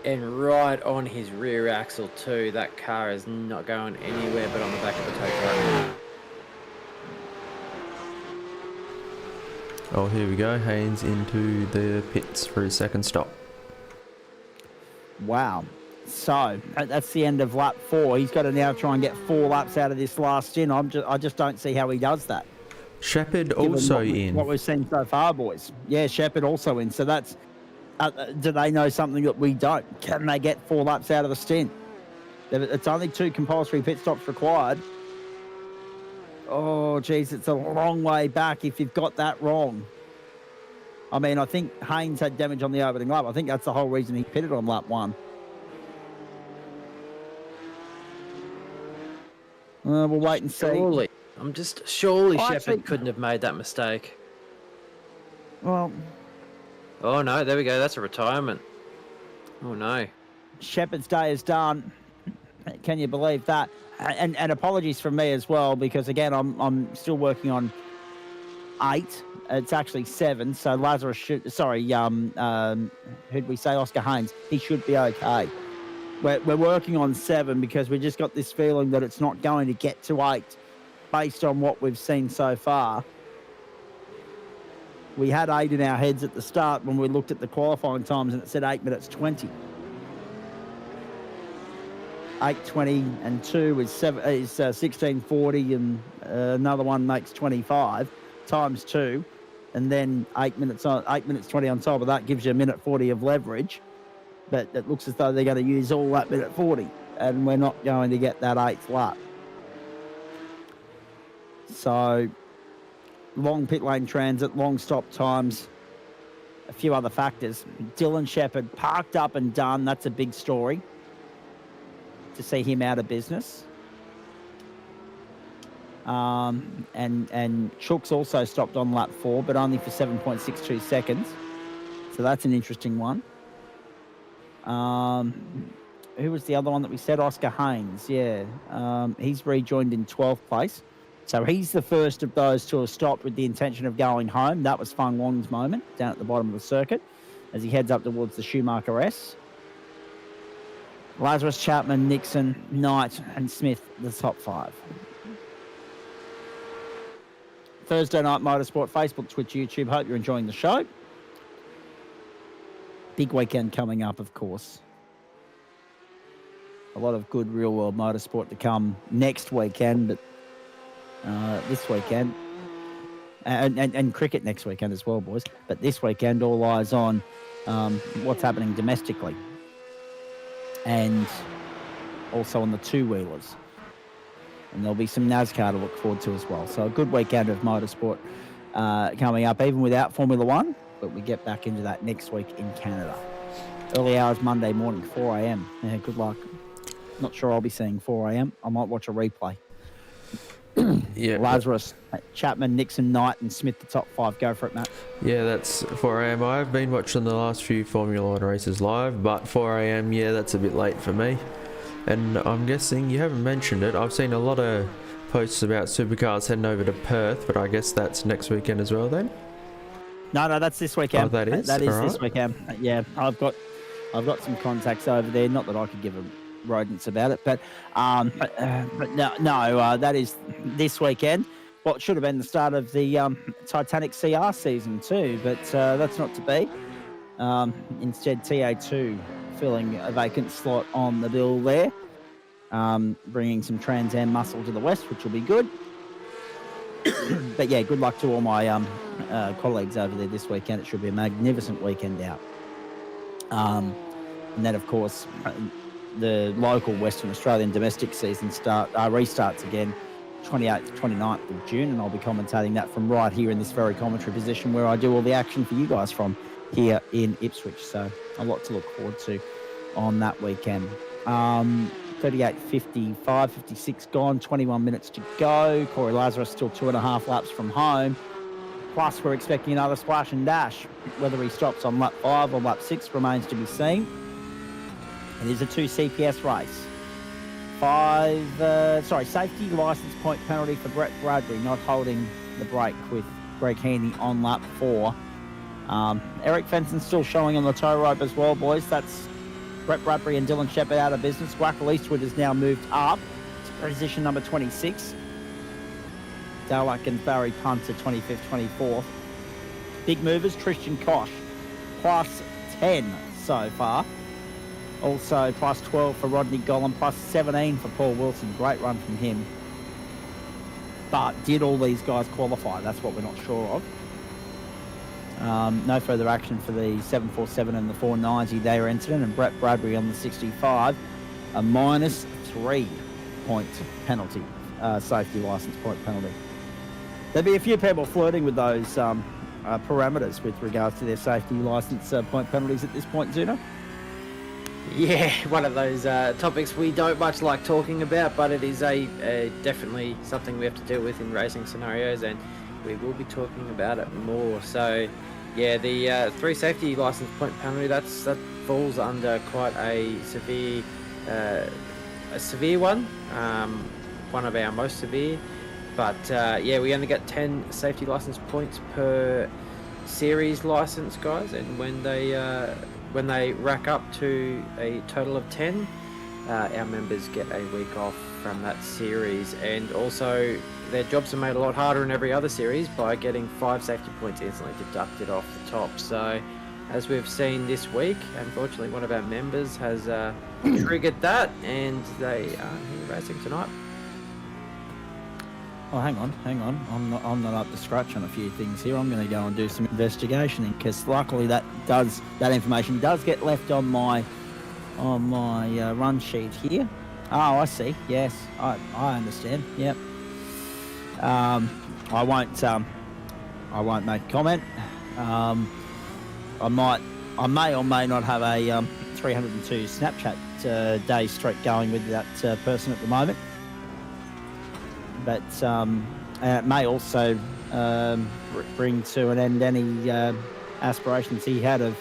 And right on his rear axle too. That car is not going anywhere but on the back of the tow truck. Oh, here we go. Haynes into the pits for his second stop. Wow. So that's the end of lap 4. He's got to now try and get 4 laps out of this last stint. I just don't see how he does that. Shepherd given also what we've seen so far, boys. Yeah, Shepherd also in. So that's do they know something that we don't? Can they get 4 laps out of the stint? It's only 2 compulsory pit stops required. Oh, geez, it's a long way back if you've got that wrong. I mean, I think Haynes had damage on the opening lap. I think that's the whole reason he pitted on lap 1. We'll wait and see. Surely Oh, Shepherd actually- couldn't have made that mistake. Well, Oh no, there we go. That's a retirement. Oh no. Shepherd's day is done. Can you believe that? And apologies from me as well, because again, I'm still working on 8. It's actually 7. So Lazarus should. Sorry, who'd we say? Oscar Haynes. He should be okay. We're working on 7 because we just got this feeling that it's not going to get to 8, based on what we've seen so far. We had 8 in our heads at the start when we looked at the qualifying times, and it said 8 minutes 20. 8:20 and 2 is 16:40, and another one makes 25 times 2, and then 8 minutes 20 on top of that gives you a minute 40 of leverage. But it looks as though they're going to use all that minute 40, and we're not going to get that 8th lap. So, long pit lane transit, long stop times, a few other factors. Dylan Shepherd parked up and done. That's a big story to see him out of business. And Chook's also stopped on lap 4, but only for 7.62 seconds. So that's an interesting one. Who was the other one that we said? Oscar Haynes, yeah. He's rejoined in 12th place. So he's the first of those to have stopped with the intention of going home. That was Fung Wong's moment down at the bottom of the circuit as he heads up towards the Schumacher S. Lazarus, Chapman, Nixon, Knight, and Smith, the top 5. Thursday Night Motorsport, Facebook, Twitch, YouTube. Hope you're enjoying the show. Big weekend coming up, of course. A lot of good real-world motorsport to come next weekend, but this weekend, and cricket next weekend as well, boys. But this weekend, all eyes on what's happening domestically, and also on the 2-wheelers. And there'll be some NASCAR to look forward to as well. So a good weekend of motorsport coming up, even without Formula One. But we get back into that next week in Canada. Early hours Monday morning, 4 a.m. Yeah, good luck. Not sure I'll be seeing 4 a.m. I might watch a replay. Yeah. Lazarus, Chapman, Nixon, Knight, and Smith, the top 5. Go for it, Matt. Yeah, that's 4 a.m. I've been watching the last few Formula 1 races live, but 4 a.m, yeah, that's a bit late for me. And I'm guessing, you haven't mentioned it, I've seen a lot of posts about supercars heading over to Perth, but I guess that's next weekend as well then? No, that's this weekend. Oh, that is? That is All this right. weekend. Yeah, I've got some contacts over there. Not that I could give them rodents about it, but no, that is this weekend. What should have been the start of the Titanic CR season too, but that's not to be. Instead, TA2 filling a vacant slot on the bill there, bringing some Trans Am muscle to the west, which will be good. But yeah, good luck to all my colleagues over there this weekend. It should be a magnificent weekend out. And then, of course, the local Western Australian domestic season restarts again 28th, 29th of June, and I'll be commentating that from right here in this very commentary position where I do all the action for you guys from here in Ipswich. So a lot to look forward to on that weekend. 38, 55, 56 gone, 21 minutes to go. Corey Lazarus still 2.5 laps from home. Plus, we're expecting another splash and dash. Whether he stops on lap 5 or lap 6 remains to be seen. It is a 2 CPS race. Safety license point penalty for Brett Bradbury not holding the brake with Greg Heaney on lap 4. Eric Fenson's still showing on the tow rope as well, boys. That's Brett Bradbury and Dylan Shepherd out of business. Wackle Eastwood has now moved up to position number 26. Dalak and Barry Punt to 25th, 24th. Big movers, Tristan Koch, plus 10 so far. Also, plus 12 for Rodney Gollan, plus 17 for Paul Wilson. Great run from him. But did all these guys qualify? That's what we're not sure of. No further action for the 747 and the 490. They were incident, and Brett Bradbury on the 65, a minus 3 point penalty, safety license point penalty. There'd be a few people flirting with those parameters with regards to their safety license point penalties at this point, Zuno. Yeah, one of those topics we don't much like talking about, but it is a definitely something we have to deal with in racing scenarios, and we will be talking about it more. So, yeah, the 3 safety license point penalty, that falls under quite a severe one, one of our most severe. But yeah, we only get 10 safety license points per series license, guys, and when they rack up to a total of 10, our members get a week off from that series, and also their jobs are made a lot harder in every other series by getting 5 safety points instantly deducted off the top. So, as we've seen this week, unfortunately one of our members has triggered that, and they aren't here racing tonight. Oh, hang on. I'm not up to scratch on a few things here. I'm going to go and do some investigation, because luckily that information does get left on my run sheet here. Oh, I see. Yes, I understand. Yep. I won't make a comment. I may or may not have a 302 Snapchat day streak going with that person at the moment. But it may also bring to an end any aspirations he had of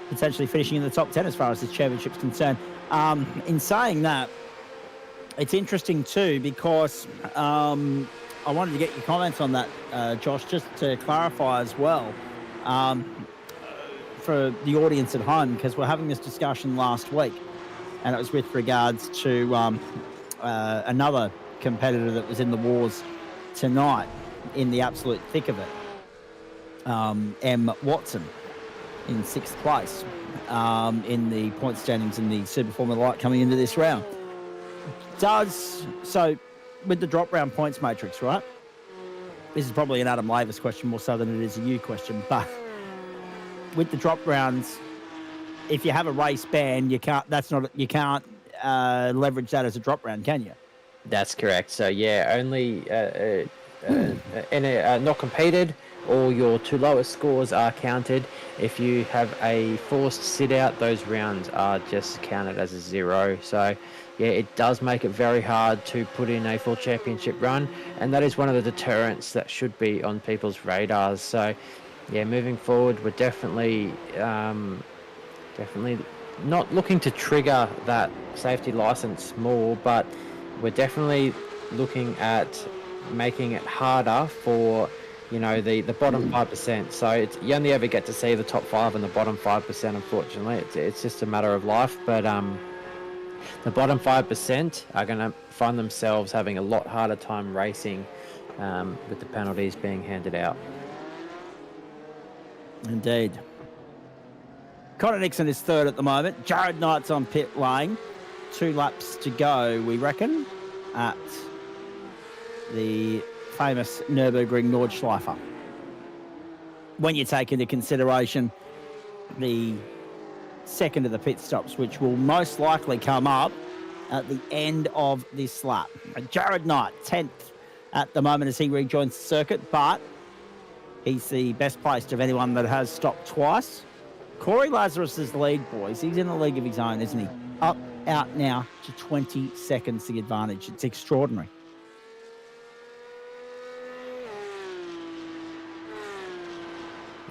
potentially finishing in the top 10 as far as his championship's concerned. In saying that, it's interesting too, because I wanted to get your comments on that, Josh, just to clarify as well, for the audience at home, because we're having this discussion last week, and it was with regards to another competitor that was in the wars tonight, in the absolute thick of it. M. Watson in 6th place in the point standings in the Super Formula Light coming into this round. So with the drop round points matrix, right? This is probably an Adam Lavis question more so than it is a you question, but with the drop rounds, if you have a race ban, you can't leverage that as a drop round, can you? That's correct. So yeah, only not competed, or your 2 lowest scores are counted. If you have a forced sit out, those rounds are just counted as a 0. So yeah, it does make it very hard to put in a full championship run, and that is one of the deterrents that should be on people's radars. So yeah, moving forward, we're definitely not looking to trigger that safety license more, but we're definitely looking at making it harder for, the bottom 5%. So you only ever get to see the top 5 and the bottom 5%, unfortunately. It's just a matter of life. But the bottom 5% are going to find themselves having a lot harder time racing with the penalties being handed out. Indeed. Connor Nixon is 3rd at the moment. Jared Knight's on pit lane. 2 laps to go, we reckon, at the famous Nürburgring Nordschleife. When you take into consideration the second of the pit stops, which will most likely come up at the end of this lap. Jared Knight, 10th at the moment as he rejoins the circuit, but he's the best placed of anyone that has stopped twice. Corey Lazarus is the lead, boys. He's in a league of his own, isn't he? Out now to 20 seconds the advantage. It's extraordinary.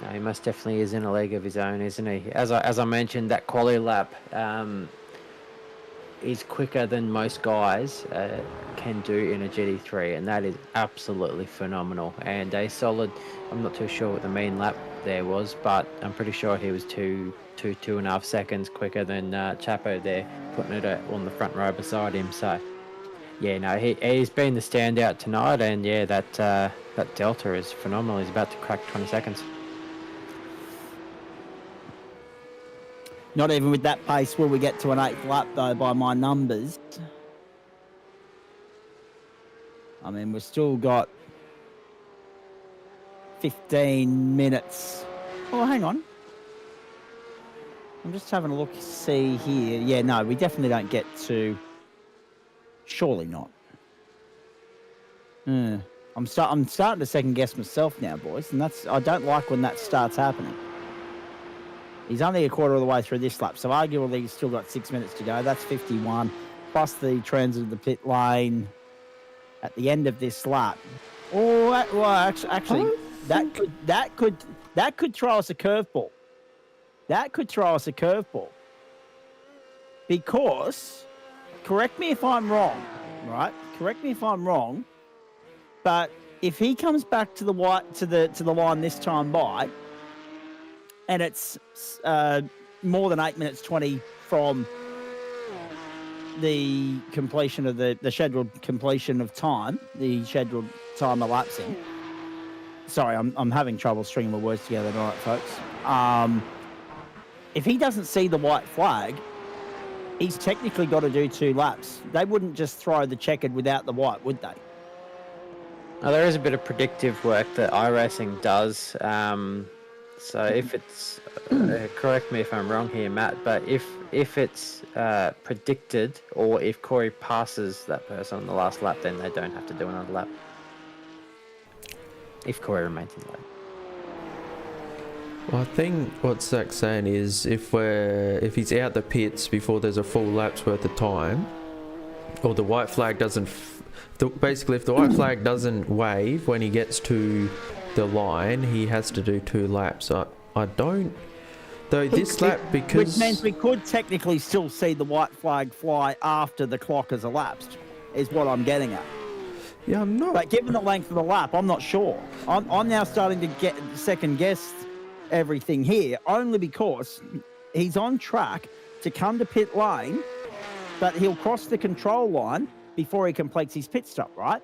No, he most definitely is in a league of his own, isn't he? As I mentioned, that quali lap is quicker than most guys can do in a GT3, and that is absolutely phenomenal. And a solid, I'm not too sure what the mean lap there was, but I'm pretty sure he was 2.5 seconds quicker than Chapo there, putting it on the front row beside him. So yeah, no, he's been the standout tonight, and yeah, that delta is phenomenal. He's about to crack 20 seconds. Not even with that pace will we get to an 8th lap, though, by my numbers. I mean, we've still got 15 minutes. Oh, hang on. I'm just having a look, see here. Yeah, no, we definitely don't get to... Surely not. I'm starting to second guess myself now, boys, and I don't like when that starts happening. He's only a quarter of the way through this lap, so arguably he's still got 6 minutes to go. That's 51, plus the transit of the pit lane at the end of this lap. Oh, well, actually, that could throw us a curveball. That could throw us a curveball. Because, correct me if I'm wrong, right? Correct me if I'm wrong, but if he comes back to the line this time by, and it's more than 8 minutes 20 from the completion of the scheduled completion of time, the scheduled time elapsing. Sorry, I'm having trouble stringing my words together tonight, folks. If he doesn't see the white flag, he's technically got to do 2 laps. They wouldn't just throw the checkered without the white, would they? There is a bit of predictive work that iRacing does. So if it's, correct me if I'm wrong here, Matt, but if it's predicted, or if Corey passes that person on the last lap, then they don't have to do another lap. If Corey remains in the lap. Well, I think what Zach's saying is if he's out the pits before there's a full lap's worth of time, or the white flag doesn't, basically if the white flag doesn't wave when he gets to the line, he has to do 2 laps. I don't, though this lap, because... Which means we could technically still see the white flag fly after the clock has elapsed, is what I'm getting at. Yeah, I'm not... But given the length of the lap, I'm not sure. I'm now starting to second guess everything here, only because he's on track to come to pit lane, but he'll cross the control line before he completes his pit stop, right?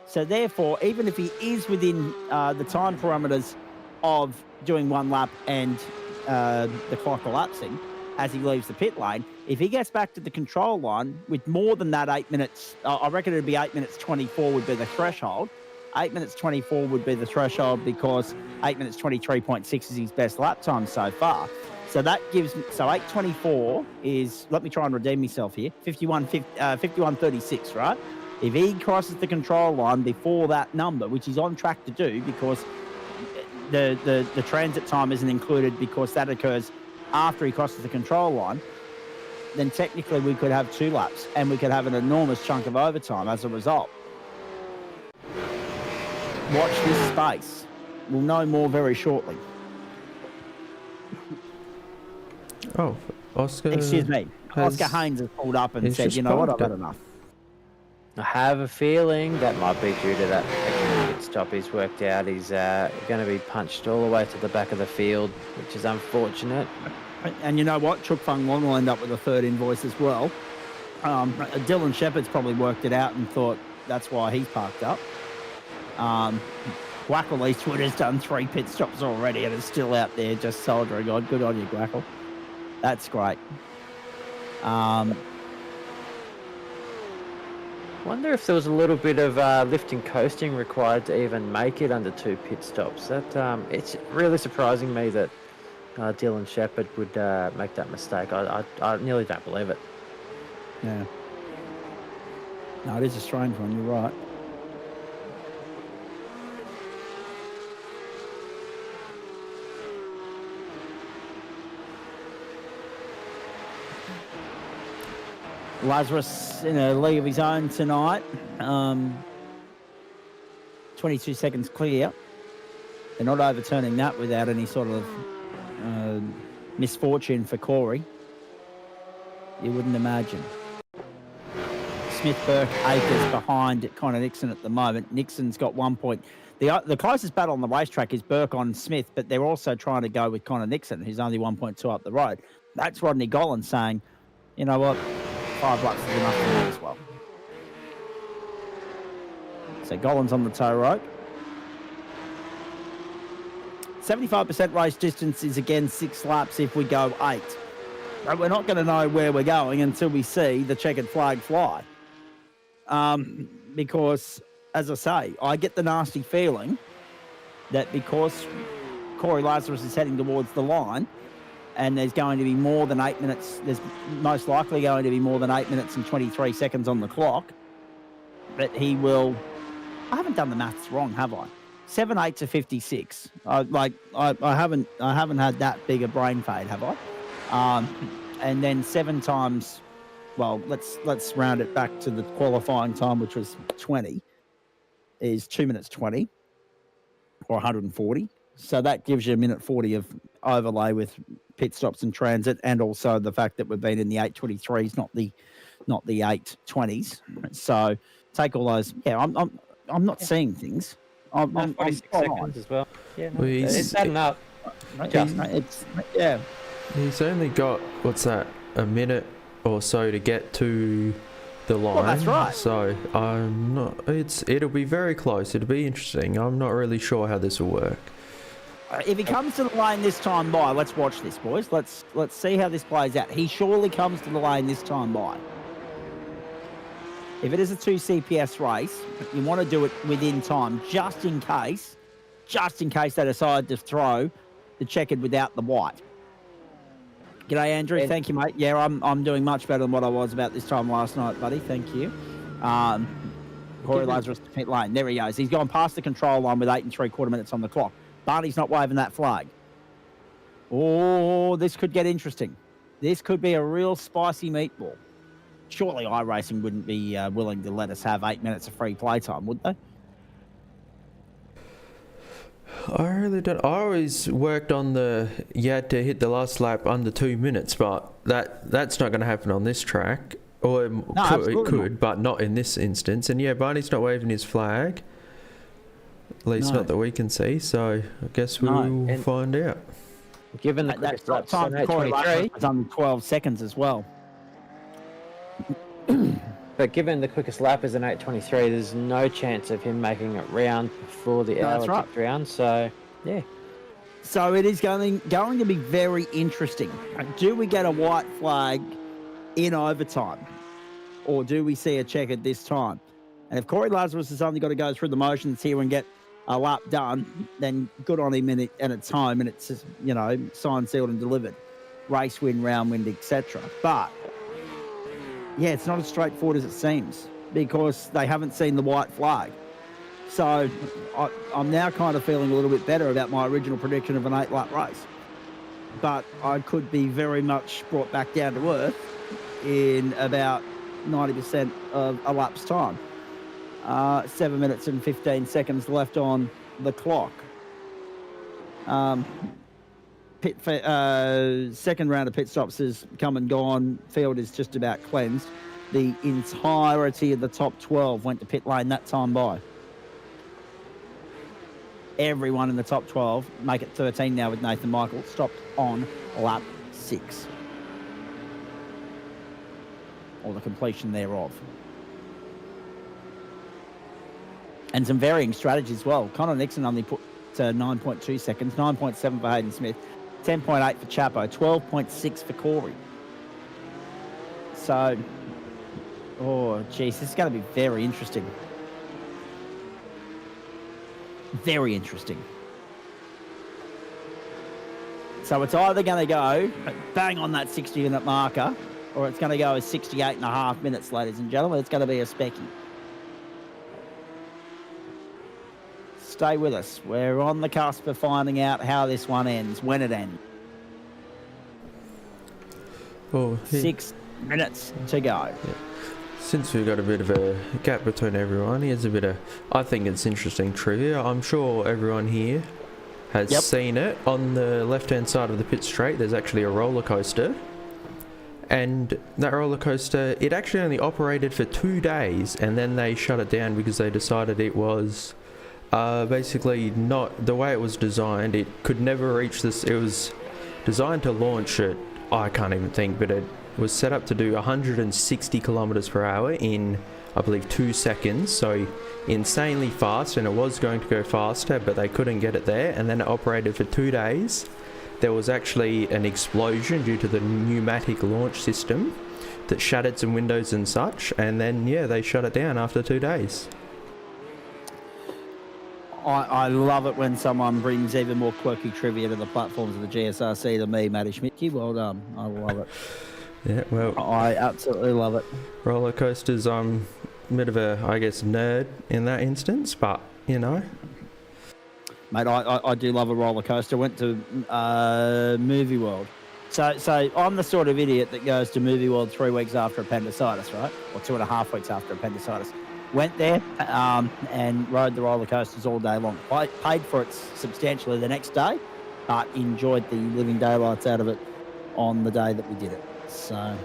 So therefore, even if he is within the time parameters of doing 1 lap and the clock elapsing as he leaves the pit lane, if he gets back to the control line with more than that 8 minutes, I reckon it'd be 8 minutes 24 would be the threshold. 8 minutes 24 would be the threshold because 8 minutes 23.6 is his best lap time so far. So that gives me, so 8:24 is, let me try and redeem myself here, 51:36, right? If he crosses the control line before that number, which he's on track to do because the transit time isn't included because that occurs after he crosses the control line, then technically we could have 2 laps and we could have an enormous chunk of overtime as a result. Watch this space. We'll know more very shortly. Oh, Oscar... Excuse me. Oscar Haynes has pulled up and said, you know what, I've had enough. I have a feeling that might be due to that pit stop he's worked out. He's going to be punched all the way to the back of the field, which is unfortunate. And you know what? Chook Fung Long will end up with a 3rd invoice as well. Dylan Shepherd's probably worked it out and thought that's why he's parked up. Gwackle Eastwood has done 3 pit stops already and is still out there just soldiering on. Good on you, Gwackle. That's great. Wonder if there was a little bit of lift and coasting required to even make it under 2 pit stops. That it's really surprising me that Dylan Shepherd would make that mistake. I nearly don't believe it. Yeah. No, it is a strange one. You're right. Lazarus in a league of his own tonight. 22 seconds clear. They're not overturning that without any sort of misfortune for Corey. You wouldn't imagine. Smith, Burke, Akers behind Connor Nixon at the moment. Nixon's got 1 point. The closest battle on the racetrack is Burke on Smith, but they're also trying to go with Connor Nixon, who's only 1.2 up the road. That's Rodney Gollan saying, you know what, 5 laps is enough for me as well. So Gollan's on the tow rope. 75% race distance is again 6 laps if we go 8. we're not going to know where we're going until we see the checkered flag fly. Because, as I say, I get the nasty feeling that because Corey Lazarus is heading towards the line and there's going to be more than 8 minutes, there's most likely going to be more than 8 minutes and 23 seconds on the clock, that he will... I haven't done the maths wrong, have I? 7 8 to 56. I haven't had that big a brain fade, have I? And then 7 times, well, let's round it back to the qualifying time, which was 20, is 2 minutes 20 or 140. So that gives you a minute 40 of overlay with pit stops and transit, and also the fact that we've been in the 823s, not the 820s. So take all those. Yeah, I'm not seeing things. I'm 46 seconds as well. Yeah, no, Well, it's adding up. Yeah. He's only got, what's that, a minute or so to get to the line. Well, that's right. So I'm not. It'll be very close. It'll be interesting. I'm not really sure how this will work. If he comes to the lane this time by, let's watch this, boys. Let's see how this plays out. He surely comes to the lane this time by. If it is a 2 CPS race, you want to do it within time, just in case they decide to throw the checkered without the white. G'day, Andrew. Thank you, mate. Yeah, I'm doing much better than what I was about this time last night, buddy. Thank you. Corey Lazarus to pit lane. There he goes. He's gone past the control line with 8 3/4 minutes on the clock. Barney's not waving that flag. Oh, this could get interesting. This could be a real spicy meatball. Surely iRacing wouldn't be willing to let us have 8 minutes of free playtime, would they? I really don't. I always worked on you had to hit the last lap under 2 minutes, but that's not going to happen on this track. Or it could, but not in this instance. And yeah, Barney's not waving his flag. At least not that we can see. So I guess we'll find out. Given the that quickest lap time, Corey Lazarus was under 12 seconds as well. But given the quickest lap is an 8:23, there's no chance of him making it round before the hour ticked round. So, yeah. So it is going to be very interesting. Do we get a white flag in overtime, or do we see a checkered this time? And if Corey Lazarus has only got to go through the motions here and get a lap done, then good on him, and it's home, and it's, signed, sealed, and delivered. Race win, round win, etc. But yeah, it's not as straightforward as it seems, because they haven't seen the white flag. So I'm now kind of feeling a little bit better about my original prediction of an 8-lap race. But I could be very much brought back down to earth in about 90% of a lap's time. 7 minutes and 15 seconds left on the clock. Second round of pit stops has come and gone. Field is just about cleansed. The entirety of the top 12 went to pit lane that time by. Everyone in the top 12, make it 13 now with Nathan Michael, stopped on lap 6. Or the completion thereof. And some varying strategies as well. Connor Nixon only put 9.2 seconds, 9.7 for Hayden Smith, 10.8 for Chapo, 12.6 for Corey. So, this is going to be very interesting. Very interesting. So it's either going to go bang on that 60-minute marker, or it's going to go as 68.5 minutes, ladies and gentlemen. It's going to be a specky. Stay with us. We're on the cusp of finding out how this one ends, when it ends. 6 minutes to go. Yeah. Since we've got a bit of a gap between everyone, here's a bit of, I think it's interesting trivia. I'm sure everyone here has seen it. On the left-hand side of the pit straight, there's actually a roller coaster. And that roller coaster, it actually only operated for 2 days, and then they shut it down because they decided it was basically not the way it was designed. It could never reach this. It was designed to launch at, I can't even think, but it was set up to do 160 kilometers per hour in, I believe, 2 seconds. So insanely fast, and it was going to go faster, but they couldn't get it there. And then it operated for 2 days, there was actually an explosion due to the pneumatic launch system that shattered some windows and such, and then they shut it down after 2 days. I love it when someone brings even more quirky trivia to the platforms of the GSRC than me, Matty Schmidtke. Well done. I love it. Yeah, well, I absolutely love it. roller coasters, I'm a bit of a, I guess, nerd in that instance, but you know. Mate, I do love a roller coaster. Went to Movie World. So I'm the sort of idiot that goes to Movie World 3 weeks after appendicitis, right? Or 2.5 weeks after appendicitis. Went there and rode the roller coasters all day long. I paid for it substantially the next day, but enjoyed the living daylights out of it on the day that we did it. So,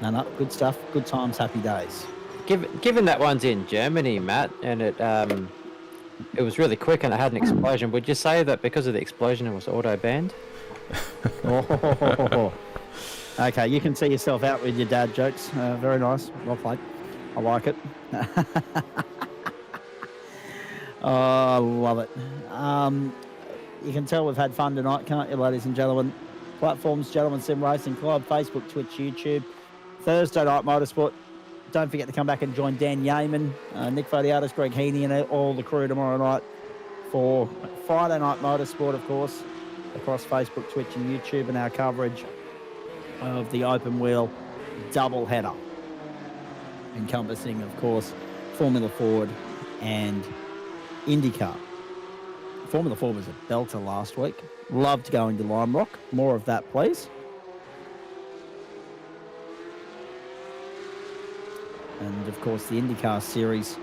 no, good stuff. Good times, happy days. Given that one's in Germany, Matt, and it was really quick and it had an explosion, would you say that because of the explosion it was auto banned? Okay, you can see yourself out with your dad jokes. Very nice. Well played. I like it. Oh, I love it. You can tell we've had fun tonight, can't you, ladies and gentlemen? Platforms, Gentlemen Sim Racing Club, Facebook, Twitch, YouTube. Thursday night motorsport. Don't forget to come back and join Dan Yeaman, Nick Fodiatis, Greg Heaney, and all the crew tomorrow night for Friday night motorsport, of course, across Facebook, Twitch, and YouTube, and our coverage of the open wheel double header, encompassing, of course, Formula Ford and IndyCar. Formula Ford was a belter last week. Loved going to Lime Rock. More of that, please. And, of course, the IndyCar Series.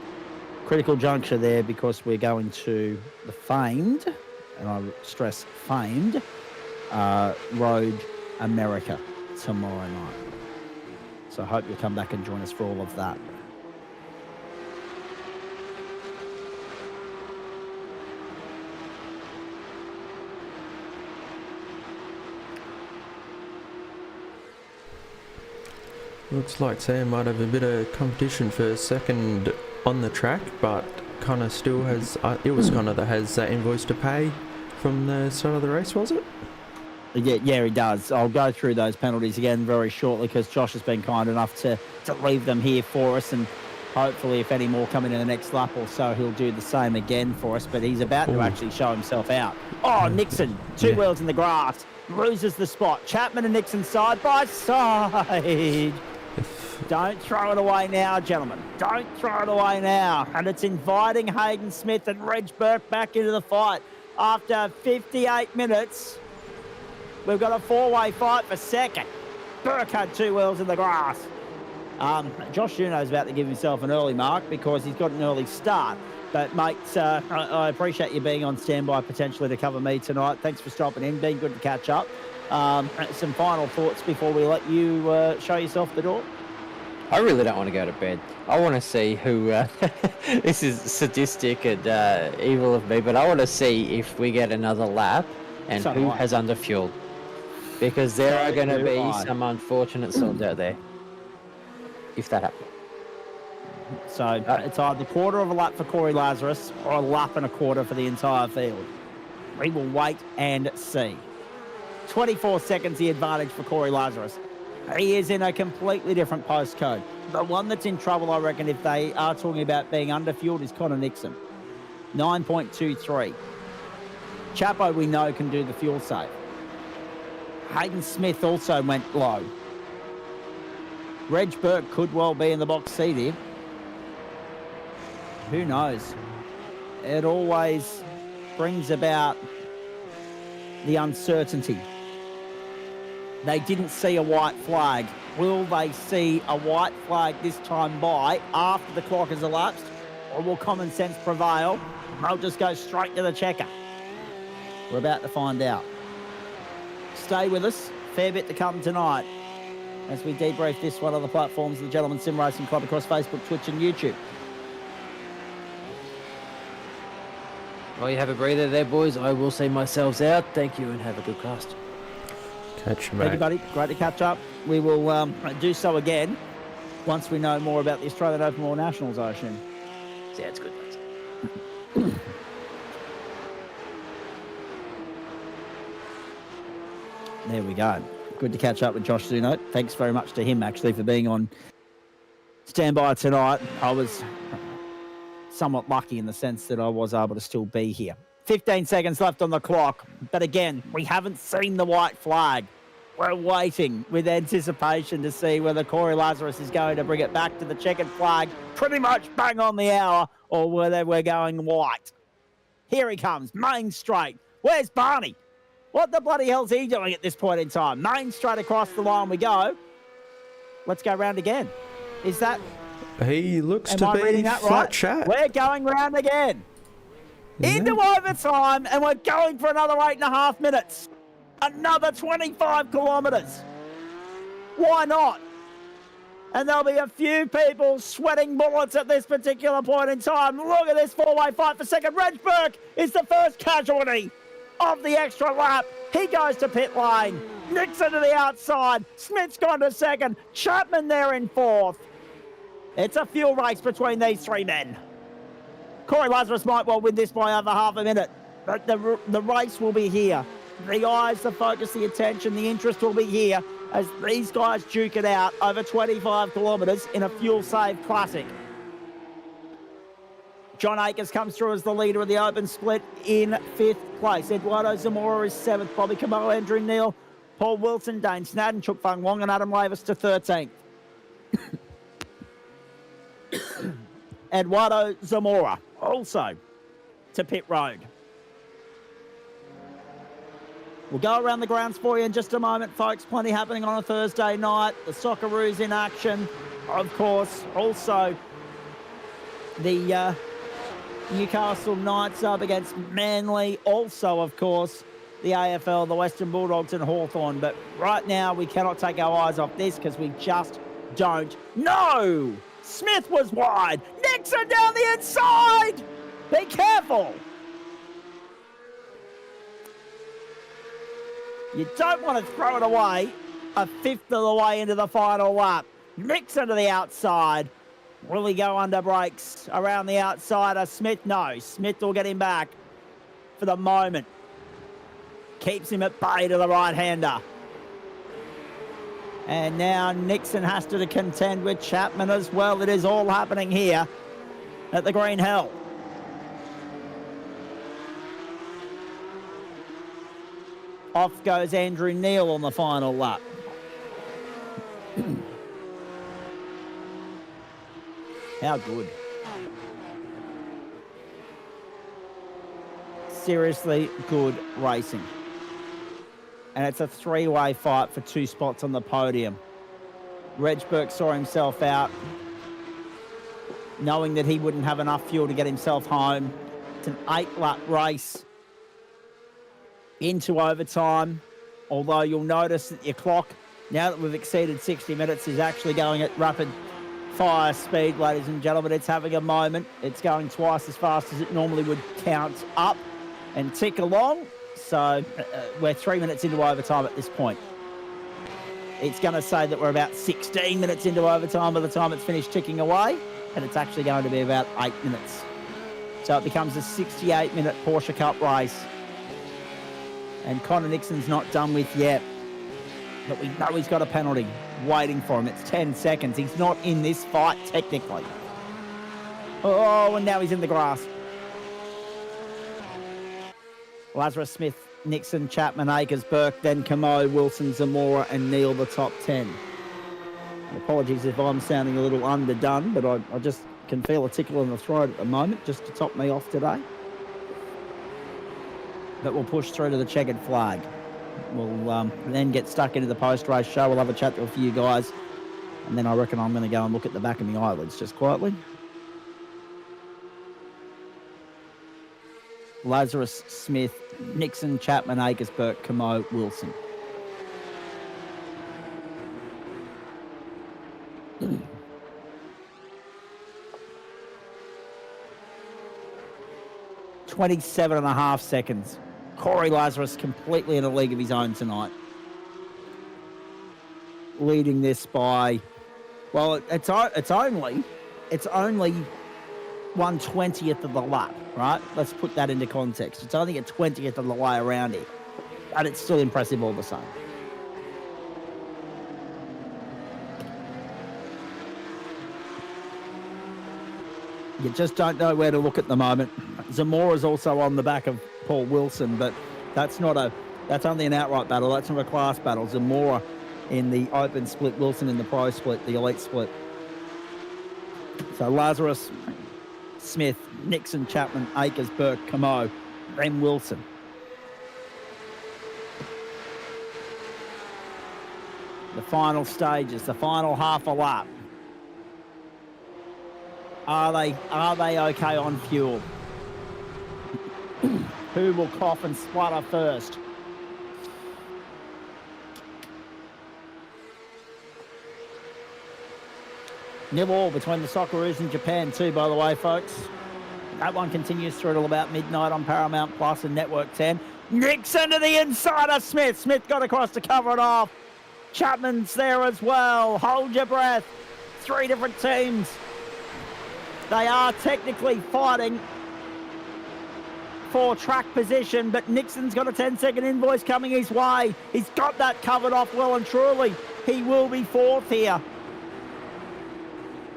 Critical juncture there because we're going to the famed, and I stress famed, Road America tomorrow night. So I hope you'll come back and join us for all of that. Looks like Sam might have a bit of competition for second on the track, but Connor still has, it was Connor that has that invoice to pay from the start of the race, was it? Yeah, he does. I'll go through those penalties again very shortly because Josh has been kind enough to leave them here for us, and hopefully if any more come in the next lap or so, he'll do the same again for us, but he's about to actually show himself out. Oh, Nixon, two wheels in the grass, loses the spot. Chapman and Nixon side by side. Don't throw it away now, gentlemen. Don't throw it away now. And it's inviting Hayden Smith and Reg Burke back into the fight. After 58 minutes, we've got a four-way fight for second. Burke had two wheels in the grass. Josh Juno's about to give himself an early mark because he's got an early start. But, mate, I appreciate you being on standby potentially to cover me tonight. Thanks for stopping in. Been good to catch up. Some final thoughts before we let you show yourself the door? I really don't want to go to bed. I want to see who... this is sadistic and evil of me, but I want to see if we get another lap and who has underfueled. Because there are going to be some unfortunate souls out there. If that happens. So it's either a quarter of a lap for Corey Lazarus or a lap and a quarter for the entire field. We will wait and see. 24 seconds the advantage for Corey Lazarus. He is in a completely different postcode. The one that's in trouble, I reckon, if they are talking about being underfueled, is Connor Nixon. 9.23. Chapo, we know, can do the fuel save. Hayden Smith also went low. Reg Burke could well be in the box seat here. Who knows? It always brings about the uncertainty. They didn't see a white flag. Will they see a white flag this time by after the clock has elapsed? Or will common sense prevail? They'll just go straight to the checker. We're about to find out. Stay with us. Fair bit to come tonight as we debrief this one on the platforms of the Gentlemen Sim Racing Club across Facebook, Twitch and YouTube. Well, you have a breather there, boys. I will see myself out. Thank you and have a good cast. Catch you, mate. Thank you, buddy. Great to catch up. We will do so again once we know more about the Australian Open World Nationals, I assume. Yeah, it's good, mate. There we go. Good to catch up with Josh Zuno. Thanks very much to him, actually, for being on standby tonight. I was somewhat lucky in the sense that I was able to still be here. 15 seconds left on the clock. But again, we haven't seen the white flag. We're waiting with anticipation to see whether Corey Lazarus is going to bring it back to the checkered flag pretty much bang on the hour, or whether we're going white. Here he comes, main straight. Where's Barney? What the bloody hell's he doing at this point in time? Main straight across the line we go. Let's go round again. Is that... He looks Am to I be reading that flat right? chat. We're going round again. Yeah. Into overtime, and we're going for another 8.5 minutes. Another 25 kilometres. Why not? And there'll be a few people sweating bullets at this particular point in time. Look at this four-way fight for second. Reg Burke is the first casualty of the extra lap. He goes to pit lane. Nixon to the outside. Smith's gone to second. Chapman there in fourth. It's a fuel race between these three men. Corey Lazarus might well win this by over half a minute, but the race will be here. The eyes, the focus, the attention, the interest will be here as these guys duke it out over 25 kilometres in a fuel-saved classic. John Akers comes through as the leader of the open split in 5th place. Eduardo Zamora is 7th. Bobby Camo, Andrew Neal, Paul Wilson, Dane Snadden, Chuk Fung Wong and Adam Lavis to 13th. Eduardo Zamora also to pit road. We'll go around the grounds for you in just a moment, folks. Plenty happening on a Thursday night. The Socceroos in action, of course. Also, the Newcastle Knights up against Manly. Also, of course, the AFL, the Western Bulldogs and Hawthorn. But right now, we cannot take our eyes off this because we just don't know. Smith was wide. Nixon down the inside. Be careful. You don't want to throw it away a fifth of the way into the final lap. Nixon to the outside. Will he go under brakes around the outside? Smith? No. Smith will get him back for the moment. Keeps him at bay to the right-hander. And now Nixon has to contend with Chapman as well. It is all happening here at the Green Hill. Off goes Andrew Neal on the final lap. How good. Seriously good racing. And it's a three-way fight for 2 spots on the podium. Reg Burke saw himself out, knowing that he wouldn't have enough fuel to get himself home. It's an 8-lap race into overtime, although you'll notice that your clock, now that we've exceeded 60 minutes, is actually going at rapid fire speed, ladies and gentlemen. It's having a moment. It's going twice as fast as it normally would count up and tick along. So we're 3 minutes into overtime at this point. It's going to say that we're about 16 minutes into overtime by the time it's finished ticking away, and it's actually going to be about 8 minutes. So it becomes a 68-minute Porsche Cup race. And Connor Nixon's not done with yet. But we know he's got a penalty waiting for him. It's 10 seconds. He's not in this fight, technically. Oh, and now he's in the grass. Lazarus, Smith, Nixon, Chapman, Akers, Burke, then Camo, Wilson, Zamora, and Neal, the top 10. Apologies if I'm sounding a little underdone, but I just can feel a tickle in the throat at the moment, just to top me off today. But we'll push through to the checkered flag. We'll then get stuck into the post-race show. We'll have a chat to a few guys, and then I reckon I'm going to go and look at the back of my eyelids just quietly. Lazarus, Smith, Nixon, Chapman, Akers, Burke, Camo, Wilson. .27.5 seconds. Corey Lazarus completely in a league of his own tonight. Leading this by, well, it's only 1/20th of the lap, right? Let's put that into context. It's only a 20th of the way around it, but it's still impressive all the same. You just don't know where to look at the moment. Zamora's also on the back of Paul Wilson, but that's only an outright battle. That's not a class battle. Zamora in the open split, Wilson in the pro split, the elite split. So Lazarus, Smith, Nixon, Chapman, Akers, Burke, Camo, then Wilson. The final stages, the final half a lap. Are they okay on fuel? Who will cough and splutter first? Nil all between the Socceroos and Japan too, by the way, folks. That one continues through till about midnight on Paramount Plus and Network 10. Nixon to the inside of Smith. Smith got across to cover it off. Chapman's there as well. Hold your breath. 3 different teams. They are technically fighting for track position, but Nixon's got a 10-second invoice coming his way. He's got that covered off well and truly. He will be 4th here.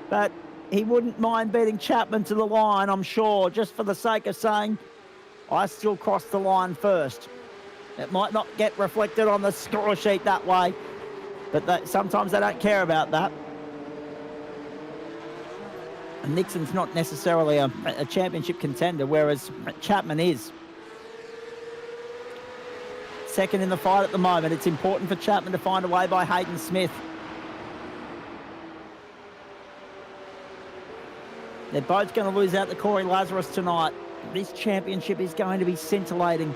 But he wouldn't mind beating Chapman to the line, I'm sure, just for the sake of saying, I still crossed the line first. It might not get reflected on the score sheet that way, but sometimes they don't care about that. And Nixon's not necessarily a championship contender, whereas Chapman is. Second in the fight at the moment. It's important for Chapman to find a way by Hayden Smith. They're both going to lose out to Corey Lazarus tonight. This championship is going to be scintillating,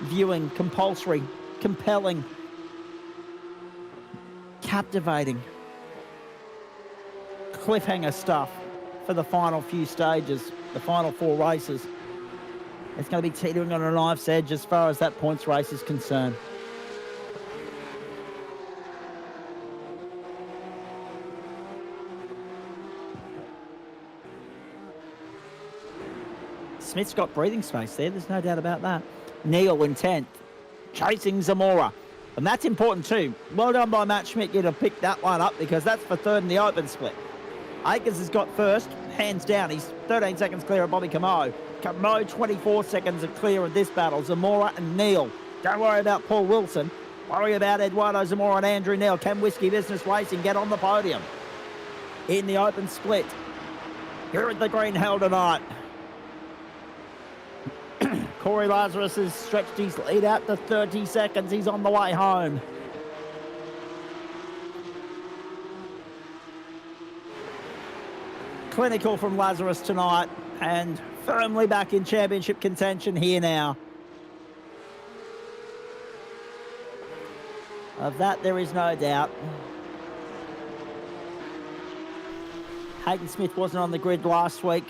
viewing, compulsory, compelling, captivating, cliffhanger stuff for the final few stages, the final 4 races. It's going to be teetering on a knife's edge as far as that points race is concerned. Smith's got breathing space there. There's no doubt about that. Neil in 10th, chasing Zamora. And that's important too. Well done by Matt Schmidt to pick that one up because that's for 3rd in the open split. Akers has got 1st, hands down. He's 13 seconds clear of Bobby Camo. Camo 24 seconds of clear of this battle. Zamora and Neil. Don't worry about Paul Wilson. Worry about Eduardo Zamora and Andrew Neil. Can Whiskey Business Racing get on the podium in the open split here at the Green Hell tonight? Corey Lazarus has stretched his lead out to 30 seconds. He's on the way home. Clinical from Lazarus tonight and firmly back in championship contention here now. Of that, there is no doubt. Hayden Smith wasn't on the grid last week,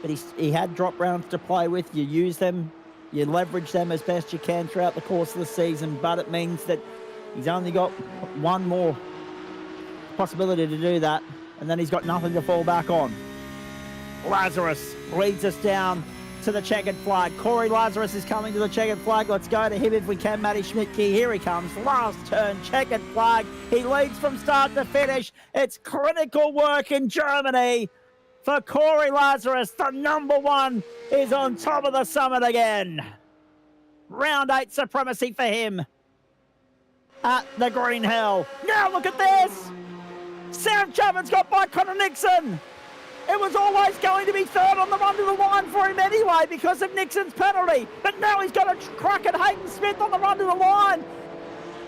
but he had drop rounds to play with. You use them, you leverage them as best you can throughout the course of the season, but it means that he's only got one more possibility to do that, and then he's got nothing to fall back on. Lazarus leads us down to the checkered flag. Corey Lazarus is coming to the checkered flag. Let's go to him if we can. Matty Schmidtke, here he comes. Last turn, checkered flag. He leads from start to finish. It's critical work in Germany for Corey Lazarus. The number 1 is on top of the summit again. Round 8 supremacy for him at the Green Hell. Now look at this. Sam Chapman's got by Connor Nixon. It was always going to be 3rd on the run to the line for him anyway because of Nixon's penalty. But now he's got a crack at Hayden Smith on the run to the line.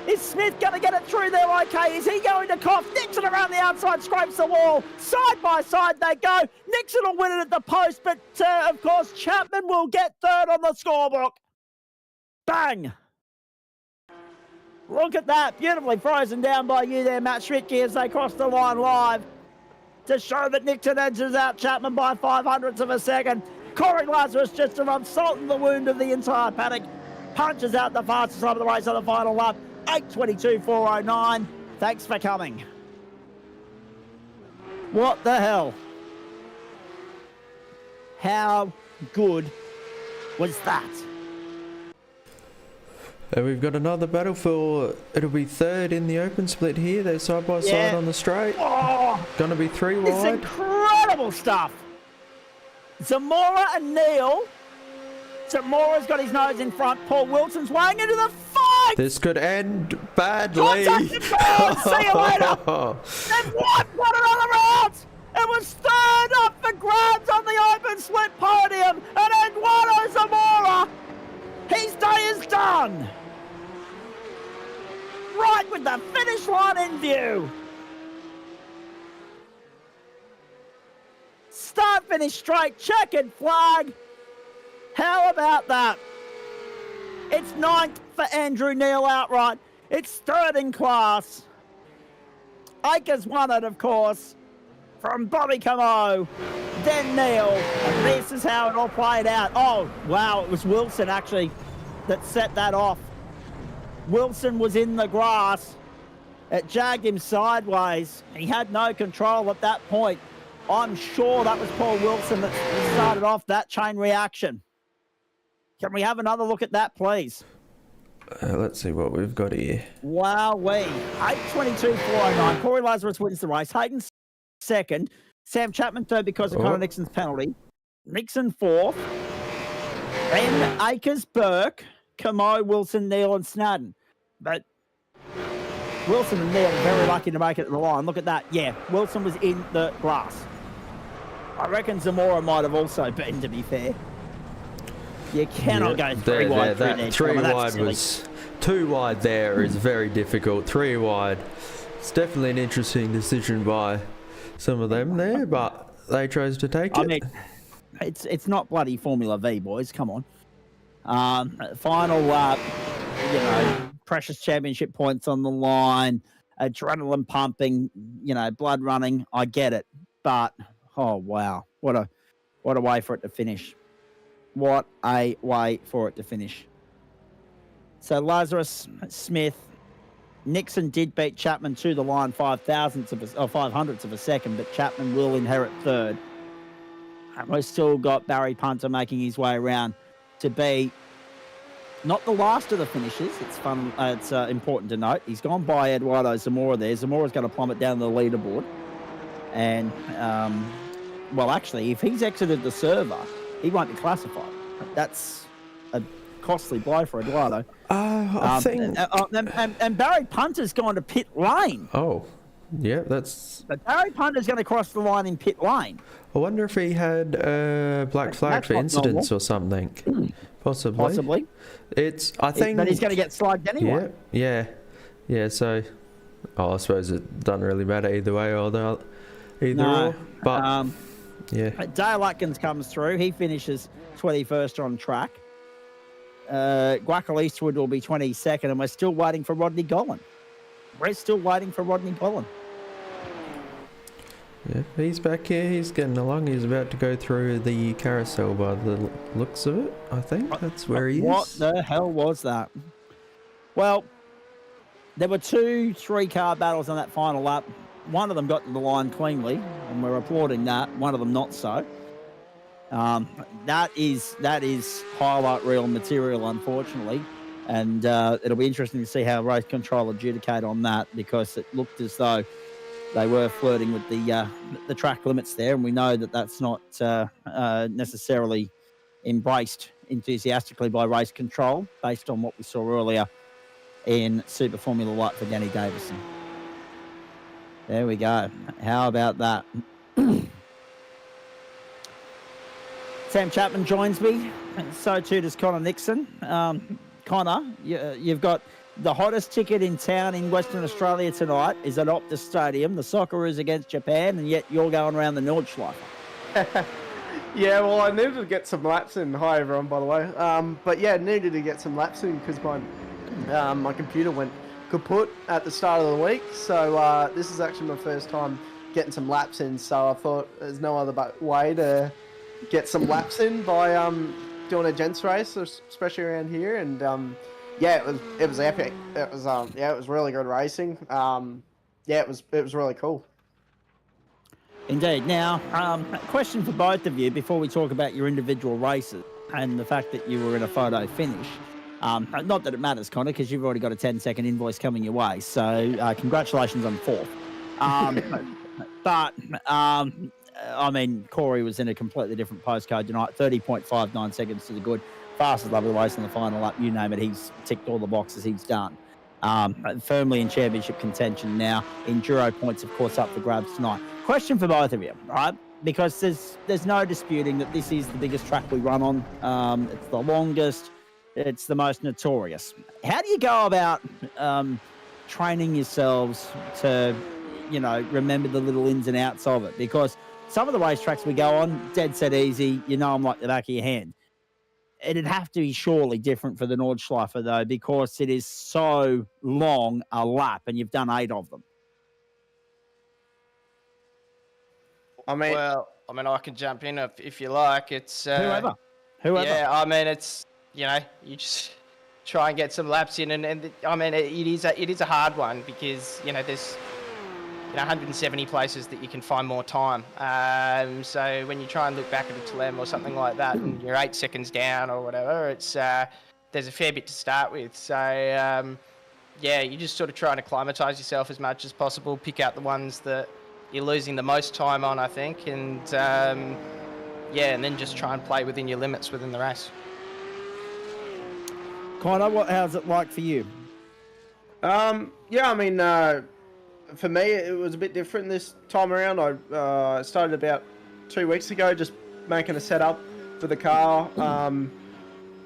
Is Smith going to get it through there okay? Is he going to cough? Nixon around the outside scrapes the wall. Side by side they go. Nixon will win it at the post, but of course Chapman will get 3rd on the scorebook. Bang! Look at that. Beautifully frozen down by you there, Matt Schmidtke, as they cross the line live to show that Nixon edges out Chapman by 0.05 of a second. Corey Lazarus, just to rub salt in the wound of the entire paddock, punches out the fastest time of the race on the final lap. 8:22.409. Thanks for coming. What the hell? How good was that? And we've got another battle for, it'll be 3rd in the open split here. They're side by side on the straight. Oh, Gonna be 3 it's wide. incredible stuff. Zamora and Neil. Zamora's got his nose in front. Paul Wilson's weighing into the fight. This could end badly. Contact and burn. See you later. They've won one another round. It was third up for grabs on the open split podium. And Eduardo Zamora, his day is done. Right with the finish line in view. Start, finish straight, checkered flag. How about that? It's 9th for Andrew Neil outright. It's 3rd in class. Akers won it, of course, from Bobby Camo, then Neil. And this is how it all played out. Oh, wow, it was Wilson, actually, that set that off. Wilson was in the grass. It jagged him sideways. He had no control at that point. I'm sure that was Paul Wilson that started off that chain reaction. Can we have another look at that, please? Let's see what we've got here. Wowee. 8:22.409. Corey Lazarus wins the race. Hayden second. Sam Chapman third because of Connor Nixon's penalty. Nixon fourth. Then Akers, Burke, Camo, Wilson, Neil, and Snadden. But Wilson and Neil are very lucky to make it to the line. Look at that. Yeah, Wilson was in the grass. I reckon Zamora might have also been, to be fair. You cannot go three wide through there. Three wide was too wide there is very difficult. 3 wide. It's definitely an interesting decision by some of them there, but they chose to take it. I mean, it's not bloody Formula V, boys. Come on. Final lap, precious championship points on the line, adrenaline pumping, blood running. I get it, but oh wow, what a way for it to finish. What a way for it to finish. So Lazarus, Smith, Nixon did beat Chapman to the line 500ths of a second, but Chapman will inherit third. And we've still got Barry Punter making his way around to be not the last of the finishes. It's fun. It's important to note. He's gone by Eduardo Zamora there. Zamora's going to plummet down the leaderboard. And, well, actually, if he's exited the server, he won't be classified. That's a costly blow for Eduardo. I think... And Barry Punter's gone to pit lane. Oh, yeah, that's... But Barry Punter's going to cross the line in pit lane. I wonder if he had black flag for incidents or something. Possibly. I think... But he's going to get slugged anyway. Yeah. So, I suppose it doesn't really matter either way or or. But, yeah. Dale Atkins comes through. He finishes 21st on track. Guacal Eastwood will be 22nd, and we're still waiting for Rodney Gollan. Yeah, he's back here. He's getting along. He's about to go through the carousel by the looks of it, I think. That's where he is. What the hell was that? Well, there were 2 3-car battles on that final lap. One of them got to the line cleanly, and we're applauding that. One of them not so. That is highlight reel material, unfortunately. And it'll be interesting to see how race control adjudicate on that, because it looked as though they were flirting with the track limits there, and we know that that's not necessarily embraced enthusiastically by race control, based on what we saw earlier in Super Formula Light for Danny Davison. There we go. How about that? Sam Chapman joins me. So too does Connor Nixon. Connor, you've got the hottest ticket in town in Western Australia tonight is at Optus Stadium. The Socceroos against Japan, and yet you're going around the Nordschleife. Yeah, well, I needed to get some laps in. Hi, everyone, by the way. But yeah, needed to get some laps in because my computer went kaput at the start of the week. So this is actually my first time getting some laps in. So I thought there's no other way to get some laps in by doing a gents race, especially around here. And yeah, it was epic. It was really good racing. Yeah, it was really cool. Indeed. Now, a question for both of you before we talk about your individual races and the fact that you were in a photo finish. Not that it matters, Connor, because you've already got a 10-second invoice coming your way. So congratulations on 4th. But I mean, Corey was in a completely different postcode tonight. 30.59 seconds to the good. Fastest lap of the race in the final lap. You name it, he's ticked all the boxes he's done. Firmly in championship contention now. Enduro points, of course, up for grabs tonight. Question for both of you, right? Because there's no disputing that this is the biggest track we run on. It's the longest. It's the most notorious. How do you go about training yourselves to, remember the little ins and outs of it? Because some of the racetracks we go on, dead set easy, them like the back of your hand. It'd have to be surely different for the Nordschleife, though, because it is so long a lap, and you've done 8 of them. I can jump in if you like. It's Whoever. Yeah, I mean, it's you just try and get some laps in, and I mean, it is a hard one because there's 170 places that you can find more time. So when you try and look back at a Telem or something like that, and you're 8 seconds down or whatever, it's there's a fair bit to start with. So you just sort of try to acclimatise yourself as much as possible, pick out the ones that you're losing the most time on, I think, and and then just try and play within your limits within the race. Connor, how's it like for you? For me, it was a bit different this time around. I started about 2 weeks ago, just making a setup for the car,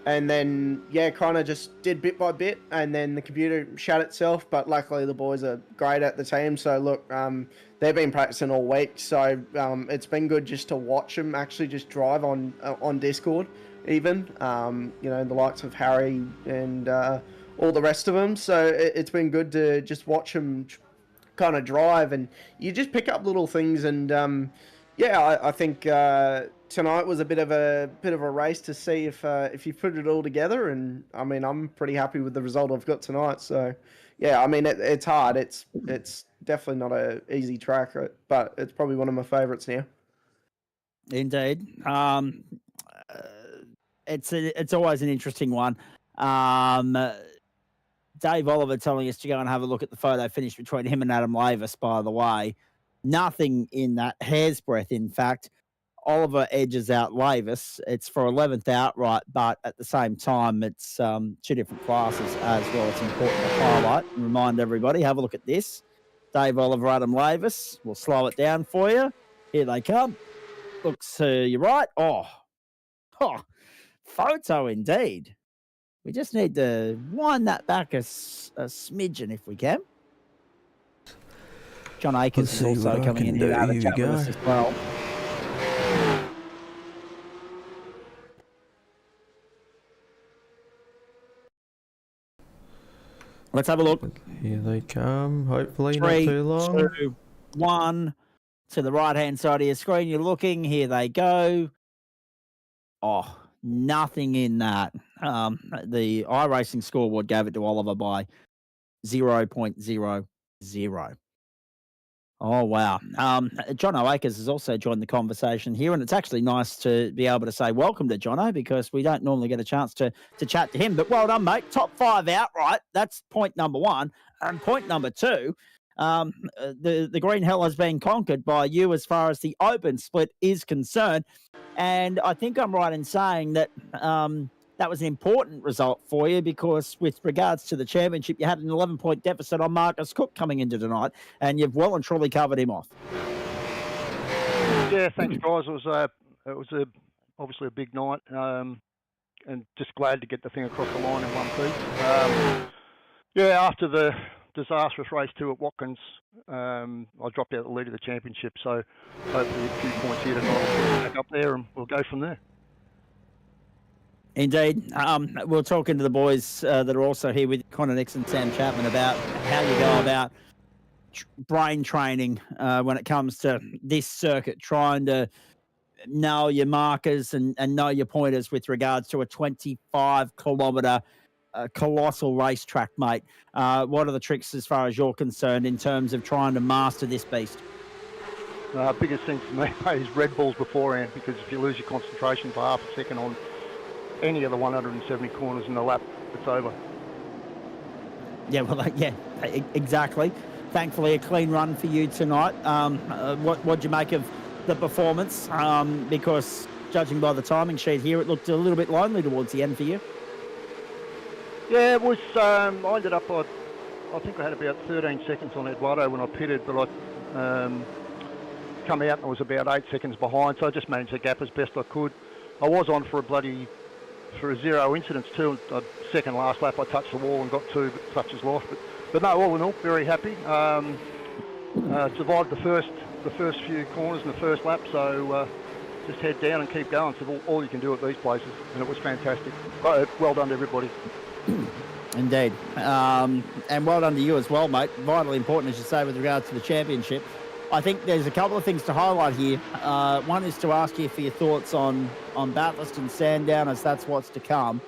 and then kind of just did bit by bit, and then the computer shut itself. But luckily, the boys are great at the team. So look, they've been practicing all week, so it's been good just to watch them actually just drive on Discord, even the likes of Harry and all the rest of them. So it's been good to just watch them kind of drive, and you just pick up little things, and I think tonight was a bit of a race to see if you put it all together, and I mean, I'm pretty happy with the result I've got tonight. So it's hard. It's definitely not a easy track, but it's probably one of my favorites now. Indeed. It's always an interesting one. Dave Oliver telling us to go and have a look at the photo finish between him and Adam Lavis, by the way. Nothing in that hair's breadth, in fact. Oliver edges out Lavis. It's for 11th outright, but at the same time, it's 2 different classes as well. It's important to highlight and remind everybody. Have a look at this. Dave Oliver, Adam Lavis. We'll slow it down for you. Here they come. Looks to your right. Oh, photo indeed. We just need to wind that back a smidgen if we can. John Akers is also coming in here to have a chat with us as well. Let's have a look. Here they come. Hopefully 3, not too long. 2, 1. To the right-hand side of your screen, you're looking. Here they go. Oh, nothing in that. The iRacing scoreboard gave it to Oliver by 0.00. Oh, wow. John O'Akers has also joined the conversation here, and it's actually nice to be able to say welcome to Jono because we don't normally get a chance to chat to him. But well done, mate. Top 5 outright. That's point number 1. And point number 2, the Green Hell has been conquered by you as far as the open split is concerned. And I think I'm right in saying that that was an important result for you because with regards to the championship, you had an 11-point deficit on Marcus Cook coming into tonight, and you've well and truly covered him off. Yeah, thanks, guys. It was obviously a big night, and just glad to get the thing across the line in one piece. After the disastrous race 2 at Watkins, I dropped out the lead of the championship, so hopefully a few points here tonight will get back up there, and we'll go from there. Indeed. We'll talk into the boys that are also here with Connor Nixon, Sam Chapman, about how you go about brain training when it comes to this circuit, trying to know your markers and know your pointers with regards to a 25-kilometre colossal racetrack, mate. What are the tricks as far as you're concerned in terms of trying to master this beast? Biggest thing for me is Red Bulls beforehand, because if you lose your concentration for half a second on any of the 170 corners in the lap, it's over. Yeah, well, exactly. Thankfully, a clean run for you tonight. What'd you make of the performance? Because judging by the timing sheet here, it looked a little bit lonely towards the end for you. Yeah, it was. I ended up. I think I had about 13 seconds on Eduardo when I pitted, but I come out and I was about 8 seconds behind, so I just managed the gap as best I could. I was on for a 0 incidents too. Second last lap, I touched the wall and got 2 touches lost. But no, all in all, very happy. Survived the first few corners in the first lap, so just head down and keep going. So all you can do at these places, and it was fantastic. Well done to everybody. Indeed. And well done to you as well, mate. Vitally important, as you say, with regards to the championship. I think there's a couple of things to highlight here. One is to ask you for your thoughts on Bathurst and Sandown, as that's what's to come.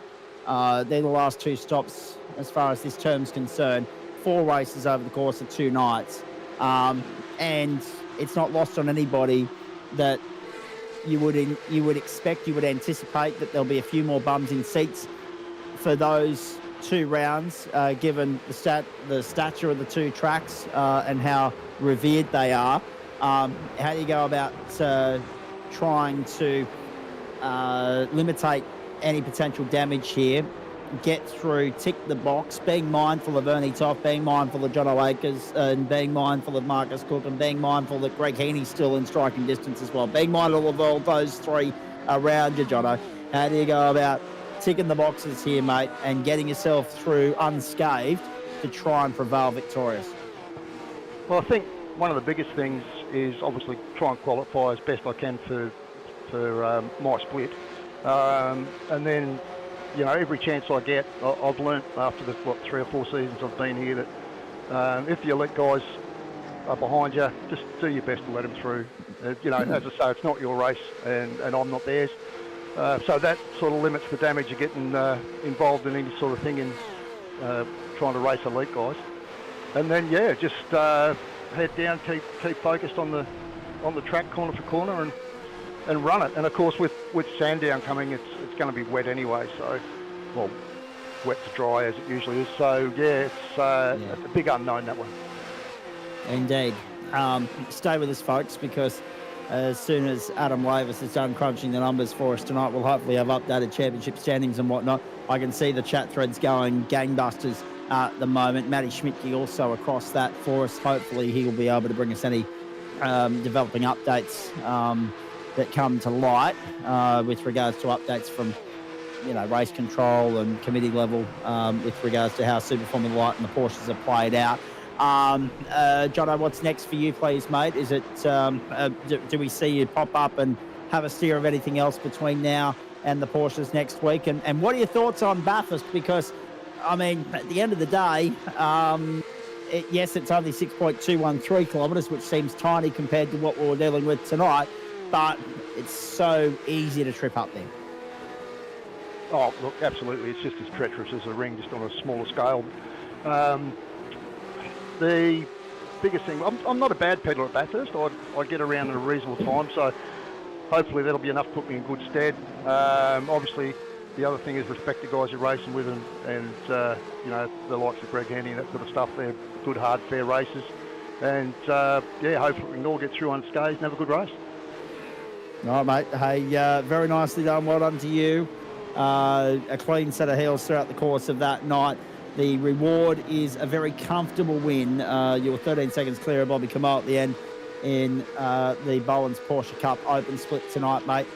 They're the last 2 stops as far as this term's concerned. 4 races over the course of 2 nights. And it's not lost on anybody that you would anticipate that there'll be a few more bums in seats for those 2 rounds, given the stature of the 2 tracks and how revered they are. How do you go about trying to limitate any potential damage here, get through, tick the box, being mindful of Ernie Toff, being mindful of John O'Akers, and being mindful of Marcus Cook, and being mindful that Greg Heaney's still in striking distance as well, being mindful of all those 3 around you, Jono? How do you go about ticking the boxes here, mate, and getting yourself through unscathed to try and prevail victorious? Well, I think one of the biggest things is obviously try and qualify as best I can for my split, and then, you know, every chance I get, I've learnt after the 3 or 4 seasons I've been here that if the elite guys are behind you, just do your best to let them through. You know, as I say, it's not your race, and I'm not theirs. So that sort of limits the damage of getting involved in any sort of thing in trying to race elite guys. And then, yeah, just head down, keep focused on the track corner for corner and run it. And of course, with Sandown coming, it's going to be wet anyway. So, well, wet to dry as it usually is. So yeah, it's a big unknown, that one. Indeed. Stay with us, folks, because as soon as Adam Lavis is done crunching the numbers for us tonight, we'll hopefully have updated championship standings and whatnot. I can see the chat threads going gangbusters at the moment. Matty Schmidtke also across that for us. Hopefully he will be able to bring us any developing updates that come to light with regards to updates from, you know, race control and committee level with regards to how Super Formula Light and the Porsches have played out. Jono, what's next for you, please, mate? Is it do we see you pop up and have a steer of anything else between now and the Porsches next week? And what are your thoughts on Bathurst? Because, I mean, at the end of the day, yes, it's only 6.213 kilometres, which seems tiny compared to what we were dealing with tonight, but it's so easy to trip up there. Oh, look, absolutely. It's just as treacherous as a ring, just on a smaller scale. The biggest thing, I'm not a bad peddler at Bathurst. I get around in a reasonable time, so hopefully that'll be enough to put me in good stead. Obviously, the other thing is respect the guys you're racing with, and you know, the likes of Greg Haney and that sort of stuff. They're good, hard, fair races. And yeah, hopefully we can all get through unscathed and have a good race. All right, mate. Hey, very nicely done. Well done to you. A clean set of heels throughout the course of that night. The reward is a very comfortable win. You were 13 seconds clear of Bobby Kamal at the end in the Bowens Porsche Cup Open Split tonight, mate.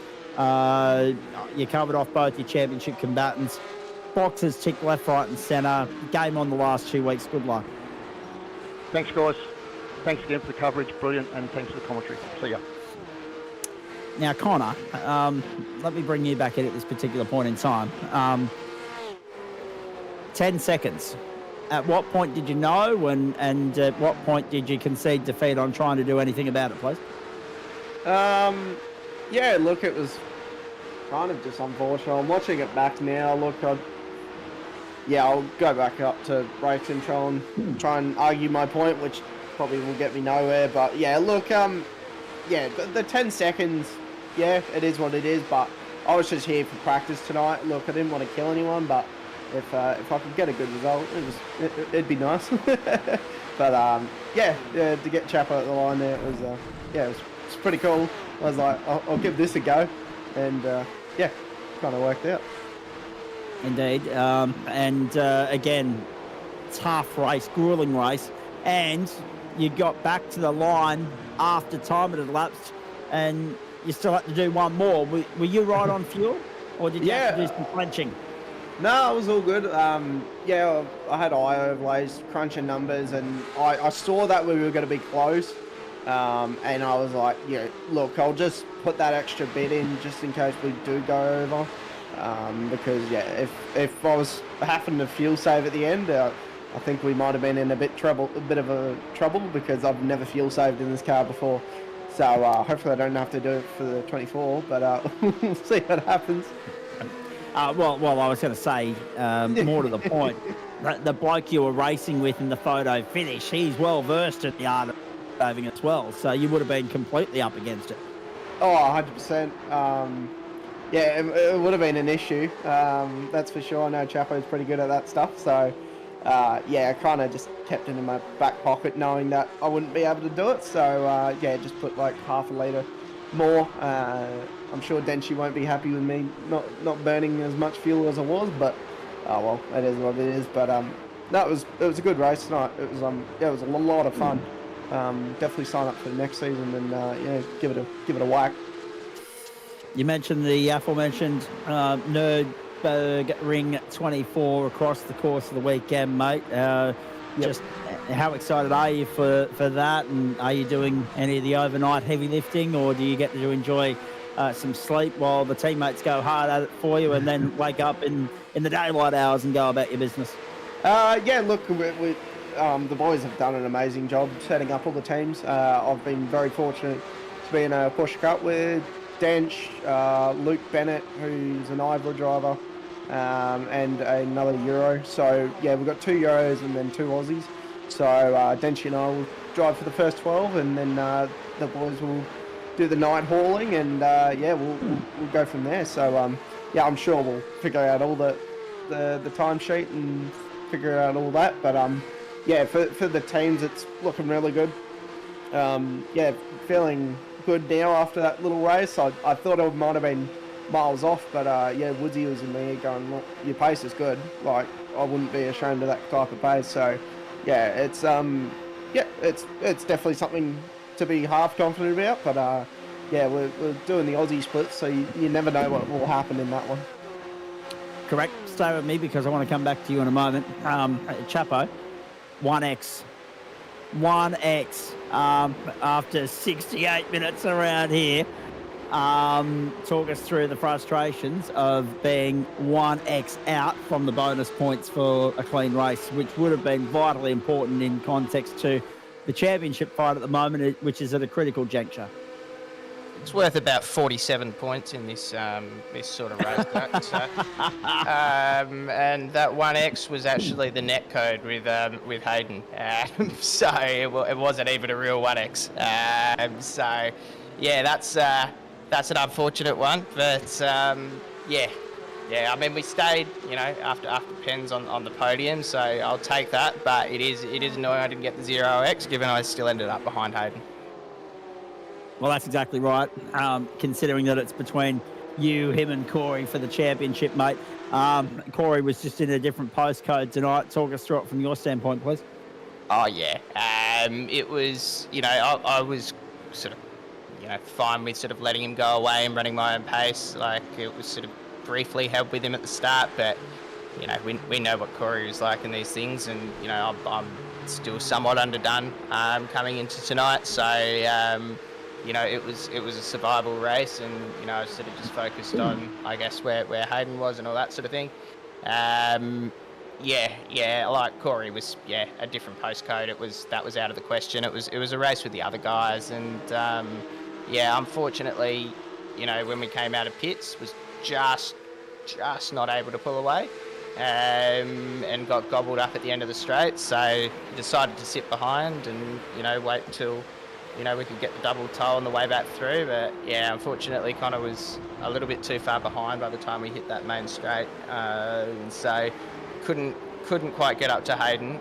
You covered off both your championship combatants. Boxes ticked left, right and centre. Game on the last 2 weeks. Good luck. Thanks, guys. Thanks again for the coverage. Brilliant. And thanks for the commentary. See ya. Now, Connor, let me bring you back in at this particular point in time. 10 seconds. At what point did you know, and at what point did you concede defeat on trying to do anything about it, please? Yeah, look, it was kind of just unfortunate. I'm watching it back now. Look, I'll go back up to race control and try and argue my point, which probably will get me nowhere. But yeah, look, the 10 seconds, yeah, it is what it is. But I was just here for practice tonight. Look, I didn't want to kill anyone, but if I could get a good result, it'd be nice. But to get Chapo at the line there, it was it's pretty cool. I was like, I'll give this a go, and yeah, kind of worked out. Indeed. Again, tough race, grueling race. And you got back to the line after time had elapsed, and you still had to do one more. Were you right on fuel, or did you have to do some quenching? No, it was all good. Yeah, I had eye overlays, crunching numbers, and I saw that we were going to be close. And I was like, yeah, look, I'll just put that extra bit in just in case we do go over. Because yeah, if I was having to fuel save at the end, I think we might have been in a bit of a trouble because I've never fuel saved in this car before. So hopefully I don't have to do it for the 24, but we'll see what happens. Well, I was going to say, more to the point, the bloke you were racing with in the photo finish, he's well versed in the art of saving as well, so you would have been completely up against it. Oh, 100%. Yeah, it would have been an issue, that's for sure. I know Chapo's pretty good at that stuff, so yeah, I kind of just kept it in my back pocket knowing that I wouldn't be able to do it, so yeah, just put like half a litre more. I'm sure Denshi won't be happy with me not burning as much fuel as I was, but oh well, it is what it is. But no, it was a good race tonight. It was yeah, it was a lot of fun. Definitely sign up for the next season and yeah, give it a whack. You mentioned the aforementioned Nürburgring 24 across the course of the weekend, mate. Just how excited are you for that? And are you doing any of the overnight heavy lifting, or do you get to enjoy some sleep while the teammates go hard at it for you and then wake up in the daylight hours and go about your business? Yeah, look, the boys have done an amazing job setting up all the teams. I've been very fortunate to be in a Porsche Cup with Dench, Luke Bennett, who's an Ivor driver, and another Euro. So yeah, we've got 2 Euros and then 2 Aussies. So Dench and I will drive for the first 12, and then the boys will do the night hauling, and yeah, we'll go from there. So yeah, I'm sure we'll figure out all the timesheet and figure out all that. But yeah, for the teams, it's looking really good. Yeah, feeling good now after that little race. I thought it might have been miles off, but yeah, Woodsy was in there going, look, your pace is good. Like, I wouldn't be ashamed of that type of pace. So yeah, it's definitely something to be half confident about. But yeah, we're doing the Aussie splits, so you never know what will happen in that one. Correct. Stay with me because I want to come back to you in a moment. Chapo, 1X. After 68 minutes around here. Talk us through the frustrations of being 1X out from the bonus points for a clean race, which would have been vitally important in context to the championship fight at the moment, which is at a critical juncture. It's worth about 47 points in this this sort of race. So, and that 1X was actually the net code with Hayden. So it wasn't even a real 1X. So yeah, that's an unfortunate one. But yeah. I mean, we stayed, after Pens on the podium, so I'll take that. But it is annoying I didn't get the 0X, given I still ended up behind Hayden. Well, that's exactly right, considering that it's between you, him and Corey for the championship, mate. Corey was just in a different postcode tonight. Talk us through it from your standpoint, please. Oh, yeah. It was, I was sort of, fine with sort of letting him go away and running my own pace. Like, it was sort of briefly held with him at the start, but, we know what Corey is like in these things, and, I'm still somewhat underdone coming into tonight, so... it was a survival race, and I sort of just focused on, I guess, where Hayden was and all that sort of thing. Like Corey was a different postcode. That was out of the question. It was a race with the other guys, and unfortunately, when we came out of pits, was just not able to pull away, and got gobbled up at the end of the straight. So decided to sit behind and wait till. We could get the double tow on the way back through, but yeah, unfortunately Connor was a little bit too far behind by the time we hit that main straight, so couldn't quite get up to Hayden.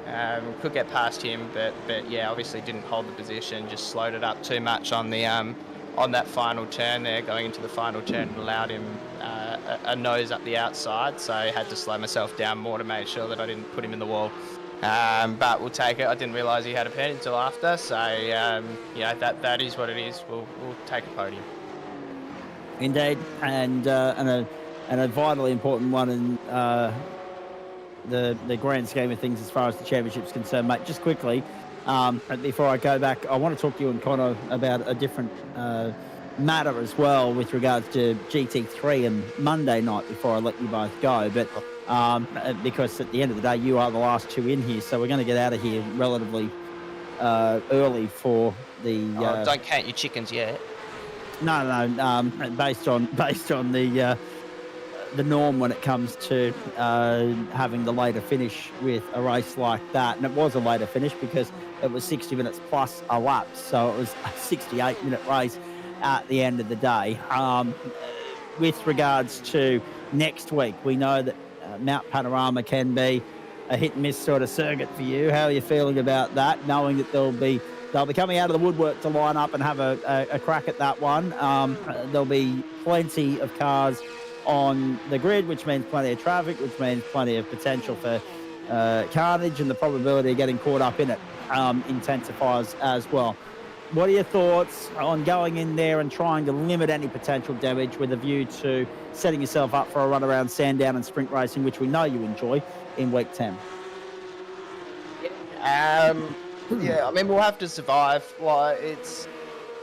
Could get past him, but yeah, obviously didn't hold the position, just slowed it up too much on the on that final turn there, going into the final turn, it allowed him a nose up the outside, so I had to slow myself down more to make sure that I didn't put him in the wall. But we'll take it. I didn't realise he had a pen until after, so that is what it is. We'll take a podium. Indeed, and a vitally important one in the grand scheme of things as far as the championship's concerned, mate. Just quickly, before I go back, I want to talk to you and Connor about a different matter as well with regards to GT3 and Monday night before I let you both go. But because at the end of the day, you are the last two in here, so we're going to get out of here relatively early for the... don't count your chickens yet. No. Based on the norm when it comes to having the later finish with a race like that, and it was a later finish because it was 60 minutes plus a lap, so it was a 68-minute race at the end of the day. With regards to next week, we know that Mount Panorama can be a hit-and-miss sort of circuit for you. How are you feeling about that, knowing that they'll be coming out of the woodwork to line up and have a crack at that one? There'll be plenty of cars on the grid, which means plenty of traffic, which means plenty of potential for carnage, and the probability of getting caught up in it intensifies as well. What are your thoughts on going in there and trying to limit any potential damage with a view to setting yourself up for a run around Sandown and sprint racing, which we know you enjoy, in week 10? Yeah, I mean, we'll have to survive. Like, it's,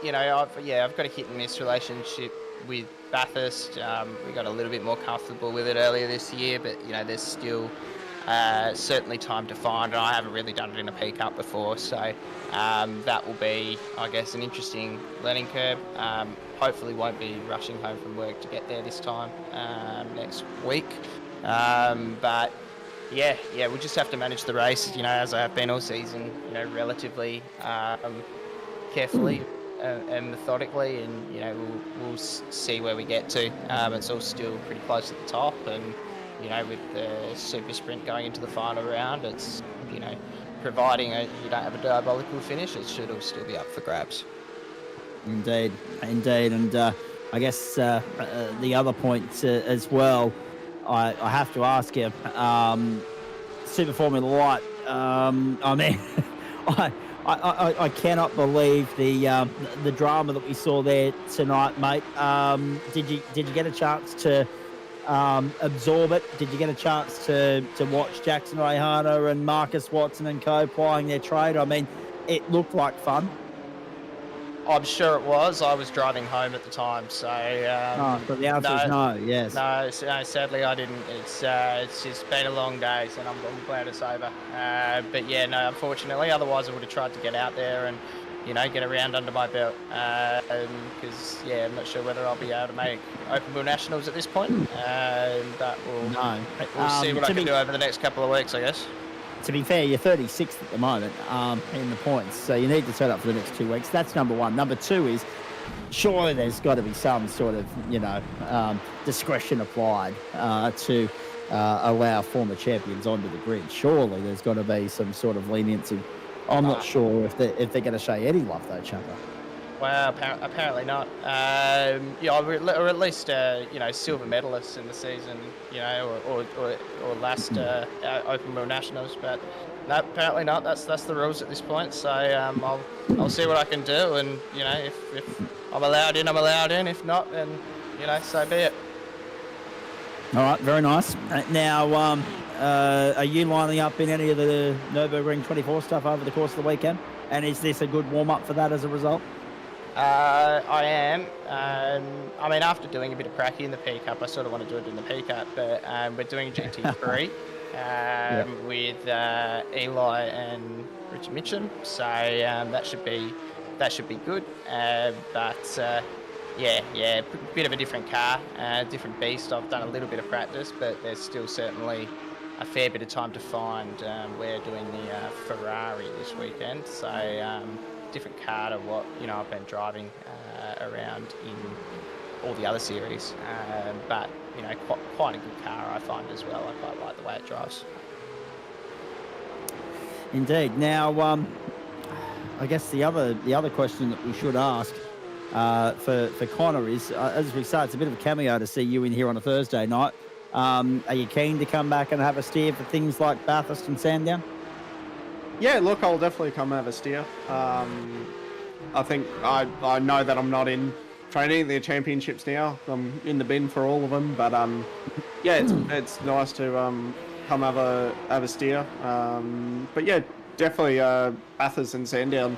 I've got a hit and miss relationship with Bathurst. We got a little bit more comfortable with it earlier this year, but there's still certainly time to find, and I haven't really done it in a P-Cup before, so that will be, I guess, an interesting learning curve. Hopefully won't be rushing home from work to get there this time next week, but we'll just have to manage the race, as I have been all season, relatively carefully and methodically, and we'll see where we get to. It's all still pretty close at the top, and with the super sprint going into the final round, it's providing you don't have a diabolical finish, it should all still be up for grabs. Indeed, and I guess the other point as well, I have to ask you, Super Formula Light. I mean, I cannot believe the drama that we saw there tonight, mate. Did you get a chance to absorb it? Did you get a chance to watch Jackson Rayhana and Marcus Watson and co plying their trade? I mean, it looked like fun. I'm sure it was. I was driving home at the time, so... but the answer is no, yes. No, sadly I didn't. It's just been a long day, so I'm glad it's over. But yeah, no, unfortunately, otherwise I would have tried to get out there and, get a round under my belt. Because, I'm not sure whether I'll be able to make Open Wheel Nationals at this point. But we'll see what I can do over the next couple of weeks, I guess. To be fair, you're 36th at the moment in the points, so you need to turn up for the next 2 weeks. That's number one. Number two is, surely there's got to be some sort of, discretion applied to allow former champions onto the grid. Surely there's got to be some sort of leniency. I'm not sure if they're going to show any love, though, Chumper. Well, apparently not. Or at least silver medalists in the season, or last Open Wheel Nationals. But no, apparently not. That's the rules at this point. So I'll see what I can do, and if I'm allowed in, I'm allowed in. If not, then so be it. All right, very nice. Now, are you lining up in any of the Nürburgring 24 stuff over the course of the weekend? And is this a good warm up for that as a result? I am. I mean, after doing a bit of cracky in the P-Cup, I sort of want to do it in the P-Cup, but we're doing GT3 with Eli and Richard Mitchum, so that should be good. But bit of a different car, different beast. I've done a little bit of practice, but there's still certainly a fair bit of time to find. We're doing the Ferrari this weekend, so different car to what I've been driving around in all the other series, but quite a good car I find as well. I quite like the way it drives. Indeed. Now, I guess the other question that we should ask for Connor is, as we say, it's a bit of a cameo to see you in here on a Thursday night. Are you keen to come back and have a steer for things like Bathurst and Sandown? Yeah, look, I'll definitely come have a steer. I think I know that I'm not in training at the championships now. I'm in the bin for all of them, but yeah, it's nice to come have a steer. But yeah, definitely Bathurst and Sandown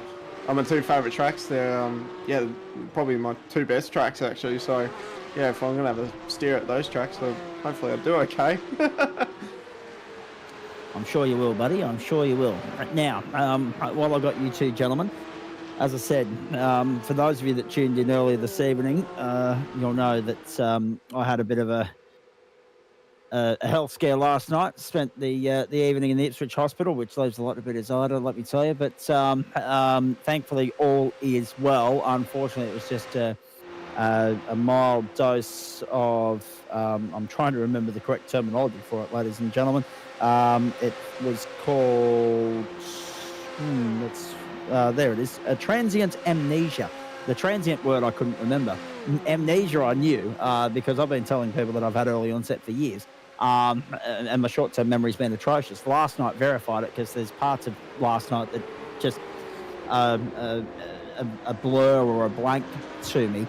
are my two favourite tracks. They're yeah, probably my two best tracks actually. So yeah, if I'm gonna have a steer at those tracks, so hopefully I'll do okay. I'm sure you will, buddy. I'm sure you will. Now, while I got you two gentlemen, as I said, for those of you that tuned in earlier this evening, you'll know that I had a bit of a health scare last night. Spent the evening in the Ipswich Hospital, which leaves a lot to be desired, let me tell you. But thankfully, all is well. Unfortunately, it was just a mild dose of, I'm trying to remember the correct terminology for it, ladies and gentlemen. It was called, there it is, a transient amnesia. The transient word I couldn't remember. Amnesia I knew because I've been telling people that I've had early onset for years. And my short-term memory's been atrocious. Last night verified it because there's parts of last night that just a blur or a blank to me.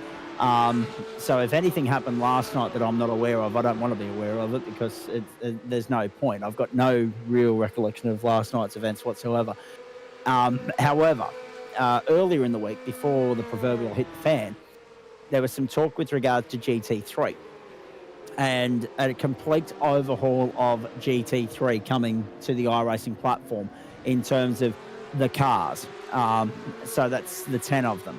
So if anything happened last night that I'm not aware of, I don't want to be aware of it because there's no point. I've got no real recollection of last night's events whatsoever. However, earlier in the week, before the proverbial hit the fan, there was some talk with regards to GT3 and a complete overhaul of GT3 coming to the iRacing platform in terms of the cars. So that's the 10 of them.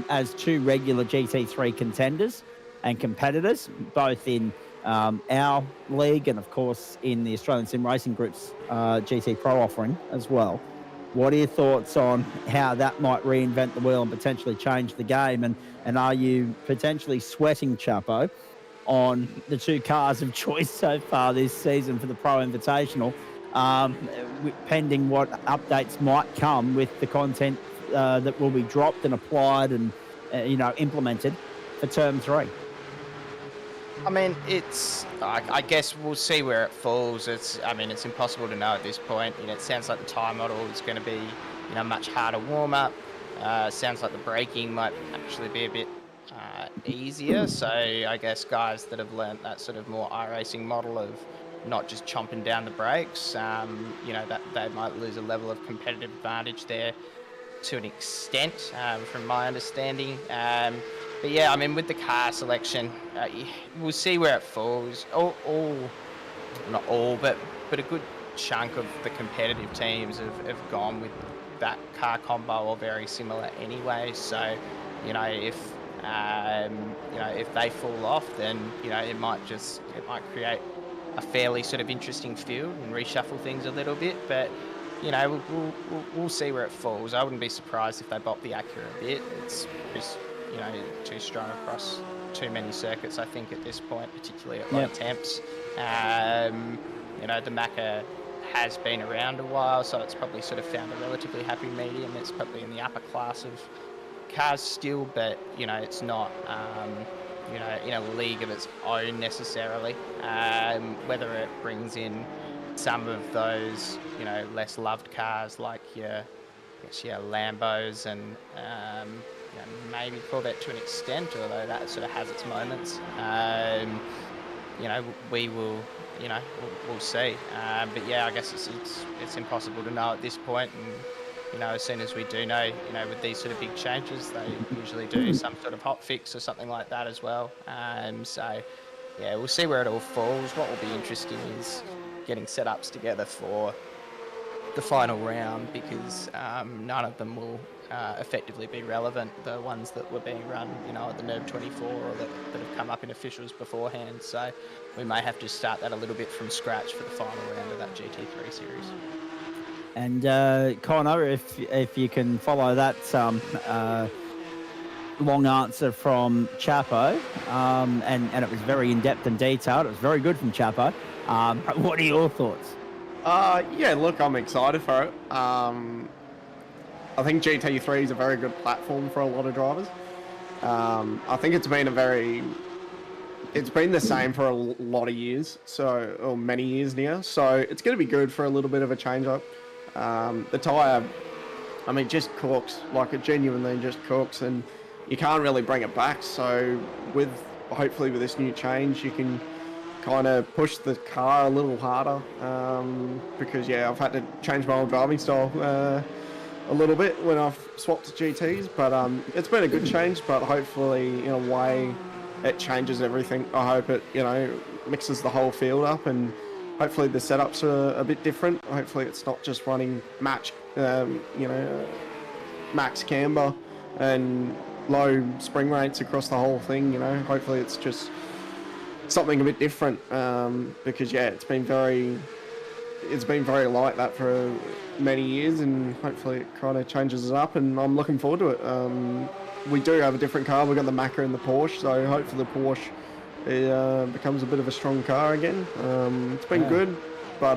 As two regular GT3 contenders and competitors, both in our league and, of course, in the Australian Sim Racing Group's GT Pro offering as well. What are your thoughts on how that might reinvent the wheel and potentially change the game? And are you potentially sweating, Chapo, on the two cars of choice so far this season for the Pro Invitational, pending what updates might come with the content that will be dropped and applied and implemented for Term 3? I mean, I guess we'll see where it falls. It's impossible to know at this point. It sounds like the tyre model is going to be, much harder warm up. Sounds like the braking might actually be a bit easier. So I guess guys that have learnt that sort of more iRacing model of not just chomping down the brakes, that they might lose a level of competitive advantage there to an extent, from my understanding. But yeah, with the car selection, we'll see where it falls. Not all, but a good chunk of the competitive teams have gone with that car combo or very similar anyway. So, if they fall off, then it might create a fairly sort of interesting field and reshuffle things a little bit. But we'll see where it falls. I wouldn't be surprised if they bop the Acura a bit. It's just too strong across too many circuits, I think, at this point, particularly at low temps. The Macca has been around a while, so it's probably sort of found a relatively happy medium. It's probably in the upper class of cars still, but it's not in a league of its own necessarily. Whether it brings in some of those less loved cars like your Lambos and maybe Corvette to an extent, although that sort of has its moments. We will, we'll see. But yeah, I guess it's impossible to know at this point. And as soon as we do know, with these sort of big changes, they usually do some sort of hot fix or something like that as well. So yeah, we'll see where it all falls. What will be interesting is getting setups together for the final round, because none of them will effectively be relevant. The ones that were being run, at the Nerd 24 or that have come up in officials beforehand. So we may have to start that a little bit from scratch for the final round of that GT3 series. And Connor, if you can follow that long answer from Chapo, and it was very in-depth and detailed. It was very good from Chapo. What are your thoughts? Yeah, look, I'm excited for it. I think GT3 is a very good platform for a lot of drivers. I think it's been it's been the same for a lot of years, or many years now. So it's going to be good for a little bit of a change up. The tyre, I mean, just cooks, like it genuinely just cooks, and you can't really bring it back. So hopefully with this new change, you can kind of push the car a little harder, because I've had to change my whole driving style a little bit when I've swapped to GTs, but it's been a good change. But hopefully in a way it changes everything. I hope it mixes the whole field up, and hopefully the setups are a bit different. Hopefully it's not just running max camber and low spring rates across the whole thing. Hopefully it's just something a bit different, because it's been very like that for many years, and hopefully it kind of changes it up, and I'm looking forward to it. We do have a different car. We've got the Macca and the Porsche, so hopefully the Porsche becomes a bit of a strong car again. It's been good, but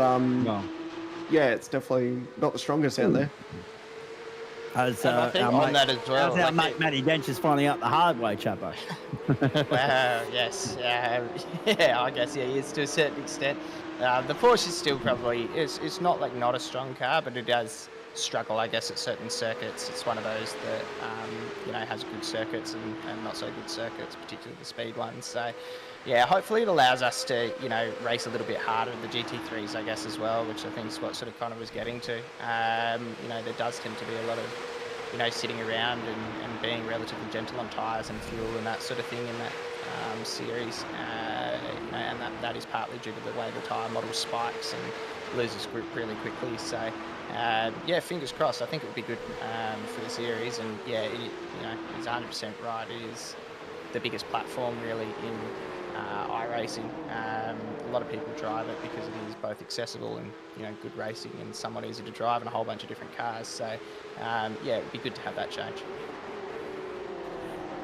it's definitely not the strongest out there. As, I think on that as well. How's our mate Matty Dench is finding out the hard way, Chappo? Wow, yes. I guess he is to a certain extent. The Porsche is still probably, it's not like not a strong car, but it does struggle, I guess, at certain circuits. It's one of those that, has good circuits and not so good circuits, particularly the speed ones. So, hopefully it allows us to, race a little bit harder in the GT3s, I guess, as well, which I think is what sort of Connor was getting to. There does tend to be a lot of, sitting around and being relatively gentle on tyres and fuel and that sort of thing in that series. And that is partly due to the way the tyre model spikes and loses grip really quickly. So, fingers crossed. I think it would be good for the series. And he's 100% right. It is the biggest platform really in iRacing. A lot of people drive it because it is both accessible and good racing and somewhat easy to drive and a whole bunch of different cars. So it would be good to have that change.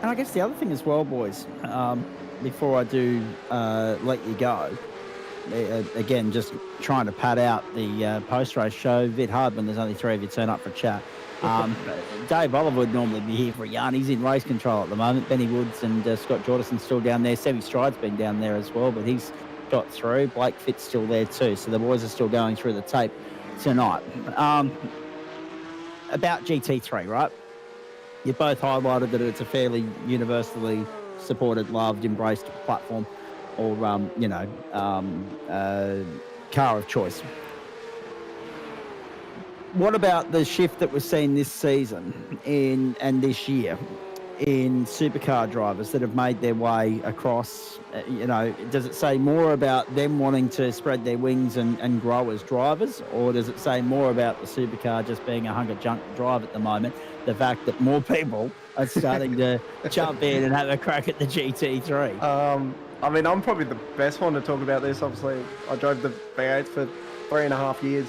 And I guess the other thing as well, boys, before I do let you go, again, just trying to pad out the post-race show, a bit hard when there's only three of you turn up for a chat. Dave Oliver would normally be here for a yarn. He's in race control at the moment. Benny Woods and Scott Jordison's still down there. Sevi Stride's been down there as well, but he's got through. Blake Fitt's still there too, so the boys are still going through the tape tonight. About GT3, right? You both highlighted that it's a fairly universally supported, loved, embraced platform, or car of choice. What about the shift that we're seeing this season and this year in supercar drivers that have made their way across? Does it say more about them wanting to spread their wings and grow as drivers, or does it say more about the supercar just being a hunk of junk to drive at the moment? The fact that more people are starting to jump in and have a crack at the GT3. I'm probably the best one to talk about this. Obviously, I drove the V8 for 3.5 years.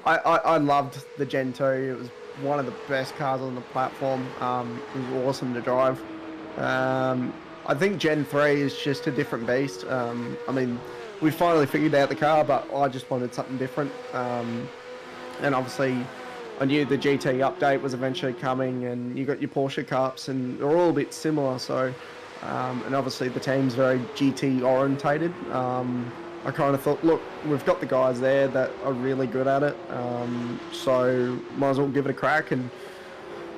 I loved the Gen 2. It was one of the best cars on the platform. It was awesome to drive. I think Gen 3 is just a different beast. We finally figured out the car, but I just wanted something different. And obviously, I knew the GT update was eventually coming, and you got your Porsche Cups, and they're all a bit similar. So, and obviously the team's very GT orientated. I kind of thought, look, we've got the guys there that are really good at it, so might as well give it a crack. And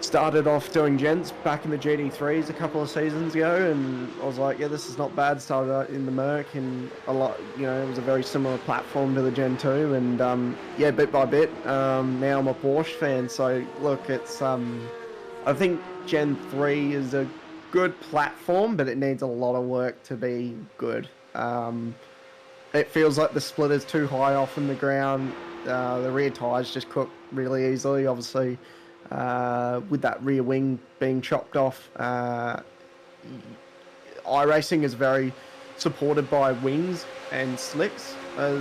started off doing gents back in the GT3s a couple of seasons ago, and I was like, this is not bad. Started out in the Merc, and a lot, it was a very similar platform to the Gen 2, and bit by bit, now I'm a Porsche fan. So look, it's I think Gen 3 is a good platform, but it needs a lot of work to be good. It feels like the splitter's too high off in the ground. The rear tyres just cook really easily, obviously, with that rear wing being chopped off. iRacing is very supported by wings and slicks, as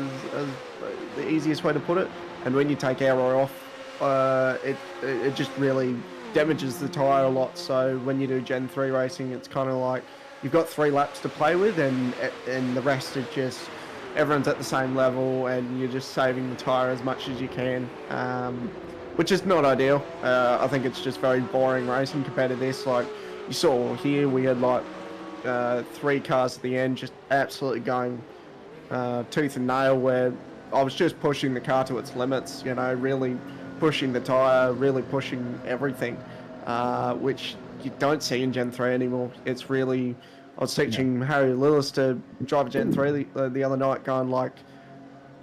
the easiest way to put it. And when you take aero off, it just really damages the tyre a lot. So when you do Gen 3 racing, it's kind of like you've got 3 laps to play with, and the rest are just... everyone's at the same level, and you're just saving the tyre as much as you can. which is not ideal. I think it's just very boring racing compared to this. Like you saw here, we had like 3 cars at the end just absolutely going tooth and nail, where I was just pushing the car to its limits, you know, really pushing the tyre, really pushing everything, which you don't see in Gen 3 anymore. It's really... I was teaching Harry Lillis to drive a Gen 3 the other night, going like,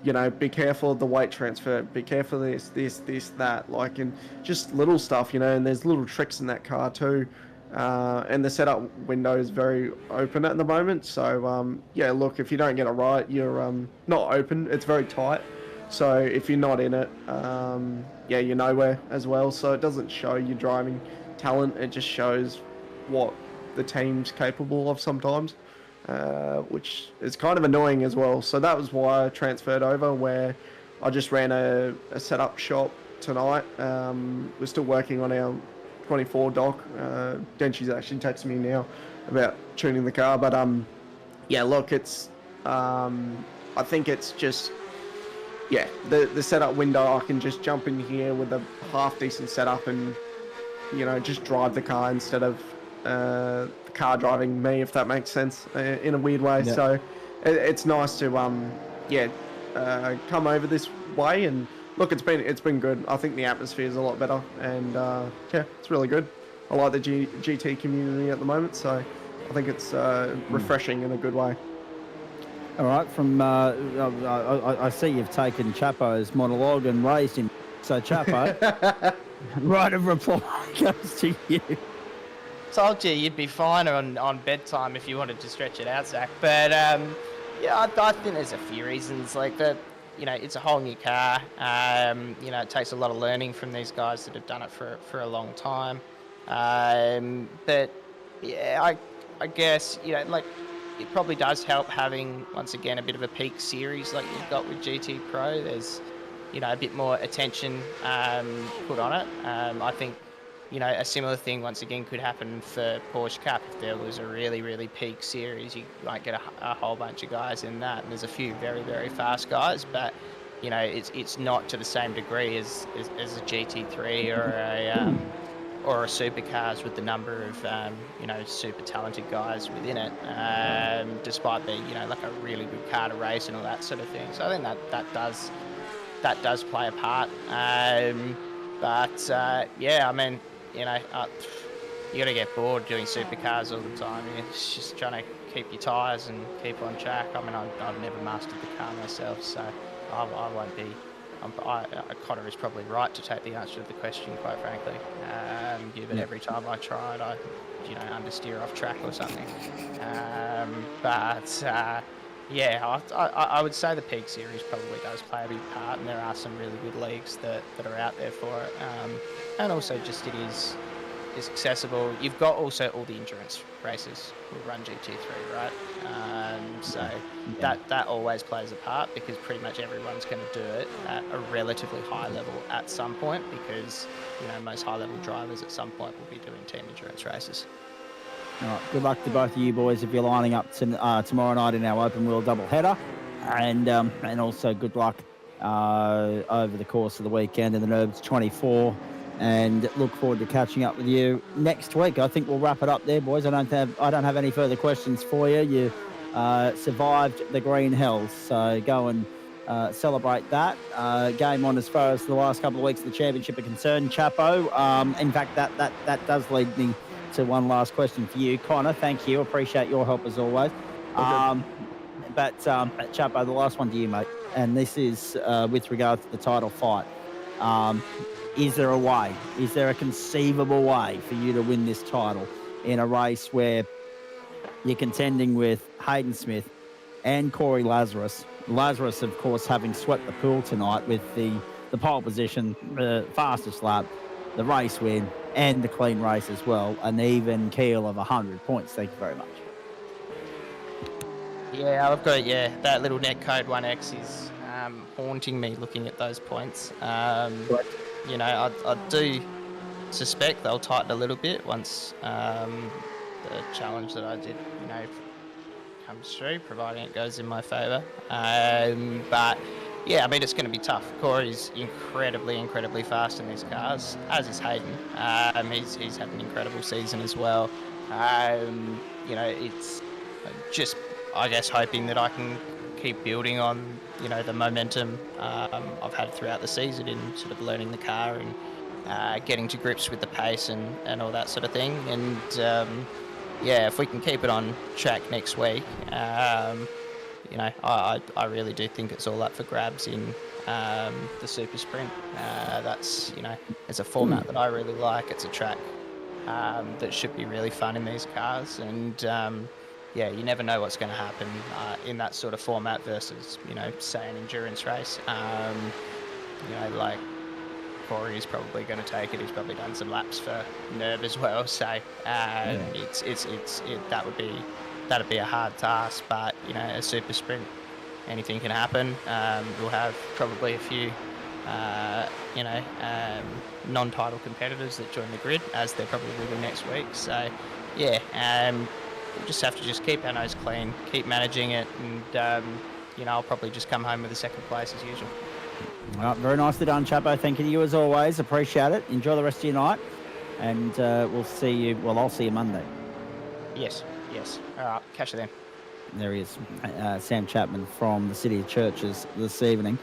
you know, be careful of the weight transfer, be careful of this, that, like, and just little stuff, you know, and there's little tricks in that car too. And the setup window is very open at the moment. So, yeah, look, if you don't get it right, you're not open, it's very tight. So if you're not in it, yeah, you're nowhere as well. So it doesn't show your driving talent, it just shows what the team's capable of sometimes, which is kind of annoying as well. So that was why I transferred over, where I just ran a setup shop tonight. We're still working on our 24 dock. Denchi's actually texting me now about tuning the car, but yeah, look, it's I think it's just, yeah, the setup window, I can just jump in here with a half decent setup and, you know, just drive the car instead of the car driving me, if that makes sense, in a weird way. Yeah. So it's nice to yeah, come over this way, and look, it's been good. I think the atmosphere is a lot better, and yeah, it's really good. I like the GT community at the moment, so I think it's refreshing in a good way. All right, from I see you've taken Chapo's monologue and raised him. So Chapo, right of reply goes to you. Told you you'd be fine on bedtime if you wanted to stretch it out, Zach. But yeah, I think there's a few reasons. Like that, you know, it's a whole new car. You know, it takes a lot of learning from these guys that have done it for a long time. But yeah, I guess, you know, like, it probably does help having, once again, a bit of a peak series like you've got with GT Pro. There's, you know, a bit more attention put on it. I think, you know, a similar thing once again could happen for Porsche Cup. If there was a really, really peak series, you might get a whole bunch of guys in that. And there's a few very, very fast guys, but, you know, it's not to the same degree as a GT3 or a supercars with the number of, you know, super talented guys within it, despite being, you know, like a really good car to race and all that sort of thing. So I think that does play a part. But yeah, I mean, you know, you got to get bored doing supercars all the time. It's just trying to keep your tyres and keep on track. I mean, I've never mastered the car myself, so I won't be. Connor is probably right to take the answer to the question, quite frankly. Given every time I tried, I, you know, understeer off track or something. Yeah, I would say the Peak Series probably does play a big part, and there are some really good leagues that are out there for it. And also just it's accessible. You've got also all the endurance races who run GT3, right? So that always plays a part, because pretty much everyone's going to do it at a relatively high level at some point, because, you know, most high-level drivers at some point will be doing team endurance races. All right, good luck to both of you boys if you're lining up to, tomorrow night in our open wheel double header, and also good luck over the course of the weekend in the Nurbs 24, and look forward to catching up with you next week. I think we'll wrap it up there, boys. I don't have any further questions for you. You survived the green hells, so go and celebrate that. Game on as far as the last couple of weeks of the championship are concerned, Chapo. In fact, that does lead me to one last question for you, Connor. Thank you. Appreciate your help as always. But Chapo, the last one to you, mate. And this is with regards to the title fight. Is there a way? Is there a conceivable way for you to win this title in a race where you're contending with Hayden Smith and Corey Lazarus? Lazarus, of course, having swept the pool tonight with the pole position, the fastest lap, the race win, and the clean race as well, an even keel of 100 points. Thank you very much. Yeah, I've got that little netcode 1X is haunting me looking at those points. You know, I do suspect they'll tighten a little bit once the challenge that I did, you know, comes through, providing it goes in my favour. But yeah, I mean, it's going to be tough. Corey's incredibly fast in these cars, as is Hayden. He's had an incredible season as well. It's just, I guess, hoping that I can keep building on, the momentum I've had throughout the season in sort of learning the car and getting to grips with the pace and all that sort of thing. And if we can keep it on track next week, I really do think it's all up for grabs in the Super Sprint. It's a format that I really like. It's a track that should be really fun in these cars. And, you never know what's going to happen in that sort of format versus, say, an endurance race. Like Corey is probably going to take it. He's probably done some laps for Nürb as well. So that'd be a hard task, but a super sprint, anything can happen. We'll have probably a few non-title competitors that join the grid, as there probably will be next week. So we'll just have to keep our nose clean, keep managing it, and I'll probably just come home with a second place as usual. All right, very nicely done, Chapo. Thank you to you as always. Appreciate it. Enjoy the rest of your night, and we'll see you. Well, I'll see you Monday. Yes. All right, catch you then. There he is, Sam Chapman from the City of Churches this evening.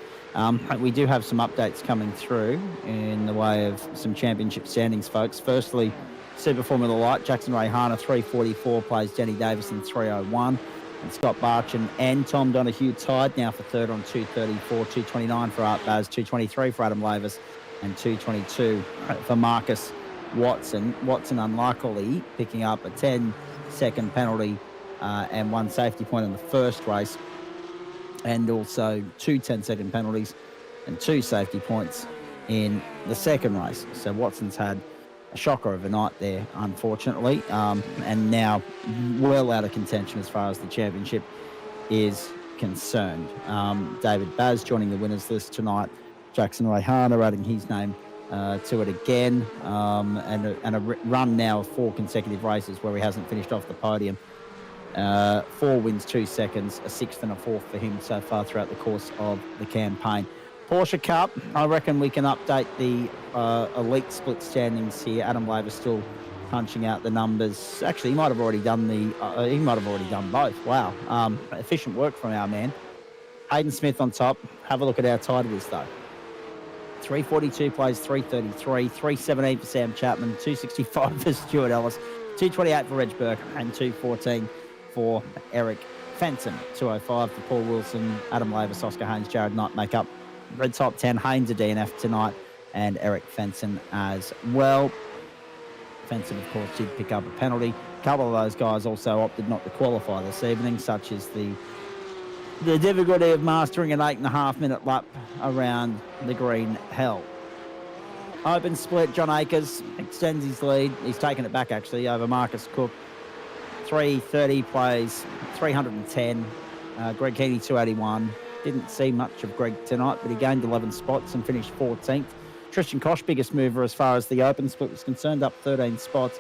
We do have some updates coming through in the way of some championship standings, folks. Firstly, Super Formula Light, Jackson Rayhana 344 plays Denny Davison 301. And Scott Barchin and Tom Donahue tied now for third on 234, 229 for Art Baz, 223 for Adam Lavis, and 222 for Marcus Watson. Watson unluckily picking up a 10-second penalty and one safety point in the first race, and also two 10-second penalties and two safety points in the second race. So Watson's had a shocker of a night there, unfortunately, and now well out of contention as far as the championship is concerned. David Baz joining the winners list tonight. Jackson Rayhana adding his name to it again, and a run now of 4 consecutive races where he hasn't finished off the podium. 4 wins, 2 seconds, a 6th and a 4th for him so far throughout the course of the campaign. Porsche Cup, I reckon we can update the elite split standings here. Adam Laver still punching out the numbers. Actually, he might have already done both. Wow. Efficient work from our man. Hayden Smith on top. Have a look at how tight it is, though. 342 plays 333, 317 for Sam Chapman, 265 for Stuart Ellis, 228 for Reg Burke, and 214 for Eric Fenton. 205 for Paul Wilson, Adam Lavis, Oscar Haynes, Jared Knight make up the top 10. Haynes a DNF tonight, and Eric Fenton as well. Fenton, of course, did pick up a penalty. A couple of those guys also opted not to qualify this evening, such as the difficulty of mastering an 8.5-minute lap around the green hell. Open split, John Akers extends his lead. He's taken it back, actually, over Marcus Cook. 330 plays 310. Greg Keeney 281. Didn't see much of Greg tonight, but he gained 11 spots and finished 14th. Tristan Koch, biggest mover as far as the open split was concerned, up 13 spots.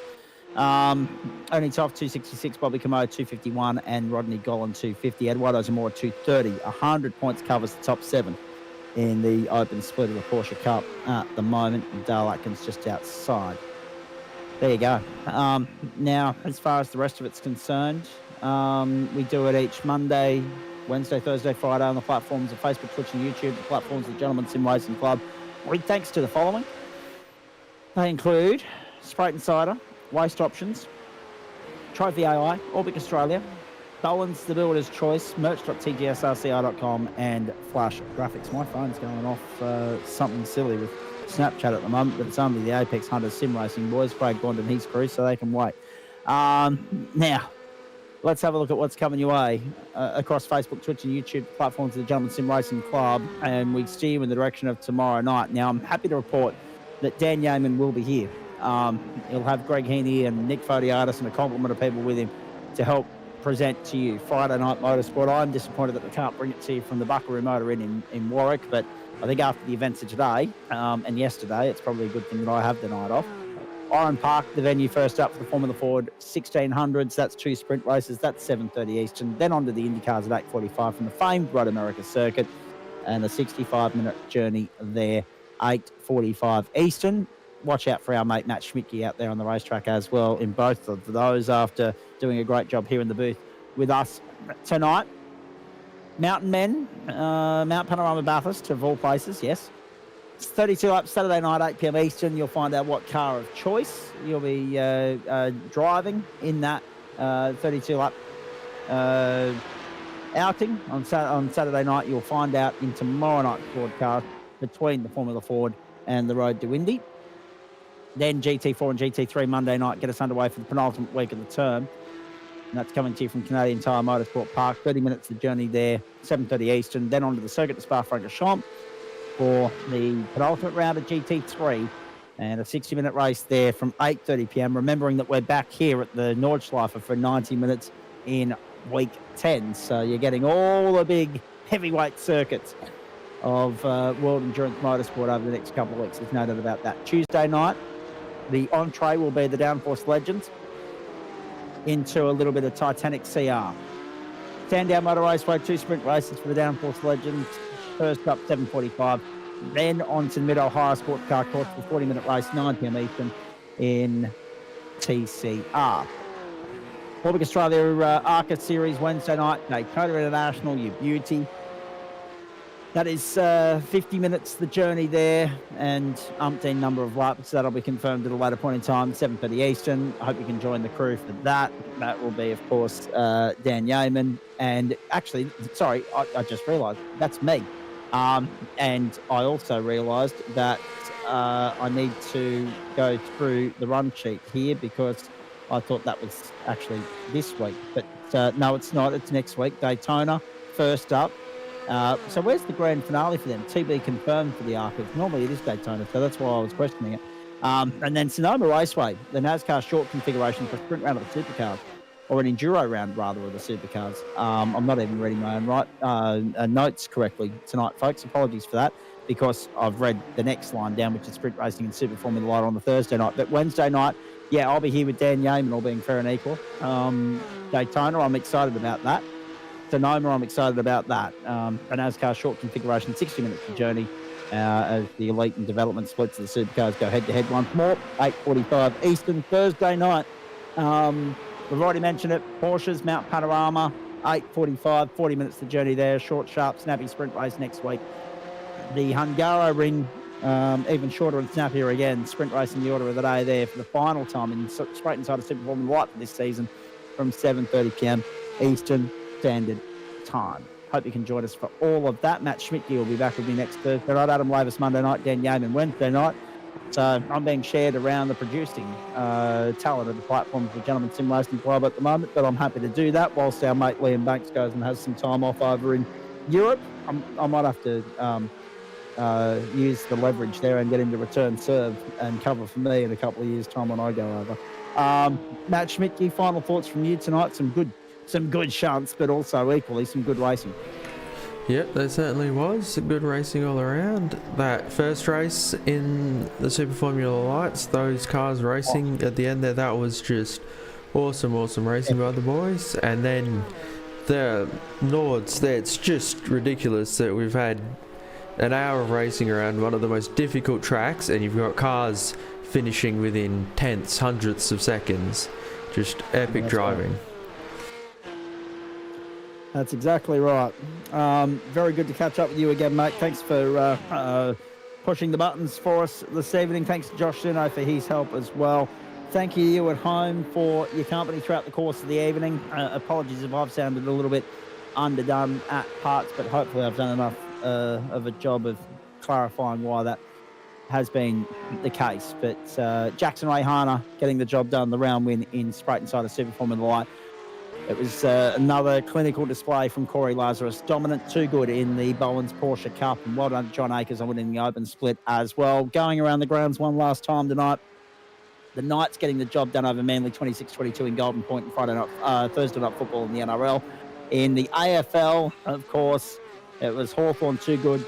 Only Toff 266, Bobby Camo 251, and Rodney Gollan 250. Eduardo Zamora 230. 100 points covers the top 7 in the open split of the Porsche Cup at the moment. And Dale Atkins just outside. There you go. Now, as far as the rest of it's concerned, we do it each Monday, Wednesday, Thursday, Friday on the platforms of Facebook, Twitch, and YouTube, the platforms of the Gentleman Sim Racing Club. With thanks to the following. They include Spreyton Cider, Waste Options, Trophy AI, Orbic Australia, Bowens, the Builder's Choice, merch.tgsrc.com, and Flash Graphics. My phone's going off something silly with Snapchat at the moment, but it's only the Apex Hunters Sim Racing boys, Craig Bond and his crew, so they can wait. Now, let's have a look at what's coming your way across Facebook, Twitch, and YouTube platforms of the Gentleman Sim Racing Club, and we steer you in the direction of tomorrow night. Now, I'm happy to report that Dan Yeaman will be here. He'll have Greg Heaney and Nick Fodiatis and a complement of people with him to help present to you Friday Night Motorsport. I'm disappointed that we can't bring it to you from the Buckaroo Motor Inn in Warwick, but I think after the events of today and yesterday, it's probably a good thing that I have the night off. Oran Park, the venue first up for the Formula Ford 1600s. That's 2 sprint races. That's 7:30 Eastern. Then on to the IndyCars at 8:45 from the famed Road America circuit. and a 65-minute journey there, 8:45 Eastern. Watch out for our mate Matt Schmidtke out there on the racetrack as well in both of those after doing a great job here in the booth with us tonight. Mountain Men, Mount Panorama Bathurst, of all places, yes. It's 32 laps Saturday night, 8 p.m. Eastern. You'll find out what car of choice you'll be driving in that 32-lap outing. On Saturday night, you'll find out in tomorrow night's broadcast between the Formula Ford and the Road to Indy. Then GT4 and GT3 Monday night get us underway for the penultimate week of the term. And that's coming to you from Canadian Tire Motorsport Park. 30 minutes of journey there, 7:30 Eastern. Then onto the circuit to Spa-Francorchamps for the penultimate round of GT3 and a 60-minute race there from 8:30 p.m. Remembering that we're back here at the Nordschleife for 90 minutes in week 10. So you're getting all the big heavyweight circuits of World Endurance Motorsport over the next couple of weeks. There's no doubt about that. Tuesday night, the entree will be the Downforce Legends into a little bit of Titanic CR. Sandown Motor Raceway, 2 sprint races for the Downforce Legends. First up, 7:45. Then on to the Mid-Ohio Sports Car Course for 40-minute race, 9 p.m. Eastern in TCR. Orbit Australia ARCA Series Wednesday night, Daytona International, you beauty. That is 50 minutes, the journey there, and umpteen number of laps. That'll be confirmed at a later point in time, 7:30 Eastern. I hope you can join the crew for that. That will be, of course, Dan Yeaman. And actually, sorry, I just realised that's me. And I also realised that I need to go through the run sheet here because I thought that was actually this week. But no, it's not. It's next week. Daytona, first up. So where's the grand finale for them? TB confirmed for the ARCA. Normally it is Daytona, so that's why I was questioning it. And then Sonoma Raceway, the NASCAR short configuration for sprint round of the supercars, or an enduro round rather of the supercars. I'm not even reading my own notes correctly tonight, folks. Apologies for that, because I've read the next line down, which is sprint racing and Super Formula Light on the Thursday night. But Wednesday night, yeah, I'll be here with Dan Yeaman, all being fair and equal. Daytona, I'm excited about that. Sonoma, I'm excited about that. A NASCAR short configuration, 60 minutes of journey as the elite and development splits of the supercars go head-to-head once more. 8:45 Eastern, Thursday night. We've already mentioned it. Porsche's Mount Panorama, 8:45, 40 minutes of journey there. Short, sharp, snappy sprint race next week. The Hungaroring, even shorter and snappier again. Sprint race in the order of the day there for the final time in Spreyton Ciders Super Formula Light for this season from 7:30 p.m. Eastern Standard Time. Hope you can join us for all of that. Matt Schmidtke will be back with me next Thursday night. Adam Lavis Monday night. Dan Yeaman Wednesday night. So I'm being shared around the producing talent of the platform of the Gentleman Sim Racing Club at the moment, but I'm happy to do that whilst our mate Liam Banks goes and has some time off over in Europe. I might have to use the leverage there and get him to return serve and cover for me in a couple of years' time when I go over. Matt Schmidtke, final thoughts from you tonight. Some good shunts, but also equally some good racing. Yep, there certainly was some good racing all around. That first race in the Super Formula Lights, those cars racing at the end there, that was just awesome racing by the boys. And then the Nords, it's just ridiculous that we've had an hour of racing around one of the most difficult tracks, and you've got cars finishing within tenths, hundredths of seconds. Just epic driving. Right. That's exactly right. Very good to catch up with you again, mate. Thanks for pushing the buttons for us this evening. Thanks to Josh Suno for his help as well. Thank you at home for your company throughout the course of the evening. Apologies if I've sounded a little bit underdone at parts, but hopefully I've done enough of a job of clarifying why that has been the case. But Jackson Rayhana getting the job done, the round win in Spreyton Ciders Super Formula Light. It was another clinical display from Corey Lazarus. Dominant, too good in the Bowens Porsche Cup. And well done to John Akers on winning the open split as well. Going around the grounds one last time tonight. The Knights getting the job done over Manly 26-22 in Golden Point and Thursday night football in the NRL. In the AFL, of course, it was Hawthorn too good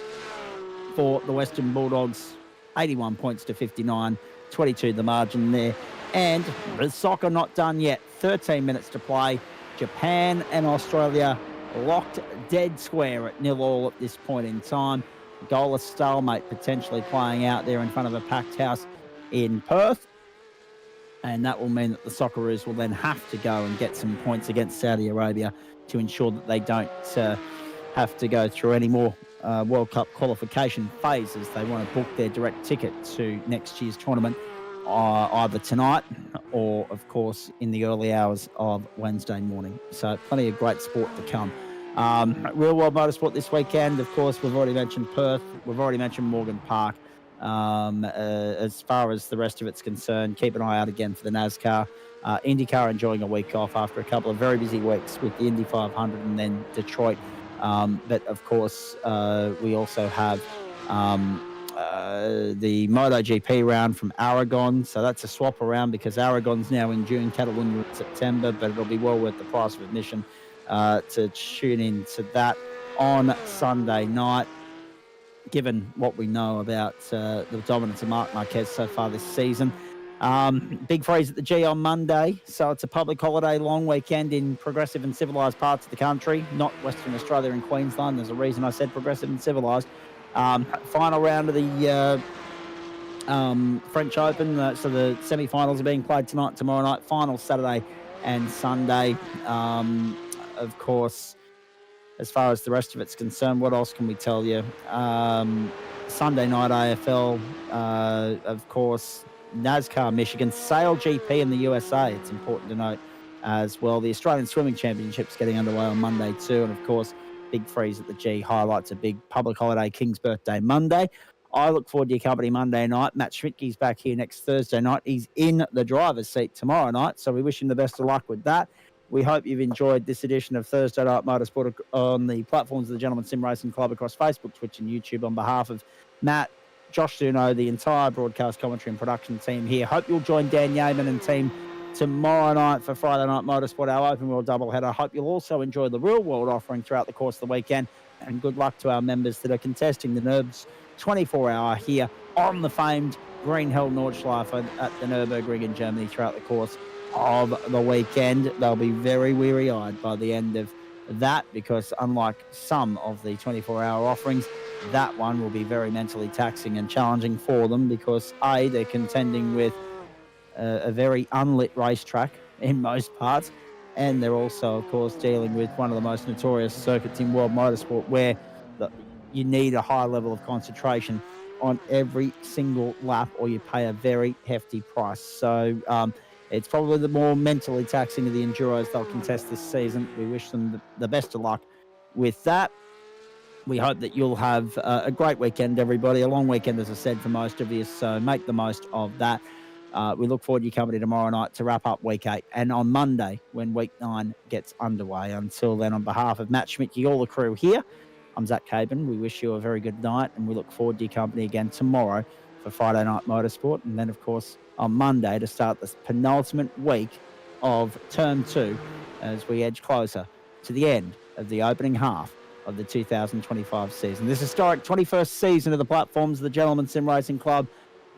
for the Western Bulldogs. 81 points to 59. 22 the margin there. And the soccer not done yet. 13 minutes to play. Japan and Australia locked dead square at 0-0 at this point in time. Goalless stalemate potentially playing out there in front of a packed house in Perth. And that will mean that the Socceroos will then have to go and get some points against Saudi Arabia to ensure that they don't have to go through any more World Cup qualification phases. They want to book their direct ticket to next year's tournament either tonight or, of course, in the early hours of Wednesday morning. So plenty of great sport to come. Real World Motorsport this weekend, of course, we've already mentioned Perth. We've already mentioned Morgan Park. As far as the rest of it's concerned, keep an eye out again for the NASCAR. IndyCar enjoying a week off after a couple of very busy weeks with the Indy 500 and then Detroit. But, of course, we also have the MotoGP round from Aragon. So that's a swap around because Aragon's now in June, Catalonia in September, but it'll be well worth the price of admission to tune in to that on Sunday night. Given what we know about the dominance of Marc Marquez so far this season. Big freeze at the G on Monday, so it's a public holiday, long weekend in progressive and civilised parts of the country, not Western Australia and Queensland. There's a reason I said progressive and civilised. Final round of the French Open, so the semi-finals are being played tonight, tomorrow night, final Saturday and Sunday. Of course, as far as the rest of it's concerned, what else can we tell you? Sunday night AFL, of course, NASCAR Michigan, Sail GP in the USA, it's important to note as well. The Australian Swimming Championships getting underway on Monday too, and of course, big freeze at the G highlights a big public holiday, King's birthday Monday. I look forward to your company Monday night. Matt Schmidtke's back here next Thursday night. He's in the driver's seat tomorrow night, so we wish him the best of luck with that. We hope you've enjoyed this edition of Thursday Night Motorsport on the platforms of the Gentleman Sim Racing Club across Facebook, Twitch and YouTube. On behalf of Matt, Josh Duno, the entire broadcast commentary and production team here. Hope you'll join Dan Yeaman and team tomorrow night for Friday Night Motorsport, our open world doubleheader. Hope you'll also enjoy the real world offering throughout the course of the weekend. And good luck to our members that are contesting the NURBS 24-hour here on the famed Green Hell Nordschleife at the Nürburgring in Germany throughout the course of the weekend. They'll be very weary-eyed by the end of that because unlike some of the 24-hour offerings, that one will be very mentally taxing and challenging for them because A, they're contending with a very unlit racetrack in most parts, and they're also, of course, dealing with one of the most notorious circuits in world motorsport where you need a high level of concentration on every single lap or you pay a very hefty price. So it's probably the more mentally taxing of the Enduros they'll contest this season. We wish them the best of luck with that. We hope that you'll have a great weekend, everybody. A long weekend, as I said, for most of you, so make the most of that. We look forward to your company tomorrow night to wrap up Week 8 and on Monday when Week 9 gets underway. Until then, on behalf of Matt Schmidtke, all the crew here, I'm Zach Caben. We wish you a very good night and we look forward to your company again tomorrow for Friday Night Motorsport. And then, of course, on Monday to start this penultimate week of Term 2 as we edge closer to the end of the opening half of the 2025 season. This historic 21st season of the platforms of the Gentleman Sim Racing Club,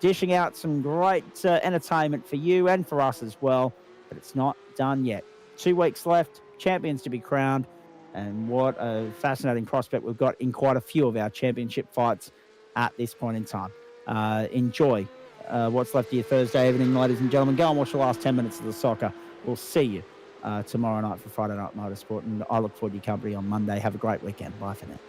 dishing out some great entertainment for you and for us as well, but it's not done yet. 2 weeks left, champions to be crowned, and what a fascinating prospect we've got in quite a few of our championship fights at this point in time. Enjoy what's left of your Thursday evening, ladies and gentlemen. Go and watch the last 10 minutes of the soccer. We'll see you tomorrow night for Friday Night Motorsport, and I look forward to your company on Monday. Have a great weekend. Bye for now.